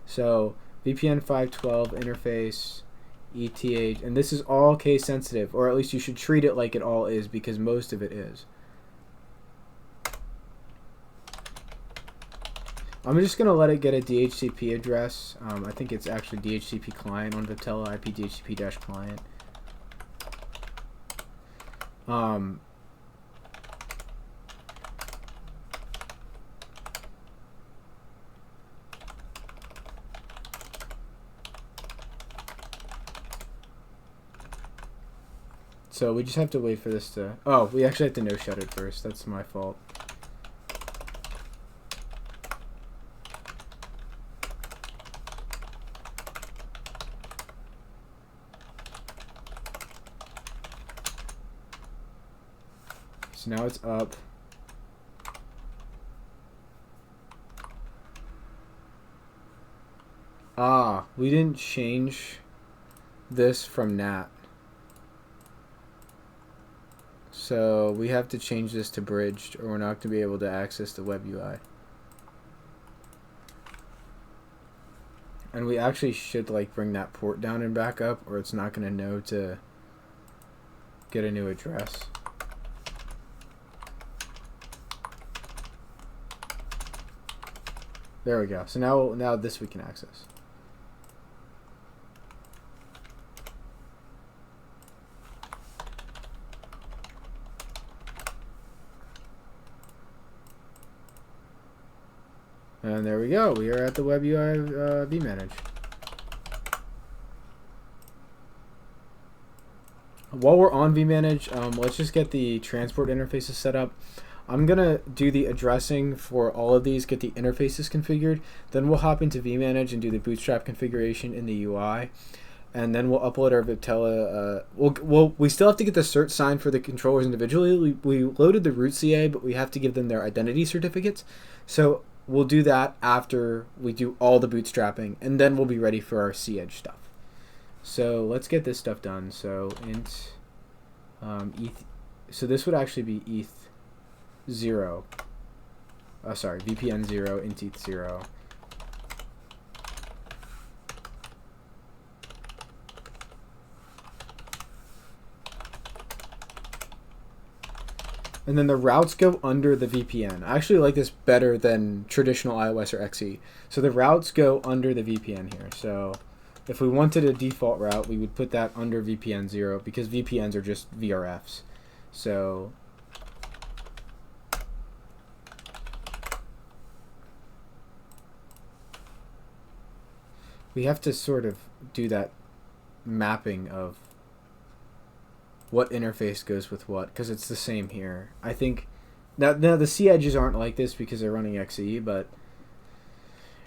So VPN 512 interface ETH, and this is all case sensitive, or at least you should treat it like it all is, because most of it is. I'm just going to let it get a DHCP address. I think it's actually DHCP client on Viptela, IP DHCP-client. So we just have to wait for this to... Oh, we actually have to no-shut it first. That's my fault. So now it's up. Ah, we didn't change this from NAT. So we have to change this to bridged, or we're not going to be able to access the web UI. And we actually should like bring that port down and back up, or it's not going to know to get a new address. There we go. So now this we can access. And there we go. We are at the web UI vManage. While we're on vManage, let's just get the transport interfaces set up. I'm going to do the addressing for all of these, get the interfaces configured. Then we'll hop into vManage and do the bootstrap configuration in the UI. And then we'll upload our Viptela. We still have to get the cert signed for the controllers individually. We loaded the root CA, but we have to give them their identity certificates. So we'll do that after we do all the bootstrapping, and then we'll be ready for our C-Edge stuff. So let's get this stuff done. So int ETH. So this would actually be ETH 0. Sorry, VPN 0 int ETH 0. And then the routes go under the VPN. I actually like this better than traditional iOS or XE. So the routes go under the VPN here. So if we wanted a default route, we would put that under VPN 0 because VPNs are just VRFs. So we have to sort of do that mapping of what interface goes with what, because it's the same here. I think now the C edges aren't like this because they're running XE, but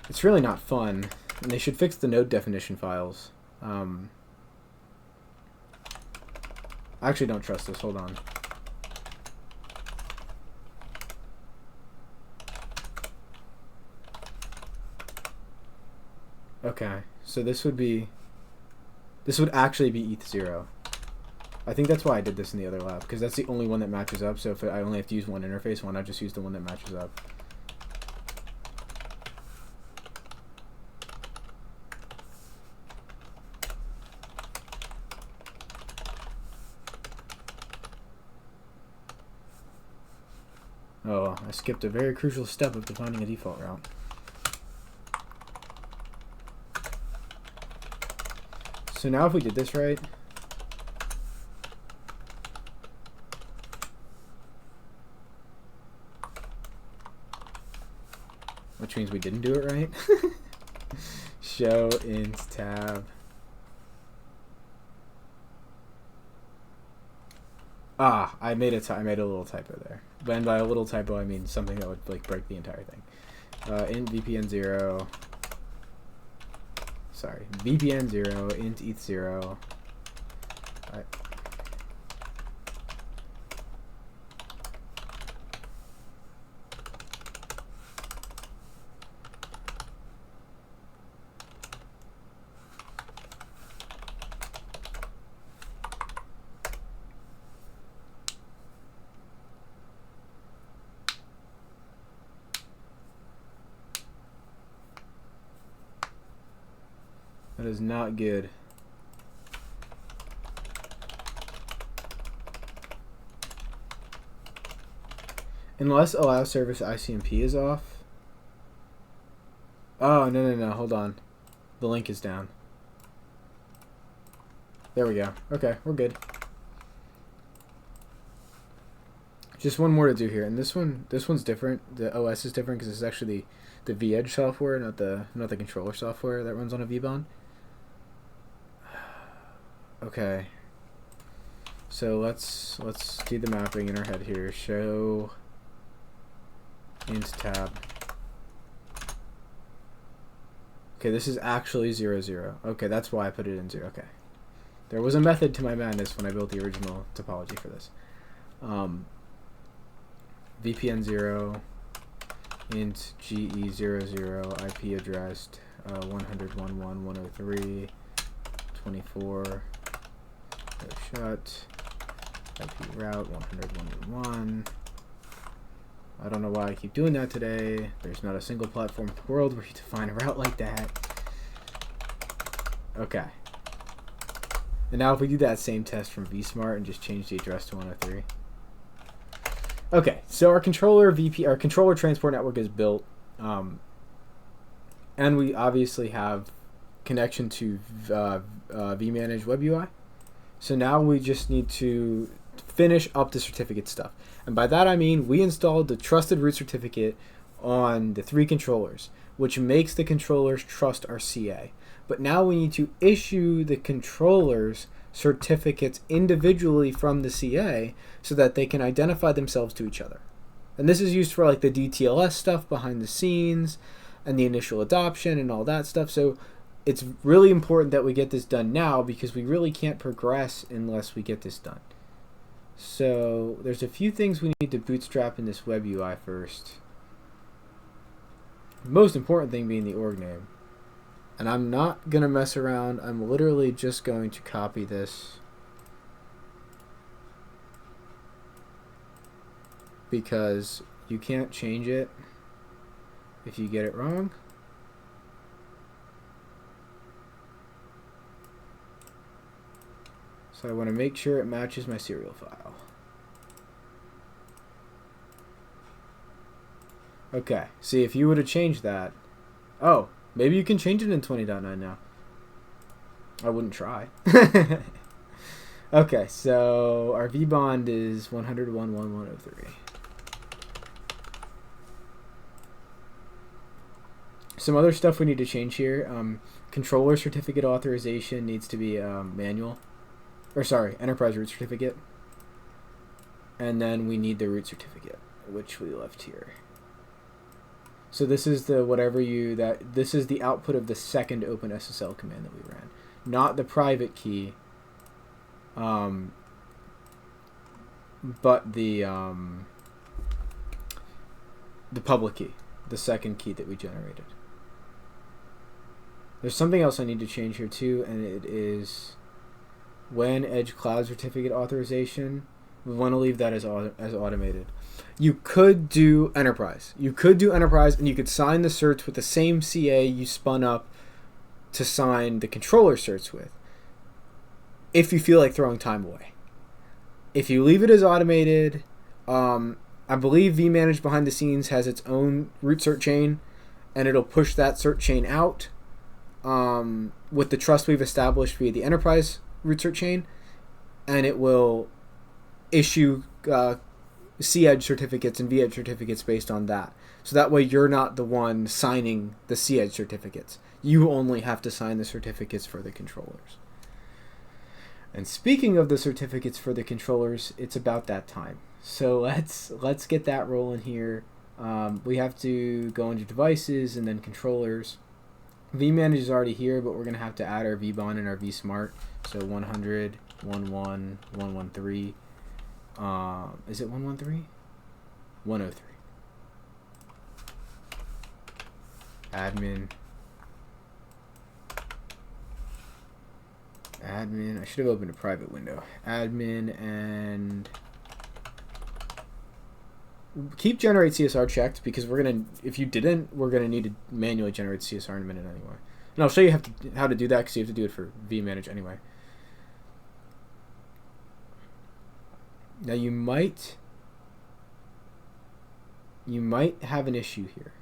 it's really not fun, and they should fix the node definition files. I actually don't trust this. Hold on. Okay, so this would actually be ETH 0. I think that's why I did this in the other lab, because that's the only one that matches up. So if I only have to use one interface, why not just use the one that matches up? Oh, I skipped a very crucial step of defining a default route. So now if we did this right, which means we didn't do it right. Show int tab. I made a little typo there. And by a little typo, I mean something that would like break the entire thing. Int VPN 0. Sorry, VPN 0, int ETH 0. Alright. That is not good. Unless allow service ICMP is off. Oh, no, hold on. The link is down. There we go. Okay, we're good. Just one more to do here, and this one's different. The OS is different because it's actually the V-Edge software, not the controller software that runs on a VBON. Okay. So let's do the mapping in our head here. Show int tab. Okay, this is actually 0, 0. Okay, that's why I put it in 0. Okay. There was a method to my madness when I built the original topology for this. VPN 0 int GE00 IP addressed 100.1.1.103 24 shut IP route 100.1.1. I don't know why I keep doing that today. There's not a single platform in the world where you define a route like that. Okay. And now if we do that same test from vSmart and just change the address to 103. Okay, so our controller transport network is built, and we obviously have connection to vManage Web UI. So now we just need to finish up the certificate stuff. And by that I mean we installed the trusted root certificate on the 3 controllers, which makes the controllers trust our CA. But now we need to issue the controllers certificates individually from the CA so that they can identify themselves to each other. And this is used for like the DTLS stuff behind the scenes and the initial adoption and all that stuff. So it's really important that we get this done now because we really can't progress unless we get this done. So there's a few things we need to bootstrap in this web UI first. The most important thing being the org name. And I'm not going to mess around. I'm literally just going to copy this because you can't change it if you get it wrong. So I want to make sure it matches my serial file. Okay, see if you would have changed that. Oh, maybe you can change it in 20.9 now. I wouldn't try. Okay, so our vBond is 101.1.103. Some other stuff we need to change here. Controller certificate authorization needs to be manual. Or sorry, enterprise root certificate. And then we need the root certificate, which we left here. So this is the this is the output of the second OpenSSL command that we ran, not the private key, but the public key, the second key that we generated. There's something else I need to change here too, and it is when Edge Cloud certificate authorization. We want to leave that as automated. You could do enterprise. You could do enterprise, and you could sign the certs with the same CA you spun up to sign the controller certs with, if you feel like throwing time away. If you leave it as automated, I believe vManage behind the scenes has its own root cert chain, and it'll push that cert chain out with the trust we've established via the enterprise root cert chain, and it will issue C-Edge certificates and V-Edge certificates based on that. So that way you're not the one signing the C-Edge certificates. You only have to sign the certificates for the controllers. And speaking of the certificates for the controllers, it's about that time. So let's get that rolling here. We have to go into devices and then controllers. vManage is already here, but we're going to have to add our vBond and our vSmart. So 100, 11, 113. Is it 113? 103. Admin. I should have opened a private window. Admin and keep generate CSR checked, because we're gonna, if you didn't, we're gonna need to manually generate CSR in a minute anyway. And I'll show you how to do that, because you have to do it for vManage anyway. Now you might have an issue here.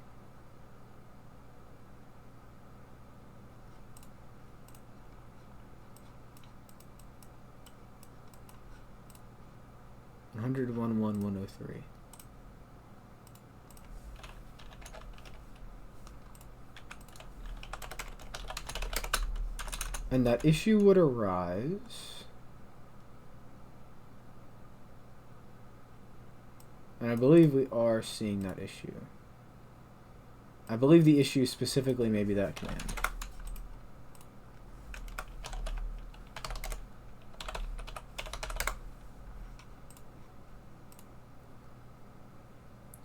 (101, 103). And that issue would arise, and I believe we are seeing that issue. I believe the issue specifically may be that command.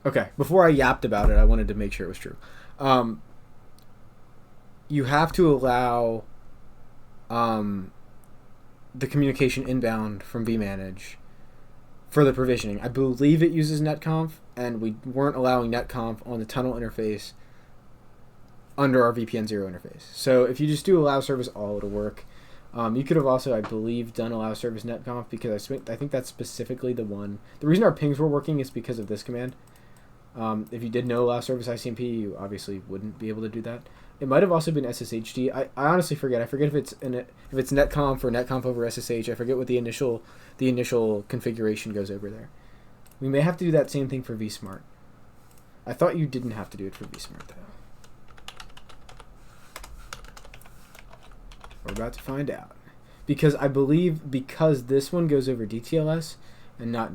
Okay, before I yapped about it, I wanted to make sure it was true. You have to allow the communication inbound from vManage for the provisioning. I believe it uses netconf, and we weren't allowing netconf on the tunnel interface under our VPN 0 interface. So if you just do allow service all, it'll work. You could have also, I believe, done allow service netconf, because I think that's specifically the one. The reason our pings were working is because of this command. If you did no allow service ICMP, you obviously wouldn't be able to do that. It might have also been SSHD. I honestly forget. I forget if it's netconf or netconf over SSH. I forget what the initial configuration goes over there. We may have to do that same thing for vSmart. I thought you didn't have to do it for vSmart though. We're about to find out, because I believe because this one goes over DTLS and not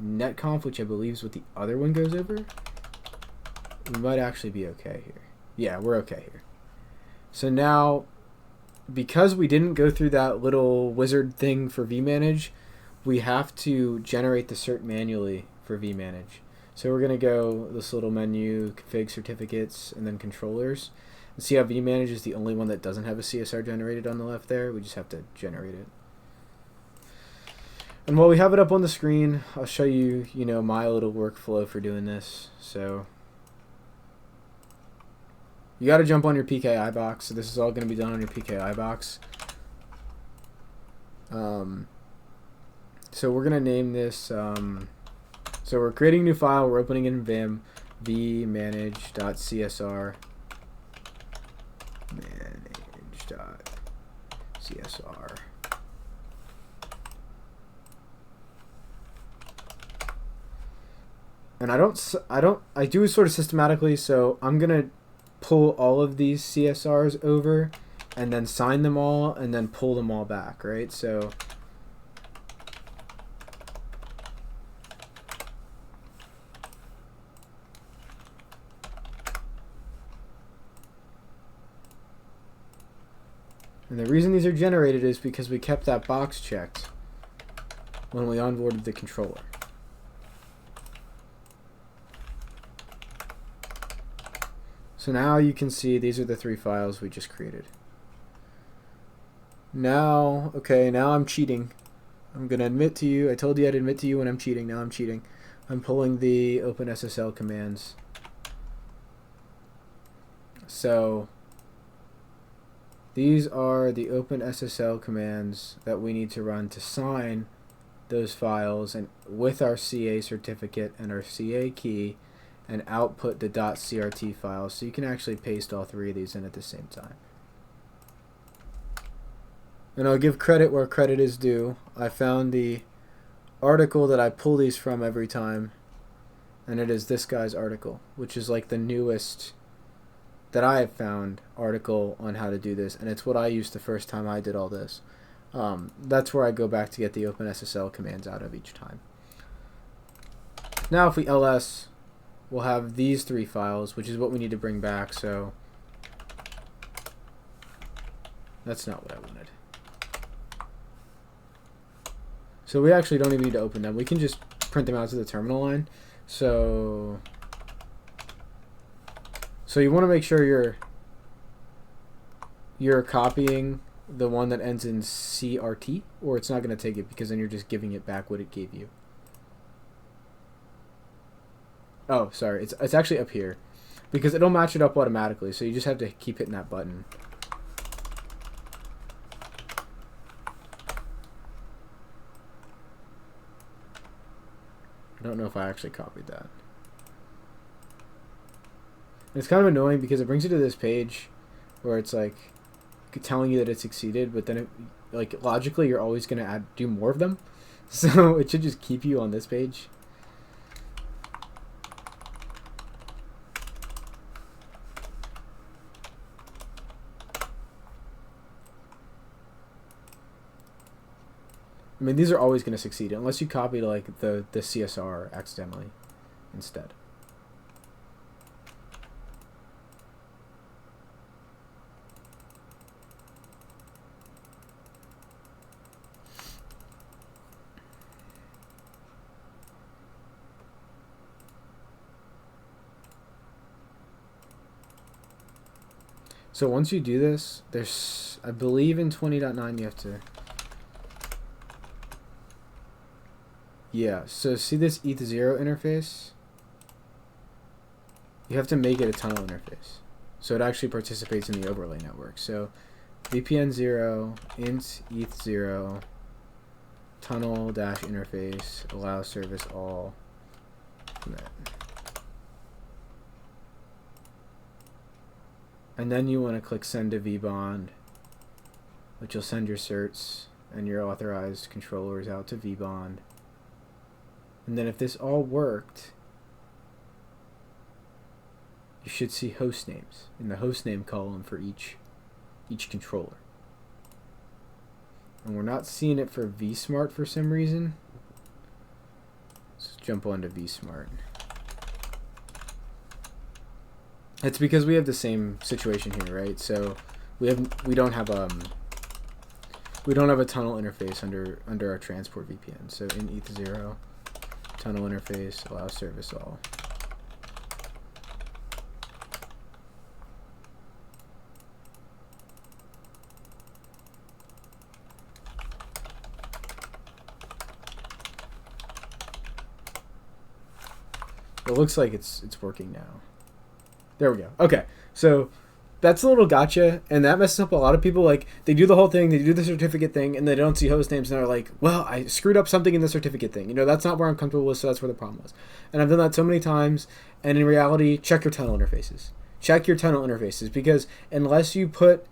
netconf, which I believe is what the other one goes over, we might actually be okay here. Yeah, we're okay here. So now, because we didn't go through that little wizard thing for vManage, we have to generate the cert manually for vManage. So we're going to go this little menu, config certificates, and then controllers. And see how vManage is the only one that doesn't have a CSR generated on the left there? We just have to generate it. And while we have it up on the screen, I'll show you, my little workflow for doing this. So you got to jump on your PKI box. So this is all going to be done on your PKI box. So we're going to name this, so we're creating a new file. We're opening it in Vim, vmanage.csr, manage.csr. And I do it sort of systematically, so I'm going to pull all of these CSRs over and then sign them all and then pull them all back, right? So and the reason these are generated is because we kept that box checked when we onboarded the controller. So now you can see these are the 3 files we just created. Now, okay, now I'm cheating. I'm going to admit to you. I told you I'd admit to you when I'm cheating. Now I'm cheating. I'm pulling the OpenSSL commands. So these are the OpenSSL commands that we need to run to sign those files, and with our CA certificate and our CA key, and output the .crt file. So you can actually paste all 3 of these in at the same time. And I'll give credit where credit is due. I found the article that I pull these from every time, and it is this guy's article, which is like the newest that I have found article on how to do this, and it's what I used the first time I did all this. That's where I go back to get the OpenSSL commands out of each time. Now if we ls, we'll have these 3 files, which is what we need to bring back, so that's not what I wanted. So we actually don't even need to open them. We can just print them out to the terminal line. So you want to make sure you're copying the one that ends in CRT, or it's not going to take it, because then you're just giving it back what it gave you. Oh, sorry. It's actually up here, because it'll match it up automatically, so you just have to keep hitting that button. I don't know if I actually copied that. It's kind of annoying because it brings you to this page where it's like telling you that it succeeded, but then like logically you're always going to do more of them. So it should just keep you on this page. I mean, these are always going to succeed unless you copy to like the CSR accidentally instead. So once you do this, there's, I believe in 20.9 you have to, yeah, so see this ETH0 interface? You have to make it a tunnel interface, so it actually participates in the overlay network. So VPN 0, int ETH0, tunnel dash interface, allow service all, commit. And then you want to click send to vbond, which will send your certs and your authorized controllers out to vbond. And then if this all worked, you should see host names in the host name column for each controller. And we're not seeing it for vSmart for some reason. Let's jump on to vSmart. It's because we have the same situation here, right? So we don't have a tunnel interface under our transport VPN. So in ETH0, tunnel interface, allow service all. It looks like it's working now. There we go. Okay, so that's a little gotcha, and that messes up a lot of people. Like, they do the whole thing, they do the certificate thing, and they don't see host names, and they're like, well, I screwed up something in the certificate thing. You know, that's not where I'm comfortable with, so that's where the problem was. And I've done that so many times, and in reality, check your tunnel interfaces. Check your tunnel interfaces, because unless you put,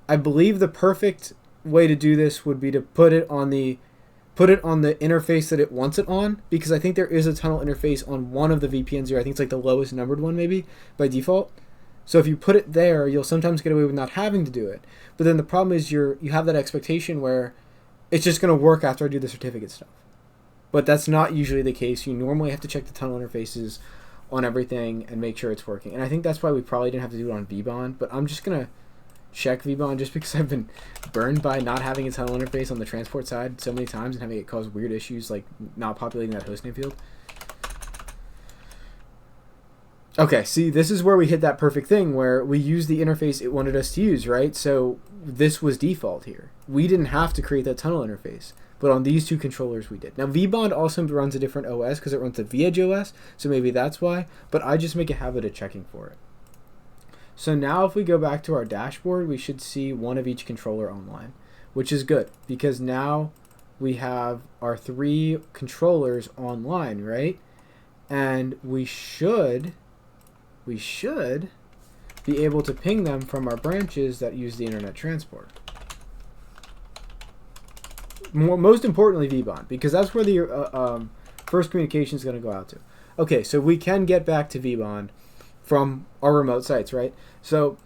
I believe the perfect way to do this would be to put it on the interface that it wants it on, because I think there is a tunnel interface on one of the VPNs here. I think it's like the lowest numbered one maybe by default. So if you put it there, you'll sometimes get away with not having to do it. But then the problem is you have that expectation where it's just going to work after I do the certificate stuff. But that's not usually the case. You normally have to check the tunnel interfaces on everything and make sure it's working. And I think that's why we probably didn't have to do it on vBond, but I'm just going to check vBond just because I've been burned by not having a tunnel interface on the transport side so many times and having it cause weird issues like not populating that hostname field. Okay, see, this is where we hit that perfect thing where we use the interface it wanted us to use, right? So this was default here. We didn't have to create that tunnel interface, but on these two controllers we did. Now vBond also runs a different OS because it runs the vEdge OS, so maybe that's why, but I just make a habit of checking for it. So now if we go back to our dashboard, we should see one of each controller online, which is good because now we have our 3 controllers online, right? And we should be able to ping them from our branches that use the internet transport. Most importantly, vBond, because that's where the first communication is going to go out to. Okay, so we can get back to vBond from our remote sites, right? So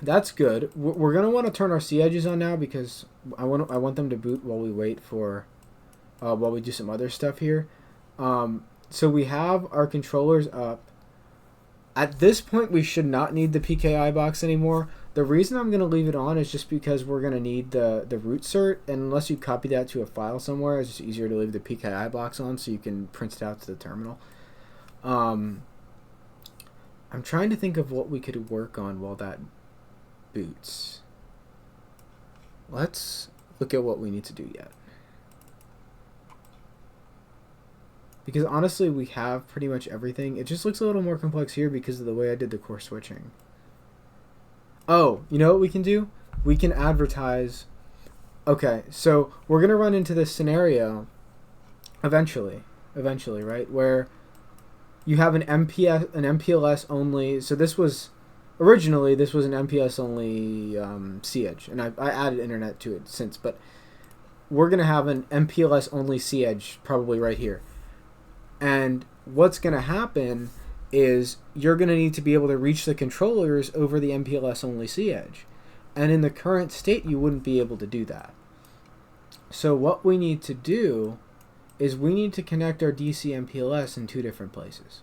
that's good. We're gonna want to turn our C edges on now because I want them to boot while we wait for while we do some other stuff here. So we have our controllers up. At this point, we should not need the PKI box anymore. The reason I'm going to leave it on is just because we're going to need the root cert, and unless you copy that to a file somewhere, it's just easier to leave the PKI box on so you can print it out to the terminal. I'm trying to think of what we could work on while that boots. Let's look at what we need to do yet. Because honestly, we have pretty much everything. It just looks a little more complex here because of the way I did the core switching. Oh, you know what we can do? We can advertise. Okay, so we're going to run into this scenario eventually, right? Where you have an MPLS only. So originally this was an MPLS only C edge, and I added internet to it since, but we're going to have an MPLS only C edge probably right here. And what's going to happen is you're going to need to be able to reach the controllers over the MPLS only C edge. And in the current state, you wouldn't be able to do that. So what we need to do is we need to connect our DC MPLS in two different places.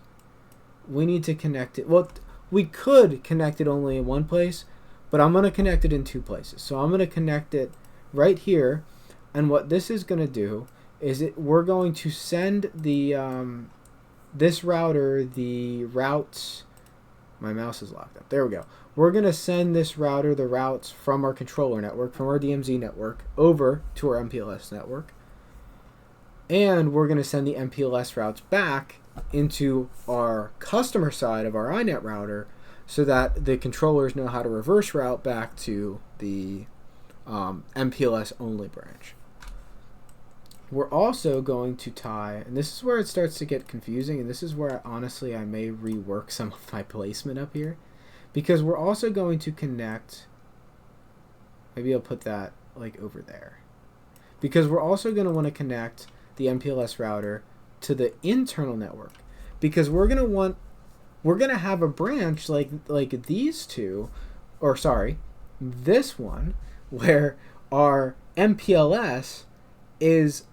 We need to connect it. Well, we could connect it only in one place, but I'm going to connect it in two places. So I'm going to connect it right here. And what this is going to do is we're going to send the this router the routes. My mouse is locked up. There we go. We're going to send this router the routes from our controller network, from our DMZ network, over to our MPLS network. And we're going to send the MPLS routes back into our customer side of our iNet router so that the controllers know how to reverse route back to the MPLS only branch. We're also going to tie, and this is where it starts to get confusing, and this is where honestly I may rework some of my placement up here, because we're also going to connect, maybe I'll put that like over there, because we're also going to want to connect the MPLS router to the internal network, because we're going to have a branch like these two, or sorry, this one, where our MPLS is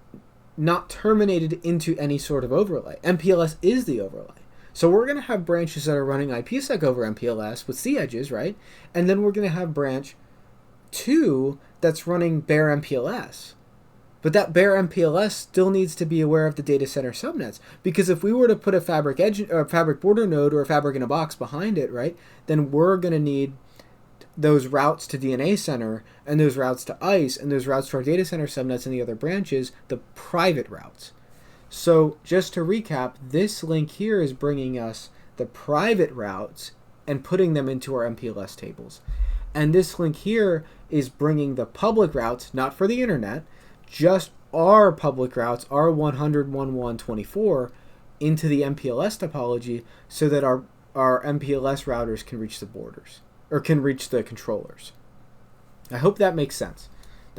not terminated into any sort of overlay. MPLS is the overlay. So we're going to have branches that are running IPsec over MPLS with C edges, right? And then we're going to have branch 2 that's running bare MPLS. But that bare MPLS still needs to be aware of the data center subnets, because if we were to put a fabric edge or fabric border node or a fabric in a box behind it, right, then we're going to need those routes to DNA center and those routes to ISE and those routes to our data center subnets and the other branches, the private routes. So just to recap, this link here is bringing us the private routes and putting them into our MPLS tables. And this link here is bringing the public routes, not for the internet, just our public routes, our 100.1.1.24, into the MPLS topology so that our MPLS routers can reach the borders, or can reach the controllers. I hope that makes sense.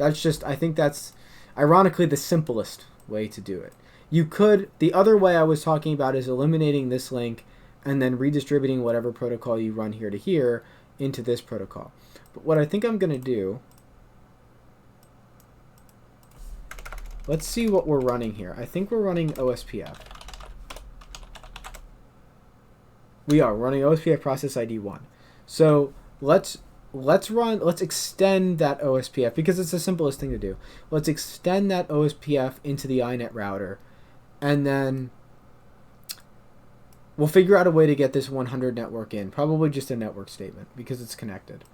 I think that's ironically the simplest way to do it. You could, the other way I was talking about is eliminating this link and then redistributing whatever protocol you run here to here into this protocol. But what I think I'm going to do, let's see what we're running here. I think we're running OSPF. We are running OSPF process ID 1. So let's extend that OSPF, because it's the simplest thing to do. Let's extend that OSPF into the iNet router, and then we'll figure out a way to get this 100 network in. Probably just a network statement because it's connected.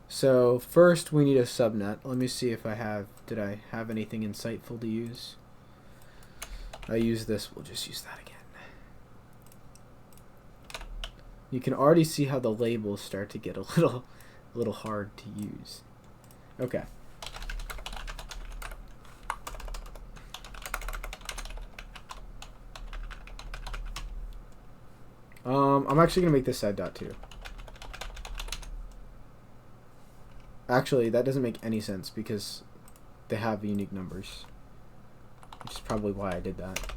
So first we need a subnet. Let me see if did I have anything insightful to use? I use this, we'll just use that again. You can already see how the labels start to get a little hard to use. Okay. I'm actually going to make this side dot too. Actually, that doesn't make any sense because they have unique numbers, which is probably why I did that.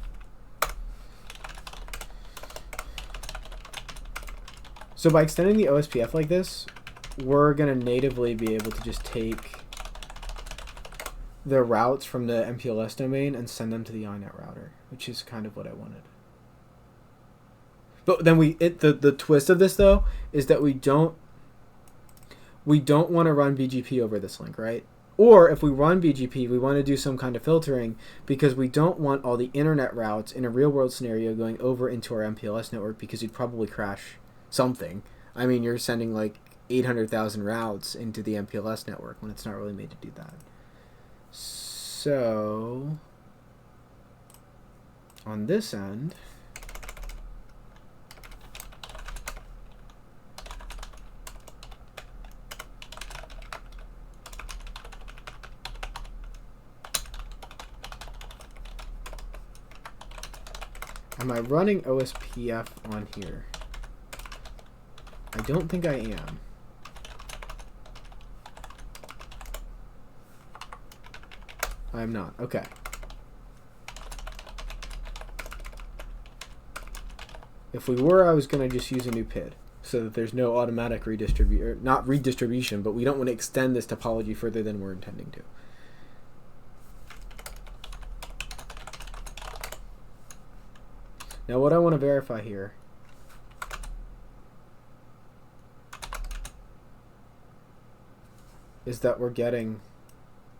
So by extending the OSPF like this, we're going to natively be able to just take the routes from the MPLS domain and send them to the iNet router, which is kind of what I wanted. But then the twist of this though is that we don't want to run BGP over this link, right? Or if we run BGP, we want to do some kind of filtering because we don't want all the internet routes in a real world scenario going over into our MPLS network because you'd probably crash something. I mean, you're sending like 800,000 routes into the MPLS network when it's not really made to do that. So on this end, am I running OSPF on here? I don't think I am. I'm not. Okay. If we were, I was going to just use a new PID so that there's no automatic redistribution. Not redistribution, but we don't want to extend this topology further than we're intending to. Now what I want to verify here is that we're getting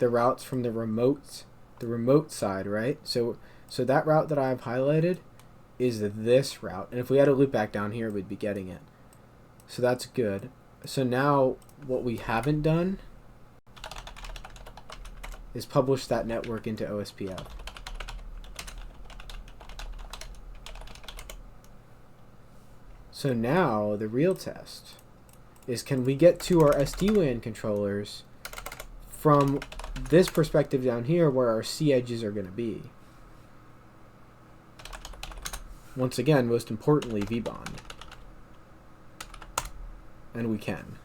the routes from the remote side, right? So that route that I've highlighted is this route. And if we had a loop back down here, we'd be getting it. So that's good. So now what we haven't done is publish that network into OSPF. So now the real test is, can we get to our SD-WAN controllers from this perspective down here where our C edges are going to be? Once again, most importantly, VBond. And we can.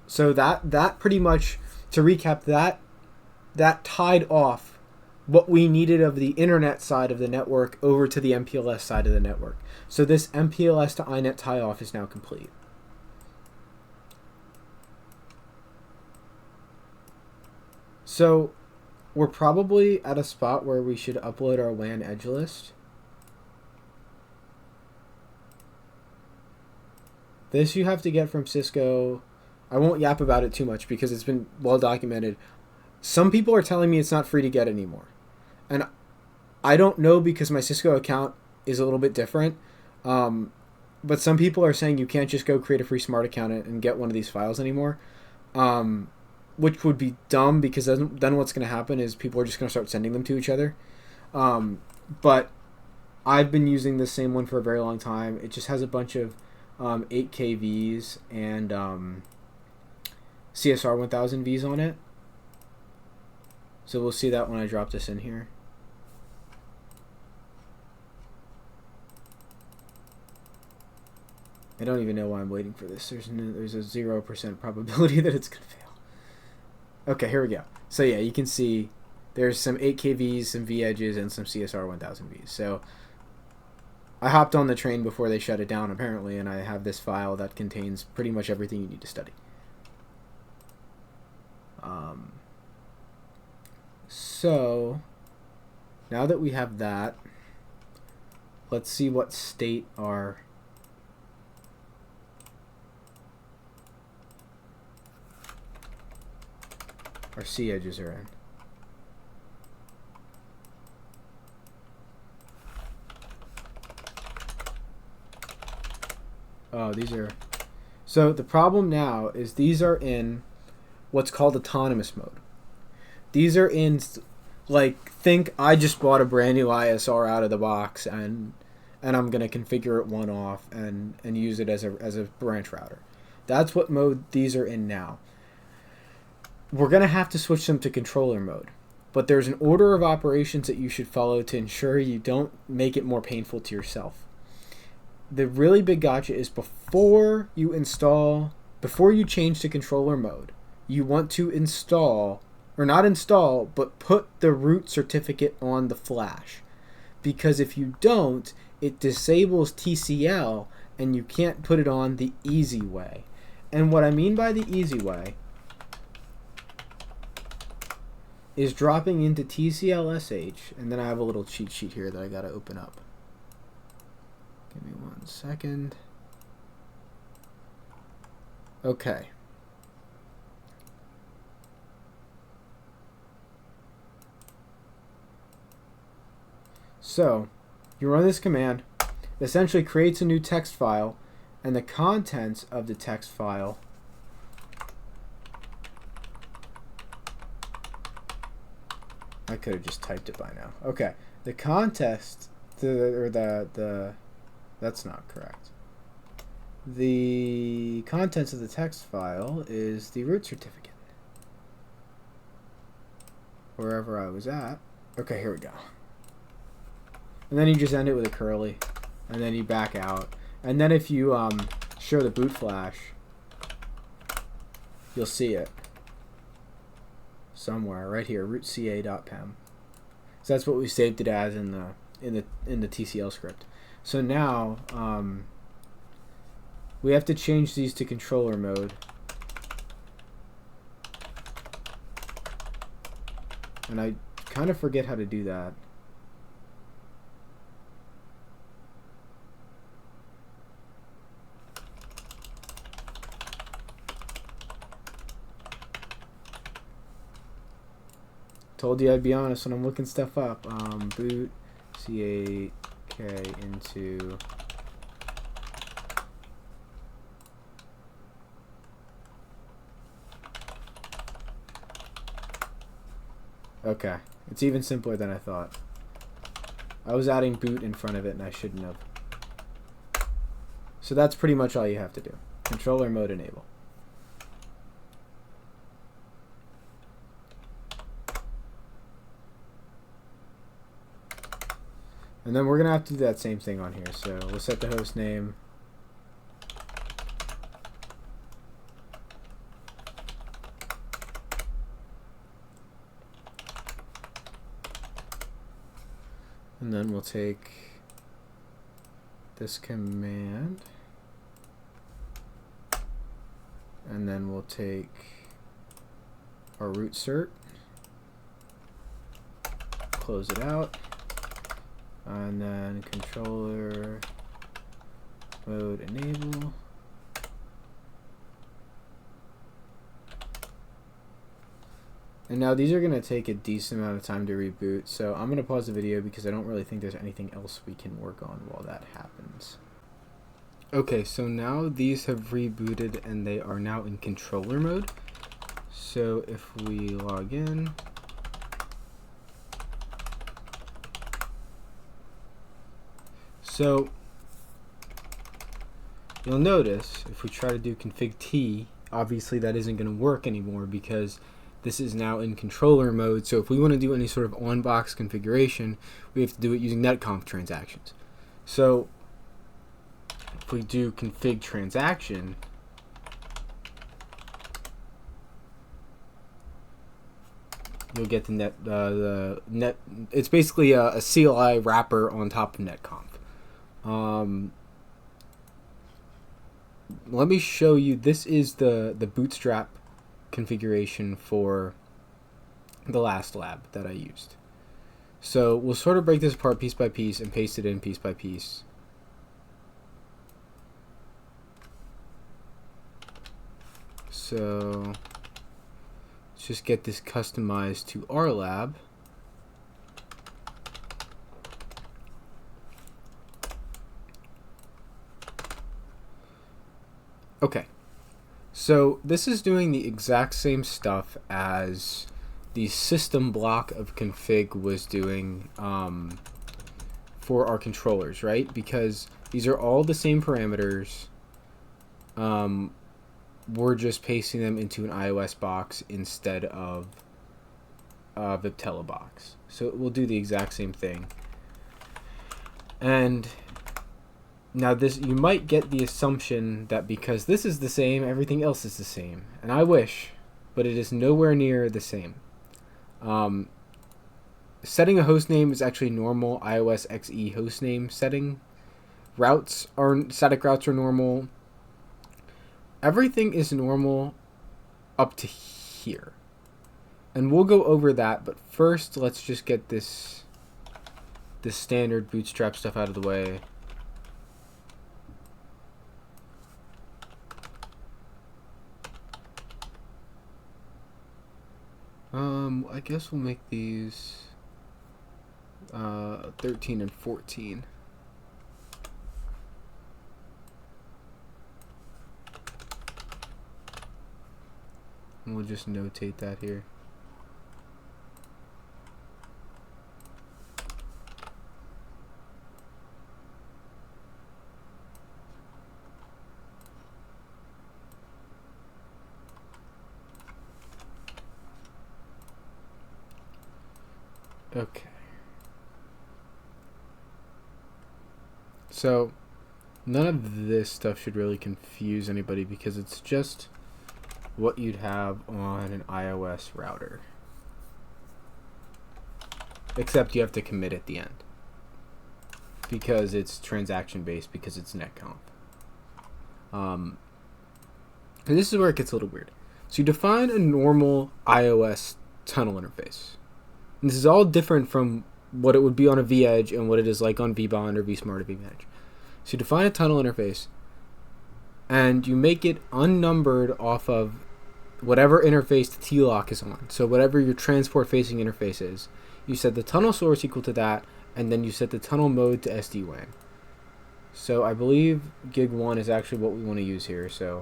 So that pretty much, to recap, that tied off what we needed of the internet side of the network over to the MPLS side of the network. So this MPLS to iNet tie-off is now complete. So we're probably at a spot where we should upload our WAN edge list. This you have to get from Cisco. I won't yap about it too much because it's been well documented. Some people are telling me it's not free to get anymore. And I don't know because my Cisco account is a little bit different. But some people are saying you can't just go create a free smart account and get one of these files anymore. Which would be dumb because then what's going to happen is people are just going to start sending them to each other. But I've been using the same one for a very long time. It just has a bunch of 8K Vs and CSR 1000 Vs on it. So we'll see that when I drop this in here. I don't even know why I'm waiting for this. There's a 0% probability that it's going to fail. Okay, here we go. So yeah, you can see there's some 8K Vs, some V edges, and some CSR 1000 Vs. So I hopped on the train before they shut it down, apparently, and I have this file that contains pretty much everything you need to study. So now that we have that, let's see what state our C edges are in. Oh, these are... So the problem now is these are in what's called autonomous mode. These are in, like, think I just bought a brand new ISR out of the box and I'm going to configure it one-off and use it as a branch router. That's what mode these are in now. We're going to have to switch them to controller mode. But there's an order of operations that you should follow to ensure you don't make it more painful to yourself. The really big gotcha is before you change to controller mode, you want to install, or not install, but put the root certificate on the flash. Because if you don't, it disables TCL and you can't put it on the easy way. And what I mean by the easy way is dropping into TCLSH, and then I have a little cheat sheet here that I gotta open up. Give me 1 second. Okay. So, you run this command. It essentially creates a new text file, and the contents of the text file I could have just typed it by now. Okay, the context, that's not correct. The contents of the text file is the root certificate. Wherever I was at. Okay, here we go. And then you just end it with a curly, and then you back out. And then if you show the boot flash, you'll see it somewhere right here, rootca.pem. So that's what we saved it as in the TCL script. So now we have to change these to controller mode. And I kind of forget how to do that. Told you I'd be honest when I'm looking stuff up. Boot CAK into okay. It's even simpler than I thought. I was adding boot in front of it and I shouldn't have. So that's pretty much all you have to do. Controller mode enable. And then we're going to have to do that same thing on here. So we'll set the host name. And then we'll take this command. And then we'll take our root cert. Close it out. And then controller mode enable. And now these are going to take a decent amount of time to reboot, so I'm going to pause the video because I don't really think there's anything else we can work on while that happens. Okay, so now these have rebooted and they are now in controller mode. So if we log in, so you'll notice if we try to do config T, obviously that isn't going to work anymore because this is now in controller mode. So if we want to do any sort of on-box configuration, we have to do it using netconf transactions. So if we do config transaction, you'll get the net. It's basically a CLI wrapper on top of netconf. Let me show you. This is the bootstrap configuration for the last lab that I used. So we'll sort of break this apart piece by piece and paste it in piece by piece. So let's just get this customized to our lab. Okay, so this is doing the exact same stuff as the system block of config was doing for our controllers, right? Because these are all the same parameters. We're just pasting them into an iOS box instead of a Viptela box. So it will do the exact same thing. And now this, you might get the assumption that because this is the same, everything else is the same. And I wish, but it is nowhere near the same. Setting a host name is actually normal iOS XE host name setting. Static routes are normal. everything is normal up to here. And we'll go over that, but first let's just get this standard bootstrap stuff out of the way. I guess we'll make these 13 and 14. And we'll just notate that here. Okay. So, none of this stuff should really confuse anybody because it's just what you'd have on an iOS router. Except you have to commit at the end. Because it's transaction based, because it's netconf. And this is where it gets a little weird. So you define a normal iOS tunnel interface. And this is all different from what it would be on a vEdge and what it is like on vBond or vSmart or vManage. So you define a tunnel interface and you make it unnumbered off of whatever interface the TLOC is on. So whatever your transport facing interface is, you set the tunnel source equal to that, and then you set the tunnel mode to SD-WAN. So I believe gig 1 is actually what we want to use here. So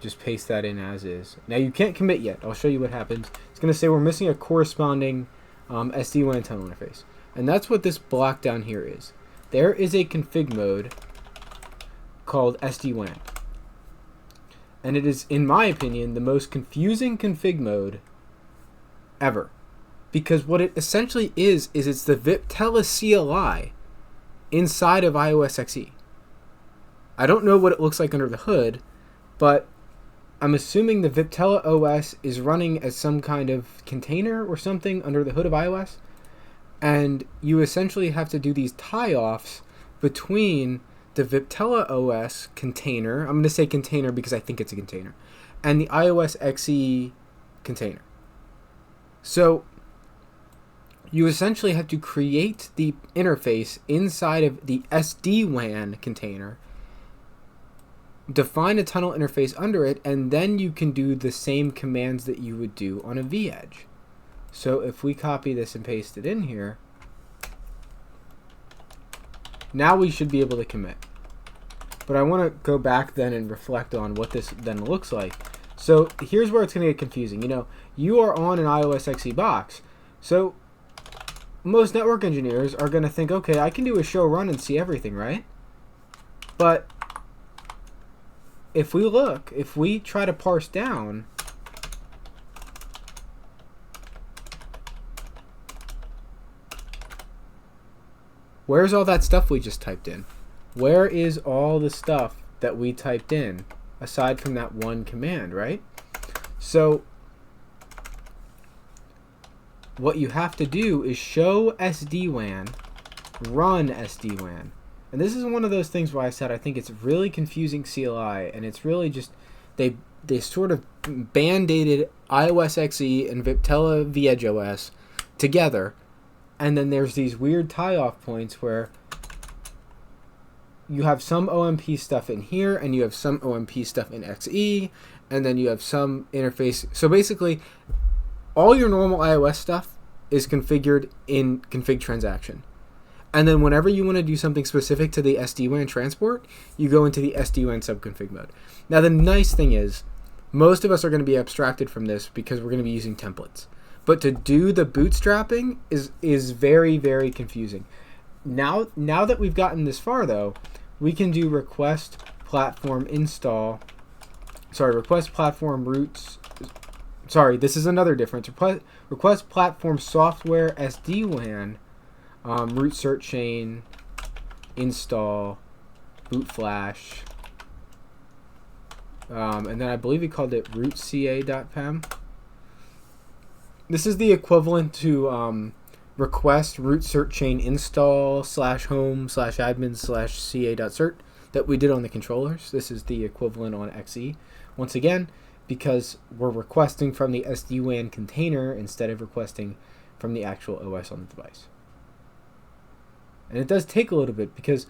just paste that in as is. Now you can't commit yet. I'll show you what happens. It's going to say we're missing a corresponding SD-WAN tunnel interface. And that's what this block down here is. There is a config mode called SD-WAN. And it is, in my opinion, the most confusing config mode ever. Because what it essentially is it's the Viptela CLI inside of iOS XE. I don't know what it looks like under the hood, but I'm assuming the Viptela OS is running as some kind of container or something under the hood of iOS. And you essentially have to do these tie-offs between the Viptela OS container, I'm going to say container because I think it's a container, and the iOS XE container. So you essentially have to create the interface inside of the SD-WAN container, define a tunnel interface under it, and then you can do the same commands that you would do on a vEdge. So if we copy this and paste it in here, now we should be able to commit. But I want to go back then and reflect on what this then looks like. So here's where it's going to get confusing. You know, you are on an iOS XE box. So most network engineers are going to think, okay, I can do a show run and see everything, right? But if we try to parse down, where's all that stuff we just typed in? Where is all the stuff that we typed in aside from that one command, right? So what you have to do is show SD-WAN, run SD-WAN. And this is one of those things where I said I think it's really confusing CLI, and it's really just they sort of band-aided iOS XE and Viptela vEdge OS together, and then there's these weird tie-off points where you have some OMP stuff in here, and you have some OMP stuff in XE, and then you have some interface. So basically, all your normal iOS stuff is configured in config transaction. And then whenever you want to do something specific to the SD-WAN transport, you go into the SD-WAN subconfig mode. Now the nice thing is, most of us are going to be abstracted from this because we're going to be using templates. But to do the bootstrapping is very, very confusing. Now that we've gotten this far though, we can do request platform roots. Sorry, this is another difference. Request platform software SD-WAN, root cert chain, install, boot flash, and then I believe he called it rootca.pem. This is the equivalent to request root cert chain install /home/admin/ca.cert. that we did on the controllers. This is the equivalent on XE. Once again, because we're requesting from the SD-WAN container instead of requesting from the actual OS on the device. And it does take a little bit, because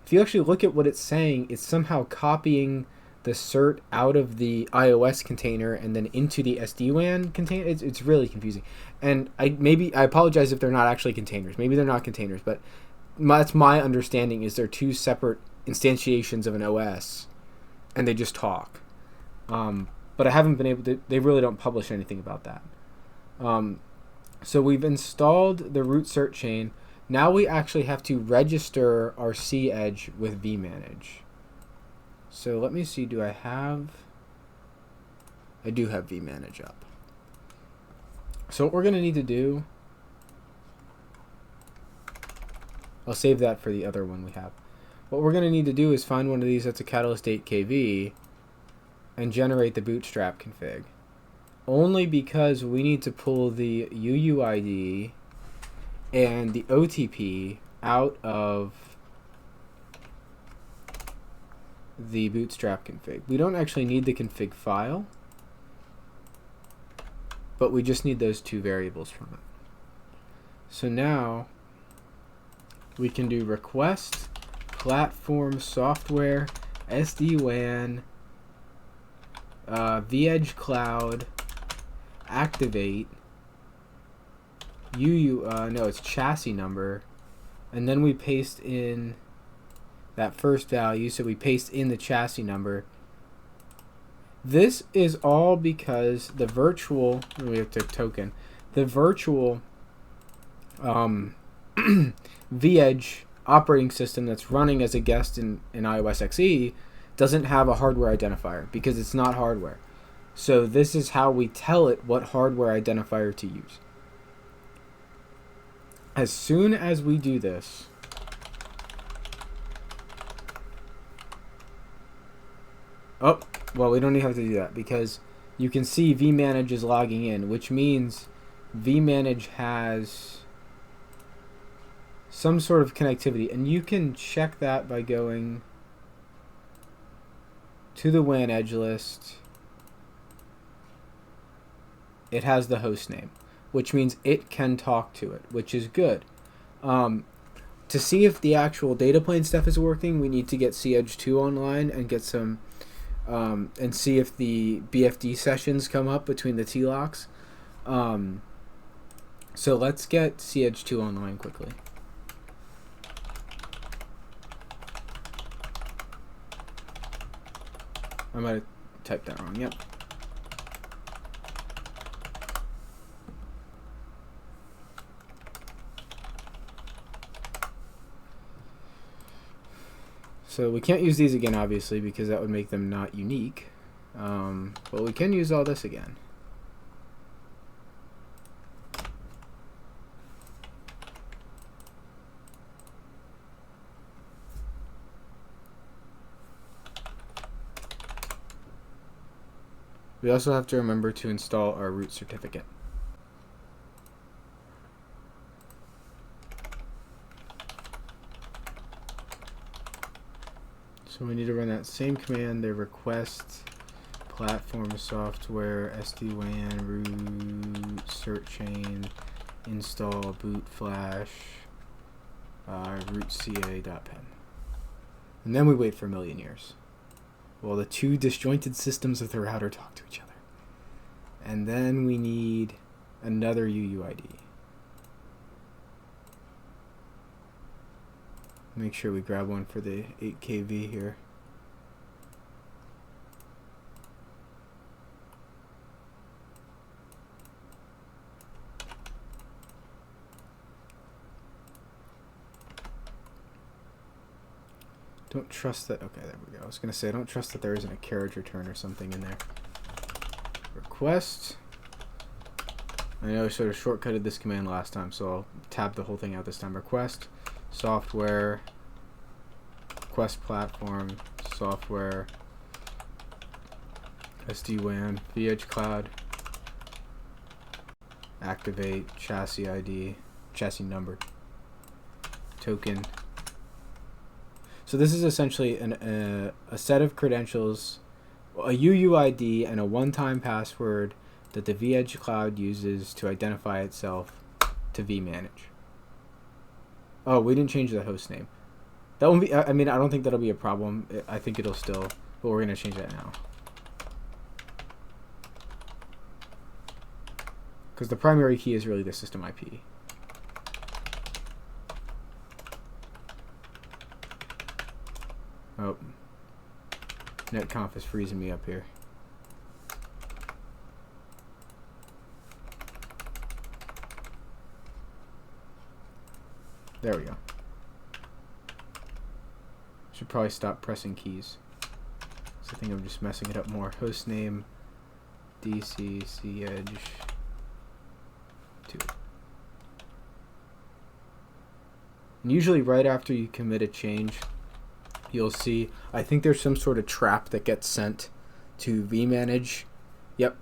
if you actually look at what it's saying, it's somehow copying the cert out of the iOS container and then into the SD-WAN container. It's really confusing. And I apologize if they're not actually containers. Maybe they're not containers, but that's my understanding, is they're two separate instantiations of an OS, and they just talk. But I haven't been able to, they really don't publish anything about that. So we've installed the root cert chain. Now we actually have to register our C edge with vManage. So let me see, I do have vManage up. So what we're going to need to do, I'll save that for the other one we have. What we're going to need to do is find one of these that's a Catalyst 8KV and generate the bootstrap config. Only because we need to pull the UUID and the OTP out of the bootstrap config. We don't actually need the config file, but we just need those two variables from it. So now we can do request platform software SD-WAN vEdge cloud activate it's chassis number, and then we paste in that first value. So we paste in the chassis number. This is all because the virtual, we have to token, the virtual vEdge operating system that's running as a guest in iOS XE doesn't have a hardware identifier because it's not hardware. So this is how we tell it what hardware identifier to use. As soon as we do this, oh, well, we don't even have to do that, because you can see vManage is logging in, which means vManage has some sort of connectivity, and you can check that by going to the WAN edge list. It has the host name, which means it can talk to it, which is good. To see if the actual data plane stuff is working, we need to get CEdge2 online and get some, and see if the BFD sessions come up between the TLOCs. So let's get CEdge2 online quickly. I might have typed that wrong. Yep. So we can't use these again, obviously, because that would make them not unique. But we can use all this again. We also have to remember to install our root certificate. So we need to run that same command, the request platform software SD-WAN root cert chain install boot flash root ca.pen. And then we wait for a million years while the two disjointed systems of the router talk to each other. And then we need another UUID. Make sure we grab one for the 8KV here. Don't trust that. Okay, there we go. I was going to say, I don't trust that there isn't a carriage return or something in there. Request. I know I sort of shortcutted this command last time, so I'll tab the whole thing out this time. Request software, request platform, software, SD-WAN, vEdge cloud, activate, chassis ID, chassis number, token. So this is essentially a set of credentials, a UUID, and a one-time password that the vEdge cloud uses to identify itself to vManage. Oh, we didn't change the host name. That won't be. I mean, I don't think that'll be a problem. I think it'll still, but we're gonna change that now. Because the primary key is really the system IP. Oh. Netconf is freezing me up here. There we go. Should probably stop pressing keys. So I think I'm just messing it up more. Hostname DCC Edge 2. And usually right after you commit a change, you'll see, I think there's some sort of trap that gets sent to vManage. Yep.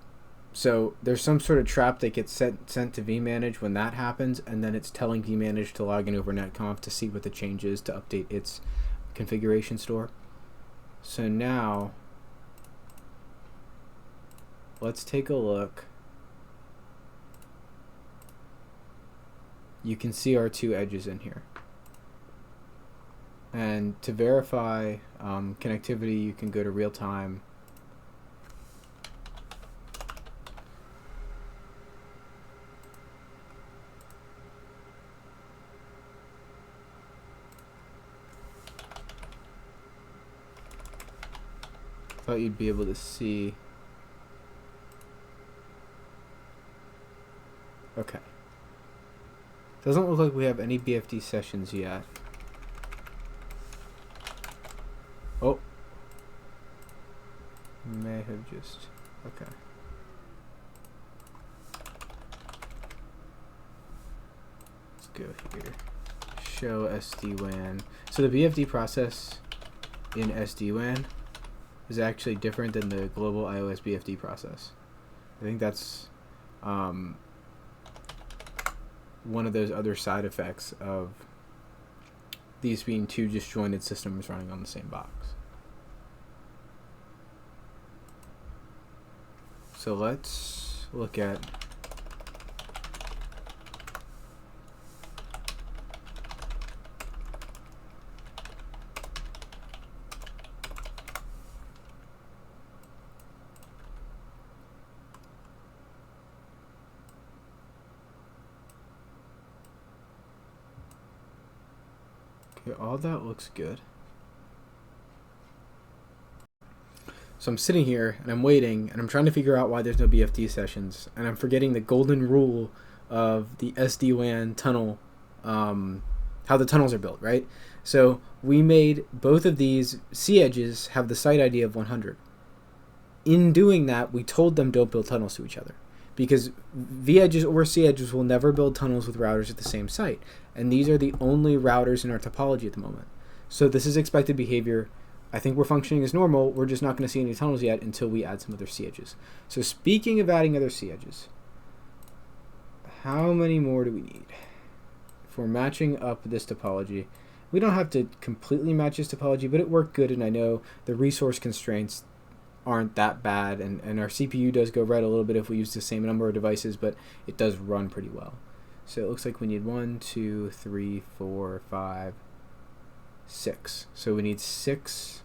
So there's some sort of trap that gets sent to vManage when that happens, and then it's telling vManage to log in over netconf to see what the change is to update its configuration store. So now let's take a look. You can see our two edges in here. And to verify connectivity, you can go to real time. Thought you'd be able to see. Okay. Doesn't look like we have any BFD sessions yet. Oh. May have just. Okay. Let's go here. Show SD-WAN. So the BFD process in SD-WAN is actually different than the global iOS BFD process. I think that's one of those other side effects of these being two disjointed systems running on the same box. So let's look at all that looks good. So I'm sitting here and I'm waiting and I'm trying to figure out why there's no BFD sessions, and I'm forgetting the golden rule of the SD-WAN tunnel, how the tunnels are built, right? So we made both of these C edges have the site ID of 100. In doing that, we told them don't build tunnels to each other, because V edges or C edges will never build tunnels with routers at the same site. And these are the only routers in our topology at the moment. So this is expected behavior. I think we're functioning as normal. We're just not going to see any tunnels yet until we add some other C edges. So speaking of adding other C edges, how many more do we need? If we're matching up this topology, we don't have to completely match this topology, but it worked good, and I know the resource constraints aren't that bad, and our CPU does go red a little bit if we use the same number of devices, but it does run pretty well. So it looks like we need 1, 2, 3, 4, 5, 6. So we need 6.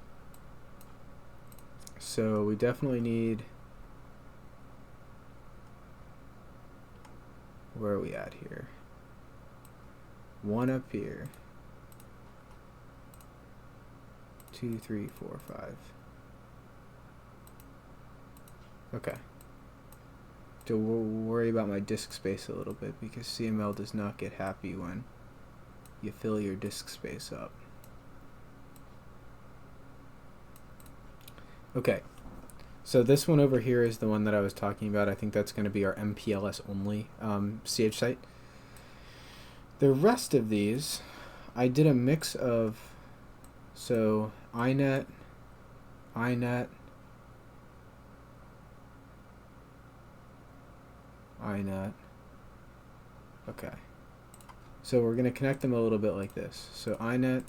So we definitely need, where are we at here? 1 up here. 2, 3, 4, 5. Okay. To worry about my disk space a little bit, because CML does not get happy when you fill your disk space up. Okay. So this one over here is the one that I was talking about. I think that's going to be our MPLS only CH site. The rest of these, I did a mix of, so iNet, iNet, iNet. Okay. So we're going to connect them a little bit like this. So iNet,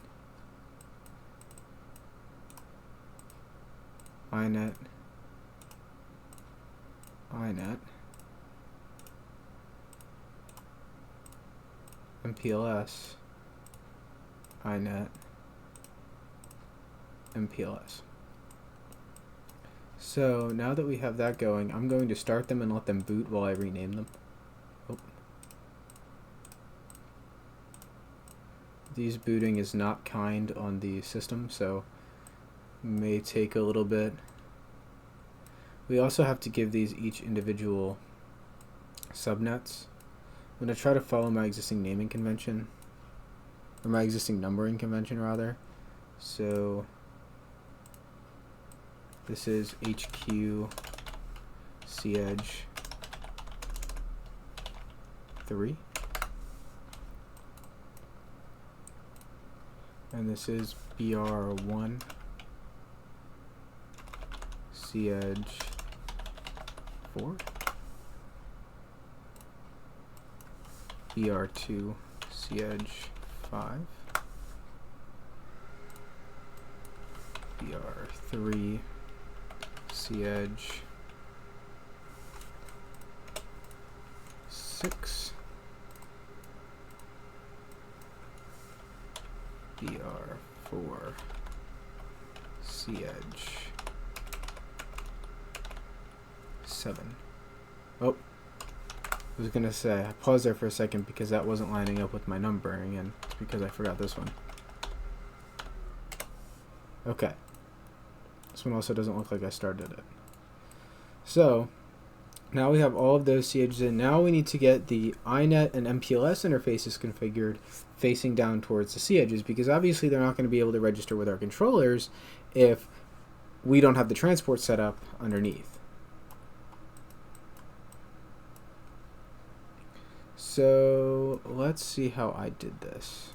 INET, MPLS, INET, MPLS. So now that we have that going, I'm going to start them and let them boot while I rename them. Oh. These booting is not kind on the system, so may take a little bit. We also have to give these each individual subnets. I'm going to try to follow my existing naming convention, or my existing numbering convention rather. So this is HQ C Edge 3. And this is BR1 C Edge 4. BR2 C Edge 5. BR3 C Edge 6. BR4 C Edge 7. Oh, I was gonna say, I paused there for a second because that wasn't lining up with my numbering, and it's because I forgot this one. Okay. This one also doesn't look like I started it. So, now we have all of those C edges in. Now we need to get the INET and MPLS interfaces configured facing down towards the C edges, because obviously they're not going to be able to register with our controllers if we don't have the transport set up underneath. So let's see how I did this.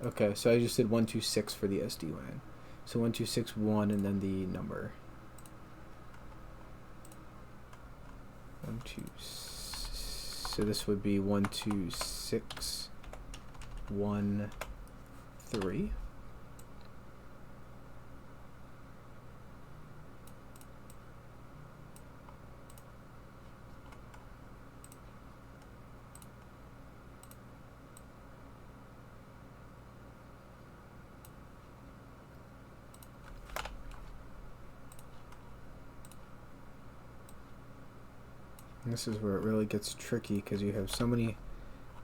Okay, so I just did 126 for the SD-WAN. So 1261 and then the number. so this would be 12613. This is where it really gets tricky because you have so many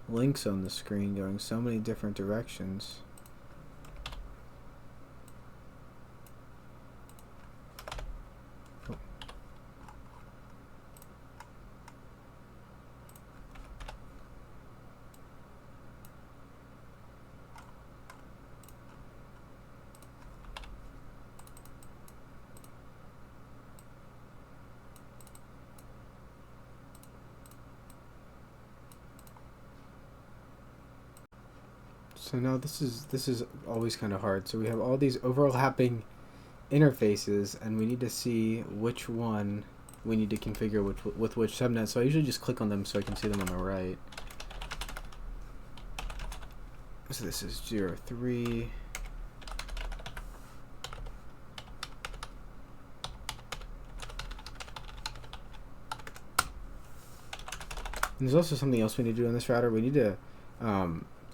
links on the screen going so many different directions. Oh. So now this is always kind of hard. So we have all these overlapping interfaces, and we need to see which one we need to configure with which subnet. So I usually just click on them so I can see them on the right. So this is 03. And there's also something else we need to do on this router. We need to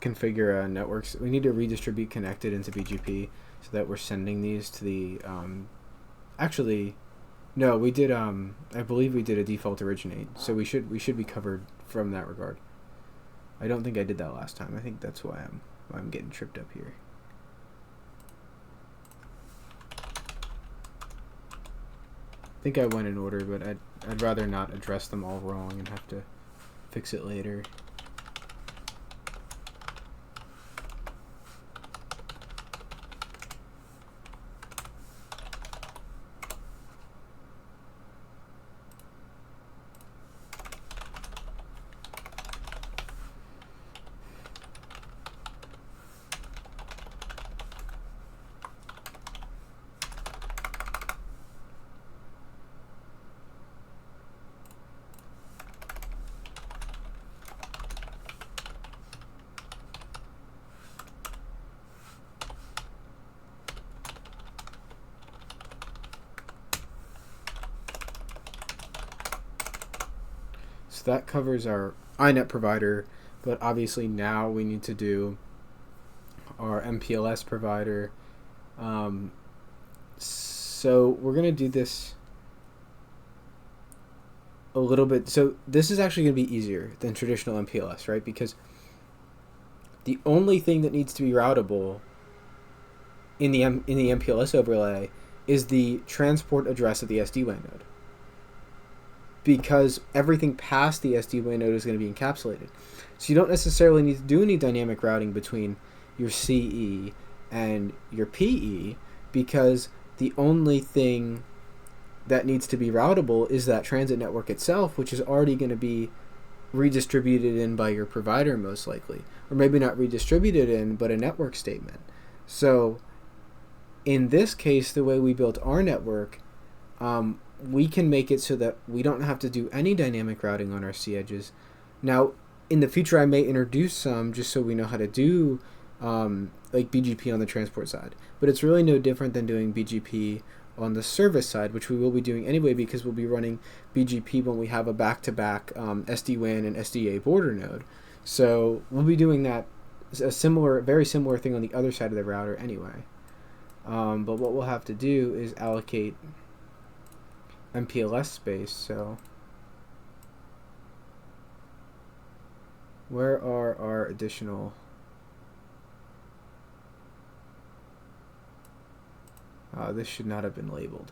configure networks. We need to redistribute connected into BGP so that we're sending these to the actually no, we did I believe we did a default originate, so we should be covered from that regard. I don't think I did that last time. I think that's why I'm getting tripped up here. I think I went in order, but I'd rather not address them all wrong and have to fix it later. So that covers our iNet provider, but obviously now we need to do our MPLS provider. So we're going to do this a little bit. So this is actually going to be easier than traditional MPLS, right? Because the only thing that needs to be routable in the MPLS overlay is the transport address of the SD-WAN node. Because everything past the SD-WAN node is going to be encapsulated. So you don't necessarily need to do any dynamic routing between your CE and your PE, because the only thing that needs to be routable is that transit network itself, which is already going to be redistributed in by your provider most likely. Or maybe not redistributed in, but a network statement. So in this case, the way we built our network, we can make it so that we don't have to do any dynamic routing on our C edges. Now, in the future, I may introduce some just so we know how to do like BGP on the transport side. But it's really no different than doing BGP on the service side, which we will be doing anyway because we'll be running BGP when we have a back-to-back SD-WAN and SDA border node. So we'll be doing that, a similar, very similar thing on the other side of the router anyway. But what we'll have to do is allocate MPLS space. So where are our additional... this should not have been labeled.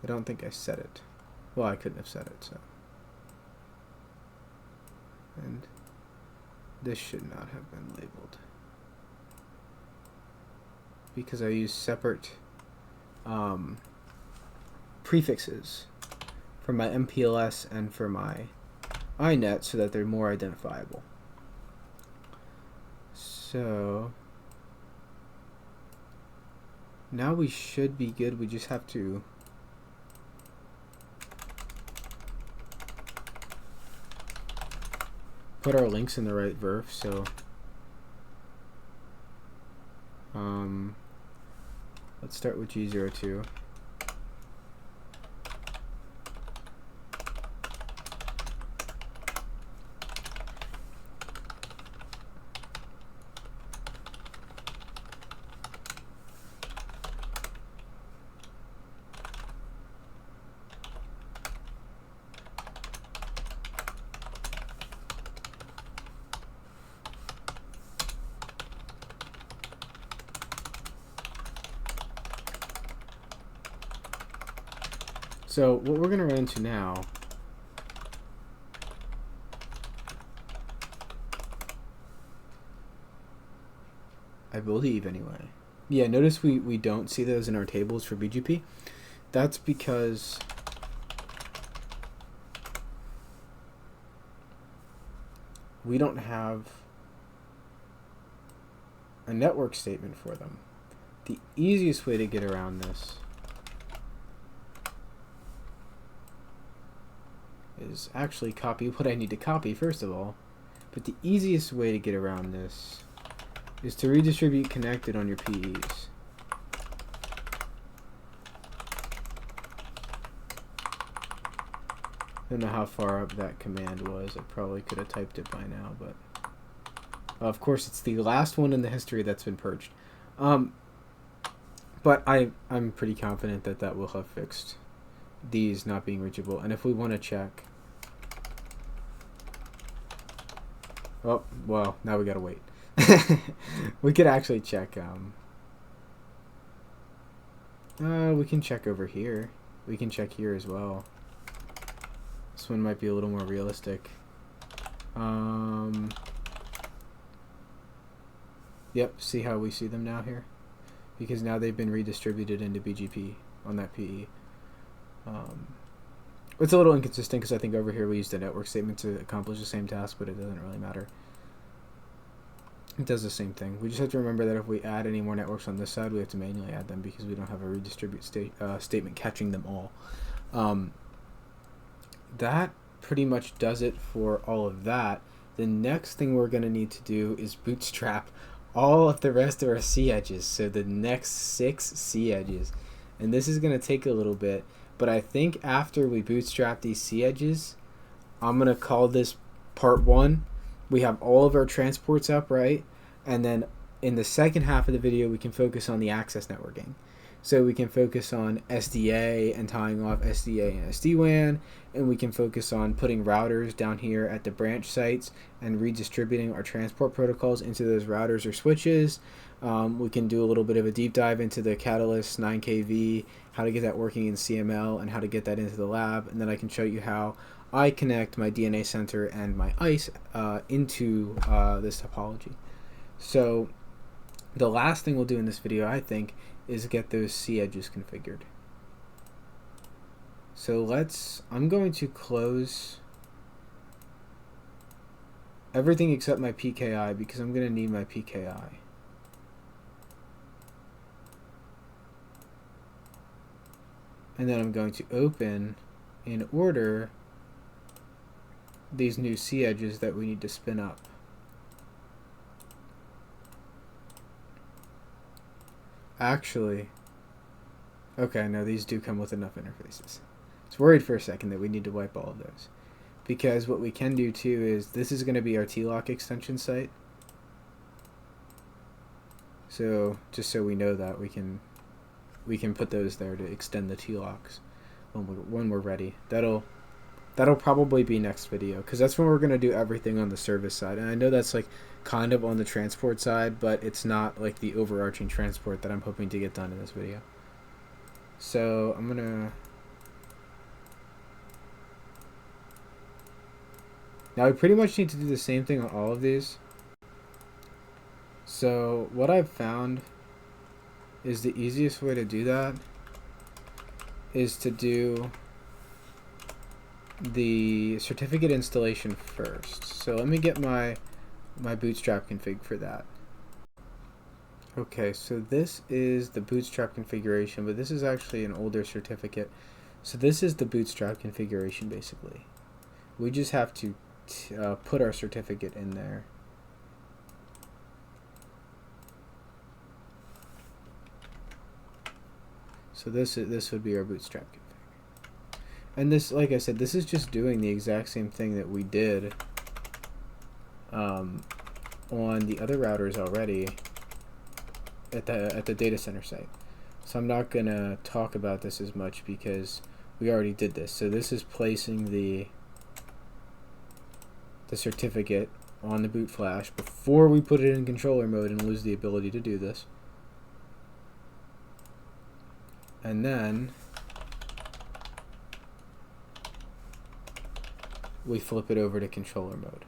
I don't think I set it. Well, I couldn't have set it, so. And this should not have been labeled, because I use separate prefixes for my MPLS and for my iNet so that they're more identifiable. So now we should be good. We just have to put our links in the right verf. So let's start with G02. So what we're going to run into now I believe anyway. Yeah, notice we don't see those in our tables for BGP. That's because we don't have a network statement for them. The easiest way to get around this is actually copy what I need to copy first of all. But the easiest way to get around this is to redistribute connected on your PEs. I don't know how far up that command was. I probably could have typed it by now, but of course it's the last one in the history that's been purged. But I'm pretty confident that that will have fixed these not being reachable. And if we want to check, oh well, now we gotta wait. We could actually check. We can check over here. We can check here as well. This one might be a little more realistic. Yep, see how we see them now here? Because now they've been redistributed into BGP on that PE. It's a little inconsistent because I think over here we used a network statement to accomplish the same task, but it doesn't really matter. It does the same thing. We just have to remember that if we add any more networks on this side, we have to manually add them because we don't have a redistribute statement catching them all. That pretty much does it for all of that. The next thing we're going to need to do is bootstrap all of the rest of our C edges. So the next 6 C edges. And this is going to take a little bit. But I think after we bootstrap these C edges, I'm going to call this part 1. We have all of our transports up, right? And then in the second half of the video, we can focus on the access networking. So we can focus on SDA and tying off SDA and SD-WAN, and we can focus on putting routers down here at the branch sites and redistributing our transport protocols into those routers or switches. We can do a little bit of a deep dive into the Catalyst 9kV, how to get that working in CML, and how to get that into the lab. And then I can show you how I connect my DNA center and my ISE into this topology. So the last thing we'll do in this video, I think, is get those C edges configured. So I'm going to close everything except my PKI because I'm going to need my PKI. And then I'm going to open in order these new C edges that we need to spin up. Actually, okay, no, these do come with enough interfaces. I was worried for a second that we need to wipe all of those. Because what we can do too is, this is going to be our TLOC extension site. So, just so we know that, we can put those there to extend the TLOCs when we're ready. That'll probably be next video, because that's when we're going to do everything on the service side. And I know that's like kind of on the transport side, but it's not like the overarching transport that I'm hoping to get done in this video. So I'm gonna now we pretty much need to do the same thing on all of these. So what I've found is the easiest way to do that is to do the certificate installation first. So let me get my bootstrap config for that. Okay, so this is the bootstrap configuration, but this is actually an older certificate. So this is the bootstrap configuration basically. We just have to put our certificate in there. So this would be our bootstrap config. And this, like I said, this is just doing the exact same thing that we did on the other routers already at the data center site. So I'm not gonna talk about this as much because we already did this. So this is placing the certificate on the boot flash before we put it in controller mode and lose the ability to do this. And then we flip it over to controller mode.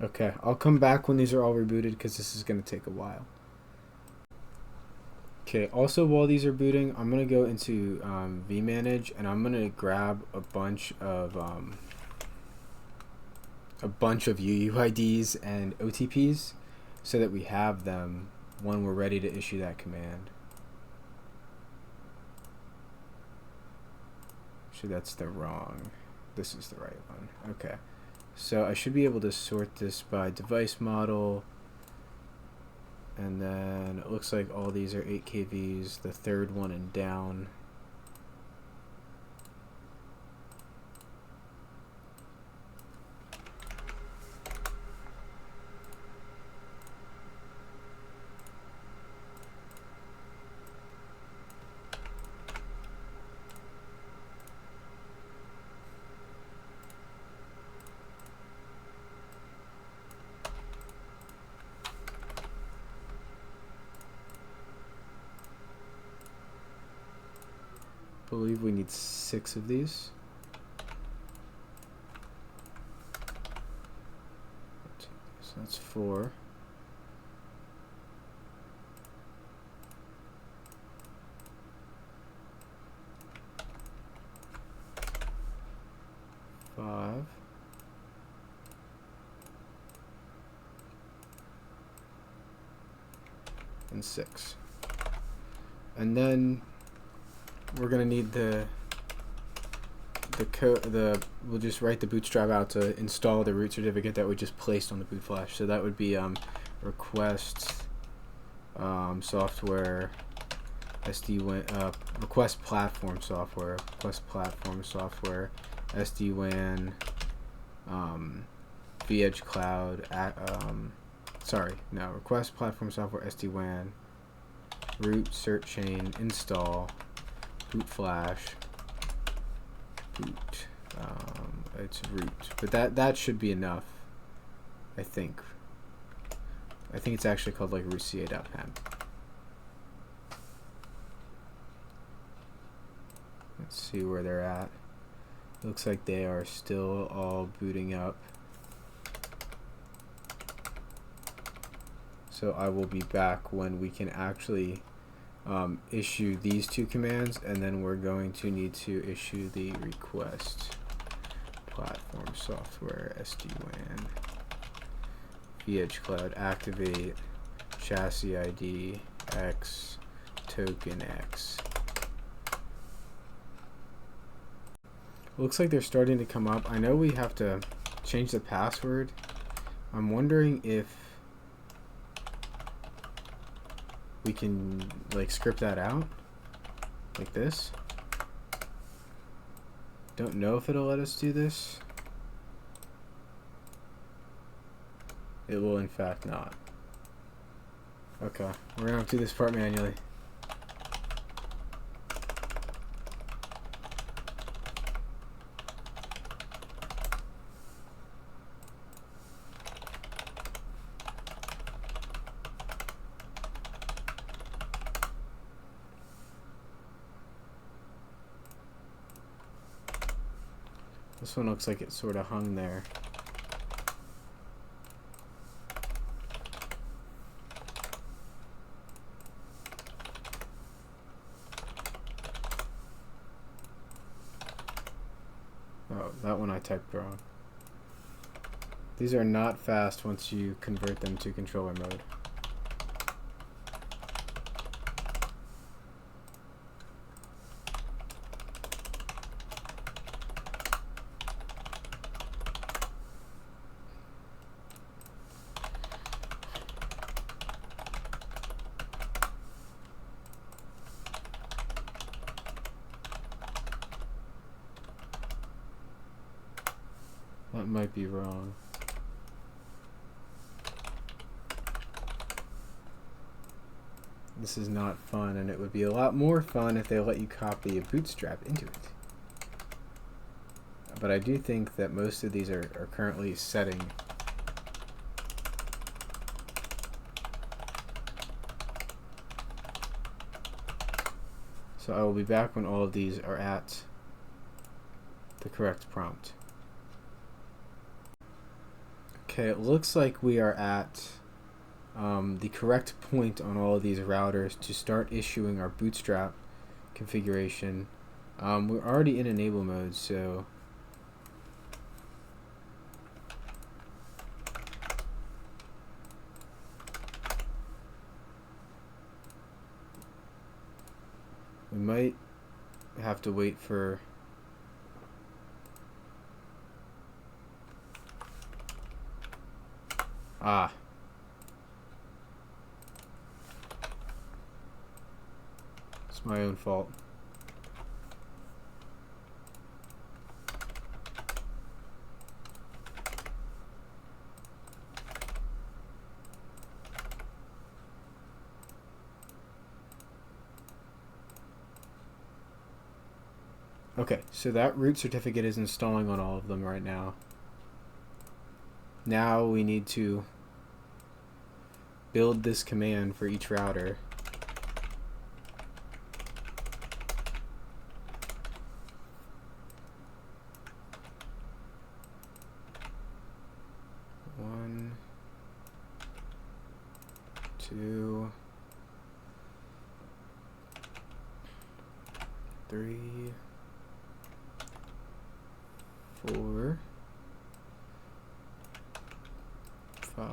Okay, I'll come back when these are all rebooted because this is going to take a while. Okay, also while these are booting, I'm going to go into vManage and I'm going to grab a bunch of UUIDs and OTPs so that we have them when we're ready to issue that command. Actually, that's the wrong. This is the right one. Okay. So I should be able to sort this by device model, and then it looks like all these are 8 kVs, the third one and down. I believe we need 6 of these. So that's 4. and 6. And then we're gonna need the code. We'll just write the bootstrap out to install the root certificate that we just placed on the boot flash. So that would be request software SD-WAN request platform software SD-WAN vEdge cloud request platform software SD-WAN root cert chain install boot flash boot it's root, but that should be enough. I think it's actually called like rootca.pem. Let's see where they're at. Looks like they are still all booting up. So I will be back when we can actually issue these two commands, and then we're going to need to issue the request platform software SD-WAN vEdge cloud activate chassis ID X token X. Looks like they're starting to come up. I know we have to change the password. I'm wondering if we can like script that out like this. Don't know if it'll let us do this. It will in fact not. Okay, we're gonna have to do this part manually. This one looks like it sort of hung there. Oh, that one I typed wrong. These are not fast once you convert them to controller mode. That might be wrong. This is not fun, and it would be a lot more fun if they let you copy a bootstrap into it. But I do think that most of these are currently setting. So I will be back when all of these are at the correct prompt. Okay, it looks like we are at the correct point on all of these routers to start issuing our bootstrap configuration. We're already in enable mode, so we might have to wait for it's my own fault. Okay, so that root certificate is installing on all of them right now. Now we need to build this command for each router. One, two, three, 4, 5,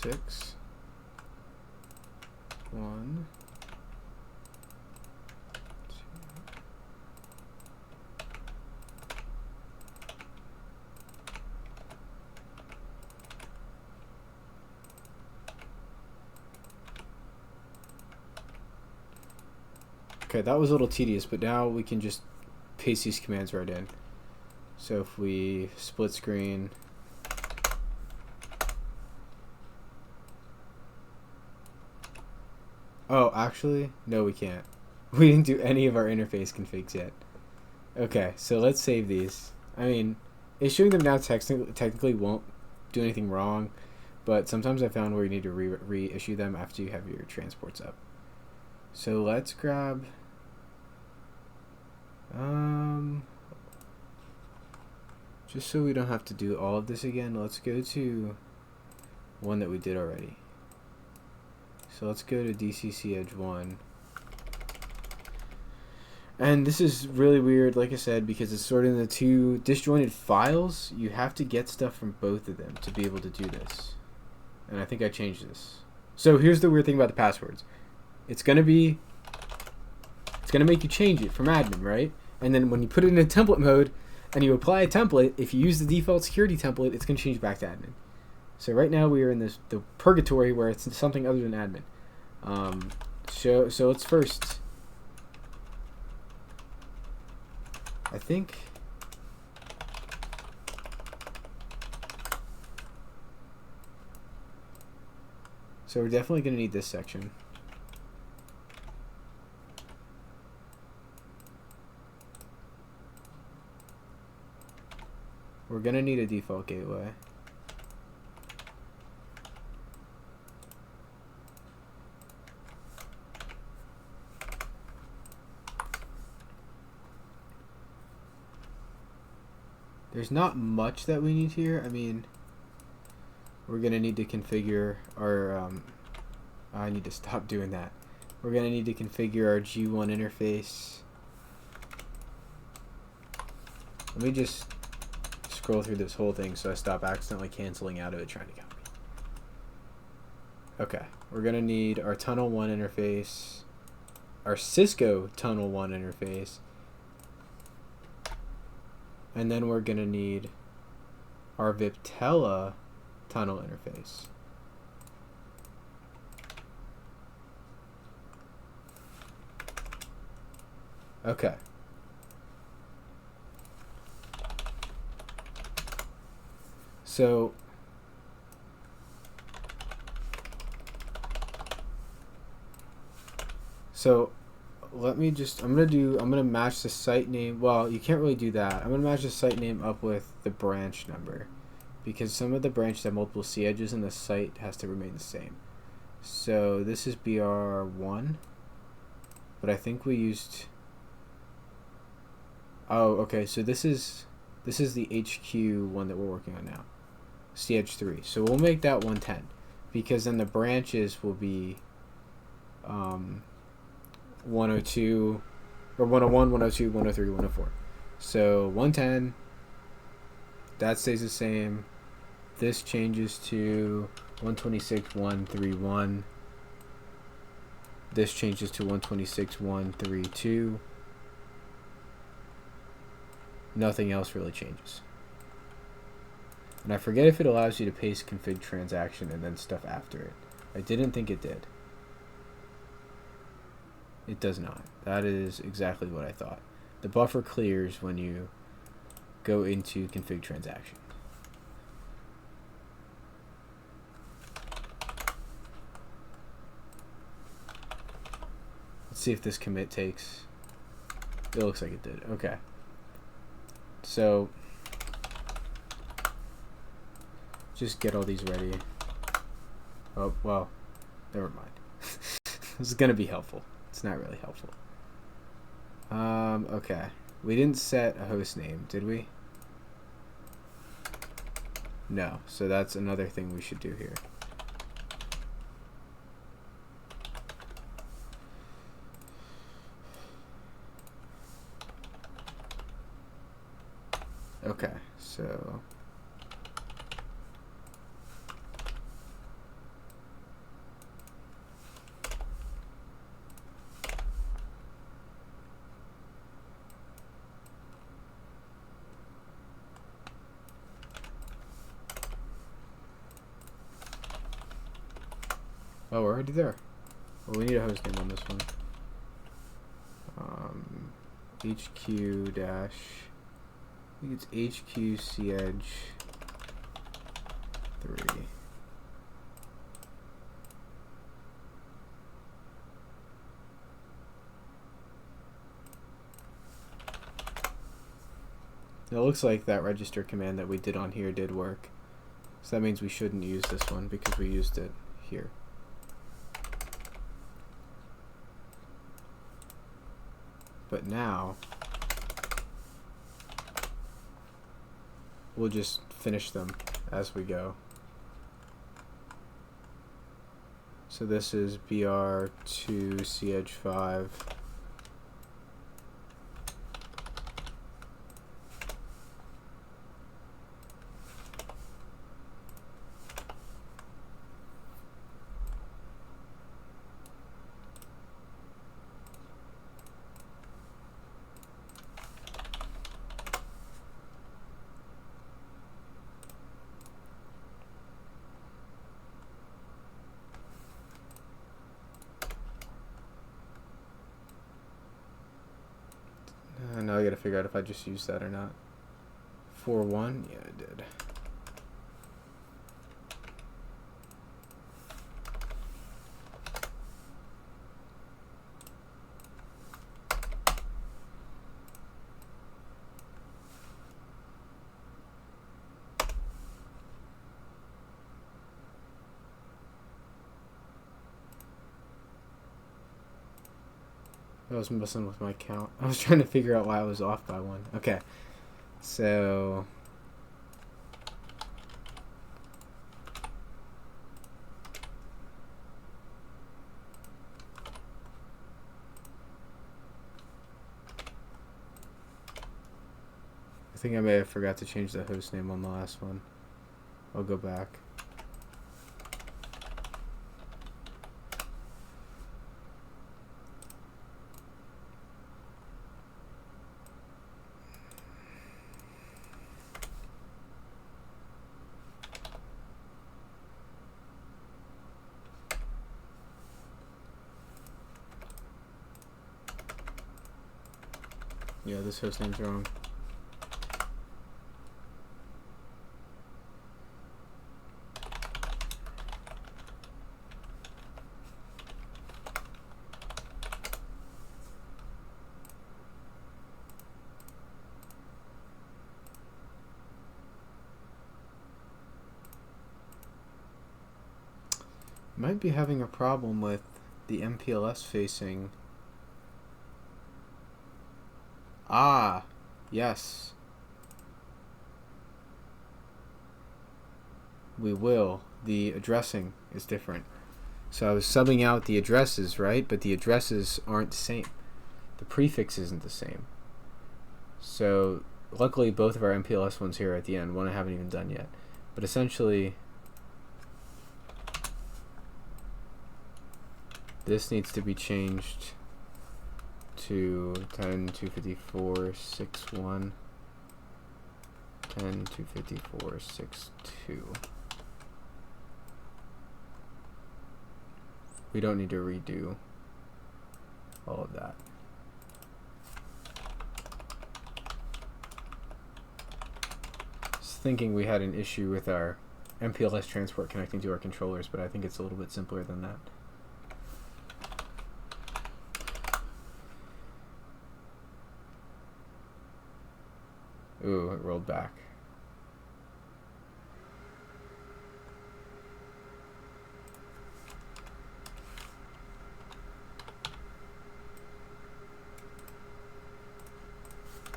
126 1 Okay, that was a little tedious, but now we can just paste these commands right in. So if we split screen, oh, actually, no, we can't. We didn't do any of our interface configs yet. Okay, so let's save these. I mean, issuing them now technically won't do anything wrong, but sometimes I found where you need to reissue them after you have your transports up. So let's grab just so we don't have to do all of this again, let's go to one that we did already. So let's go to DCC Edge 1. And this is really weird, like I said, because it's sorted into two disjointed files. You have to get stuff from both of them to be able to do this. And I think I changed this. So here's the weird thing about the passwords. It's gonna make you change it from admin, right? And then when you put it in a template mode and you apply a template, if you use the default security template, it's gonna change back to admin. So right now we are in the purgatory where it's something other than admin. So let's first, I think, so we're definitely gonna need this section. We're gonna need a default gateway. There's not much that we need here. I mean, we're gonna need to configure our I need to stop doing that. We're gonna need to configure our G1 interface. Let me just scroll through this whole thing so I stop accidentally canceling out of it trying to copy. Okay, we're gonna need our Tunnel 1 interface, our Cisco Tunnel 1 interface, and then we're gonna need our Viptela tunnel interface. Okay. So let me just, I'm gonna match the site name. Well, you can't really do that. I'm gonna match the site name up with the branch number, because some of the branches have multiple C edges and the site has to remain the same. So this is BR1, but I think we used, oh, okay, so this is the HQ one that we're working on now, C edge 3. So we'll make that 110, because then the branches will be 102 or 101, 102, 103, 104. So 110, that stays the same. This changes to 126.131. This changes to 126.132. Nothing else really changes. And I forget if it allows you to paste config transaction and then stuff after it. I didn't think it did. It does not. That is exactly what I thought. The buffer clears when you go into config transaction. Let's see if this commit takes. It looks like it did. Okay. So just get all these ready. Oh, well, never mind. This is going to be helpful. It's not really helpful. Okay. We didn't set a host name, did we? No. So that's another thing we should do here. Okay. So Oh, we're already there. Well, we need a host name on this one. HQ dash. I think it's HQ Edge 3. It looks like that register command that we did on here did work. So that means we shouldn't use this one because we used it here. But now, we'll just finish them as we go. So this is BR2 CEdge 5. Now I gotta figure out if I just used that or not. 4.1? Yeah, I did. I was messing with my count. I was trying to figure out why I was off by one. Okay. So I think I may have forgot to change the host name on the last one. I'll go back. Yeah, this host name's wrong. Might be having a problem with the MPLS facing. Ah, yes. We will. The addressing is different. So I was subbing out the addresses, right? But the addresses aren't the same. The prefix isn't the same. So luckily both of our MPLS ones here are at the end. One I haven't even done yet. But essentially, this needs to be changed to 10.254.6.1, 10.254.6.2. We don't need to redo all of that. Just thinking we had an issue with our MPLS transport connecting to our controllers, but I think it's a little bit simpler than that. Ooh, it rolled back.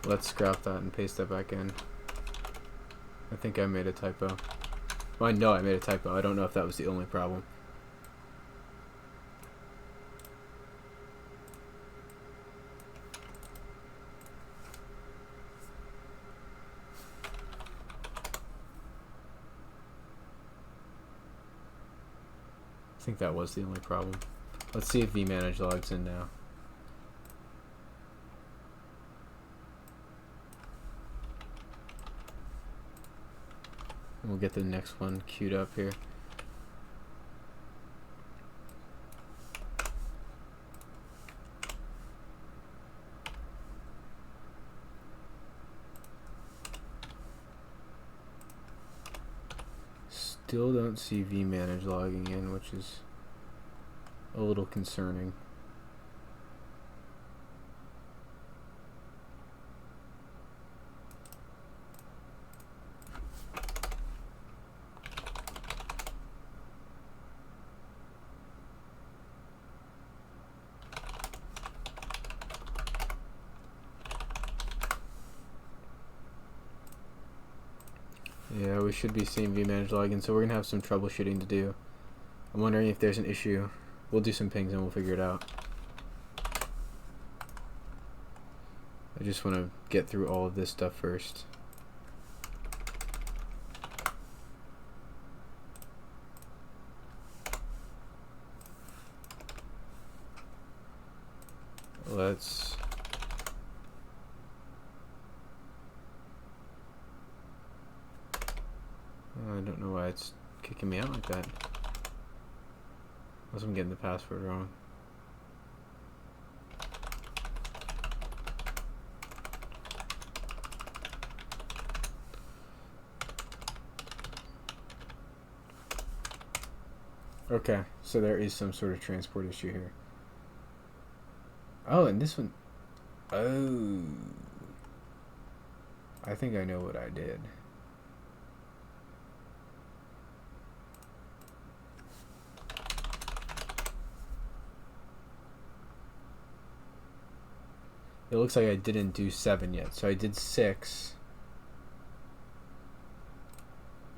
Let's scrap that and paste that back in. I think I made a typo. Well, I know I made a typo. I don't know if that was the only problem. I think that was the only problem. Let's see if vmanage logs in now. We'll get the next one queued up here. still don't see vManage logging in, which is a little concerning. Yeah, we should be seeing vManage login, so we're going to have some troubleshooting to do. I'm wondering if there's an issue. We'll do some pings and we'll figure it out. I just want to get through all of this stuff first. Let's... I don't know why it's kicking me out like that. Unless I'm getting the password wrong. Okay, so there is some sort of transport issue here. Oh, and this one... Oh. I think I know what I did. It looks like I didn't do 7 yet, so I did 6.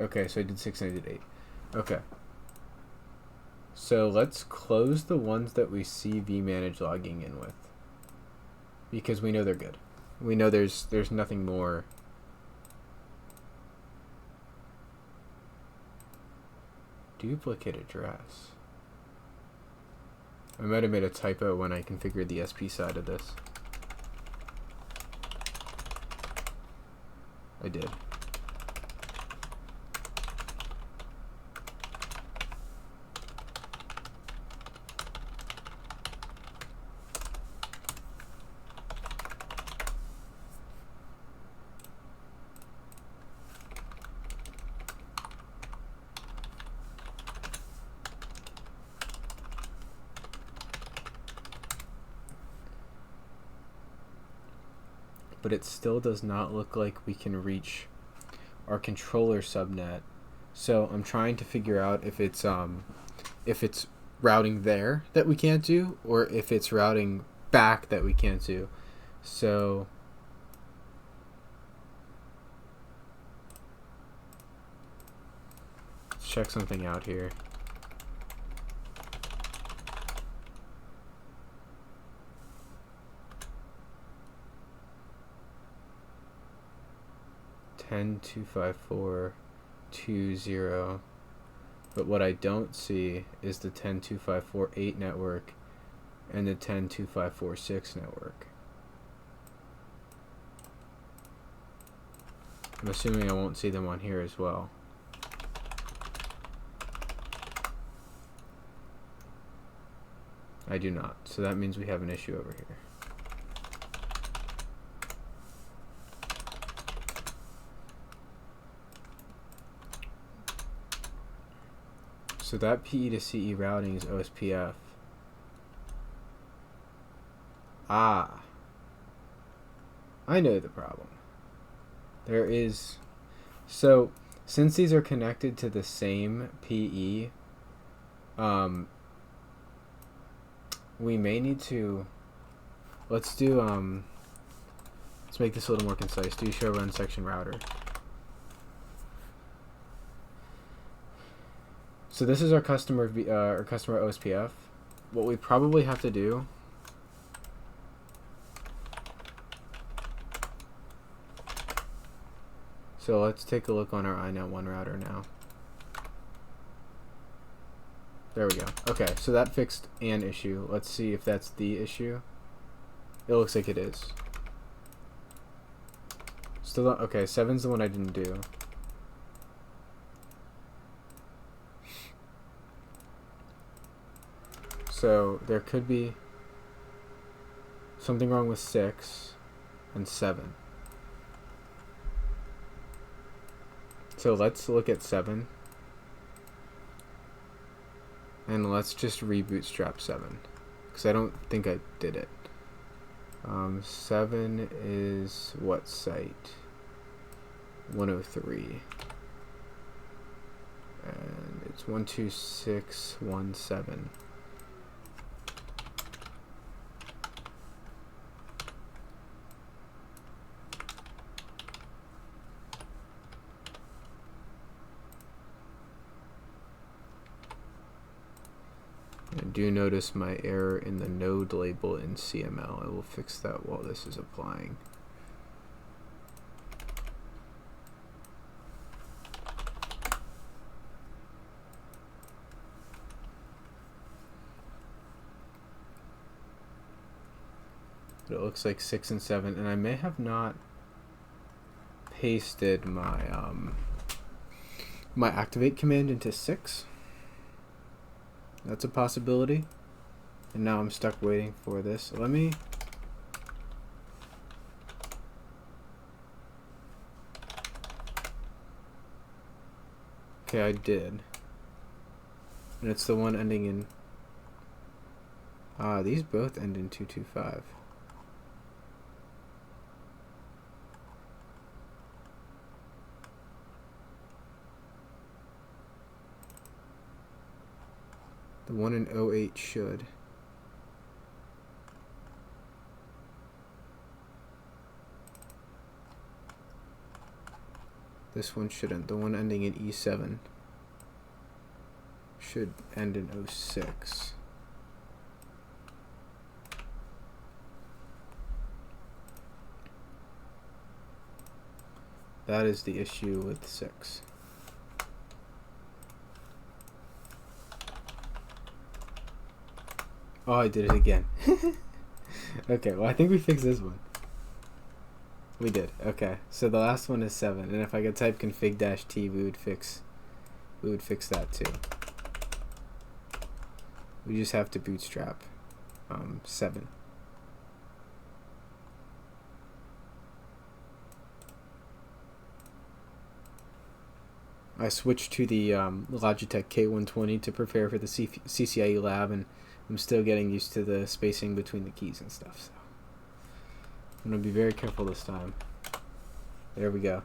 Okay, so I did 6 and I did 8. Okay. So let's close the ones that we see vManage logging in with, because we know they're good. We know there's nothing more. Duplicate address. I might have made a typo when I configured the SP side of this. I did. But it still does not look like we can reach our controller subnet. So I'm trying to figure out if it's routing there that we can't do, or if it's routing back that we can't do. So let's check something out here. Ten 254.20, but what I don't see is the 10.254.8 network and the 10.254.6 network. I'm assuming I won't see them on here as well. I do not, so that means we have an issue over here. So that PE to CE routing is OSPF. Ah. I know the problem. There is... So, since these are connected to the same PE, we may need to... Let's do, let's make this a little more concise. Do show run section router. So this is our customer OSPF. What we probably have to do so let's take a look on our INET1 router now. There we go. Okay, so that fixed an issue. Let's see if that's the issue. It looks like it is. Still not, okay, 7's the one I didn't do. So there could be something wrong with 6 and 7. So let's look at 7. And let's just rebootstrap 7, because I don't think I did it. 7 is what site? 103. And it's 12617. I do notice my error in the node label in CML. I will fix that while this is applying. But it looks like 6 and 7, and I may have not pasted my my activate command into 6. That's a possibility. And now I'm stuck waiting for this. Let me... Okay, I did. And it's the one ending in... these both end in 225. The one in 08 should. This one shouldn't. The one ending in E7 should end in 06. That is the issue with 6. Oh, I did it again. Okay, well, I think we fixed this one. We did. Okay, so the last one is 7, and if I could type config-t, we would fix that too. We just have to bootstrap 7. I switched to the Logitech K120 to prepare for the CCIE lab, and I'm still getting used to the spacing between the keys and stuff. So I'm going to be very careful this time. There we go.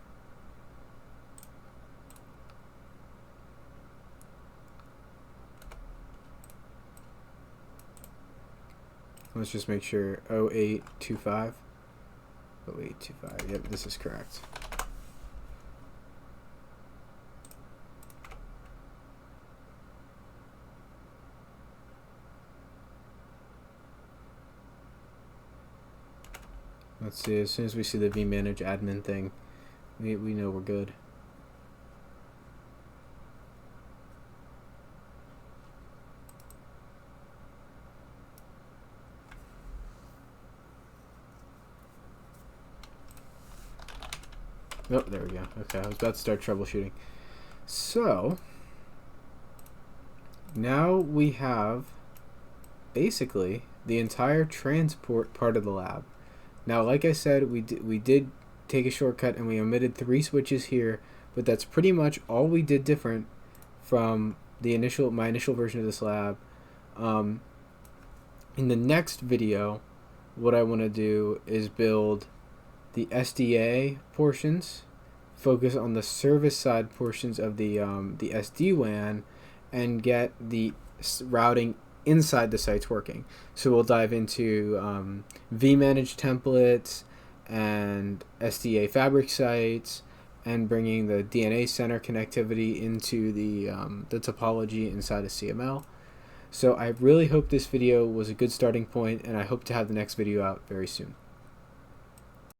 Let's just make sure 0825. 0825. Yep, this is correct. Let's see, as soon as we see the vmanage admin thing, we know we're good. Oh, there we go. Okay, I was about to start troubleshooting. So, now we have basically the entire transport part of the lab. Now, like I said, we did take a shortcut and we omitted 3 switches here, but that's pretty much all we did different from the my initial version of this lab. In the next video, what I want to do is build the SDA portions, focus on the service side portions of the SD-WAN, and get the routing inside the sites working. So we'll dive into vmanage templates and SDA fabric sites, and bringing the DNA center connectivity into the topology inside of CML. So I really hope this video was a good starting point, and I hope to have the next video out very soon.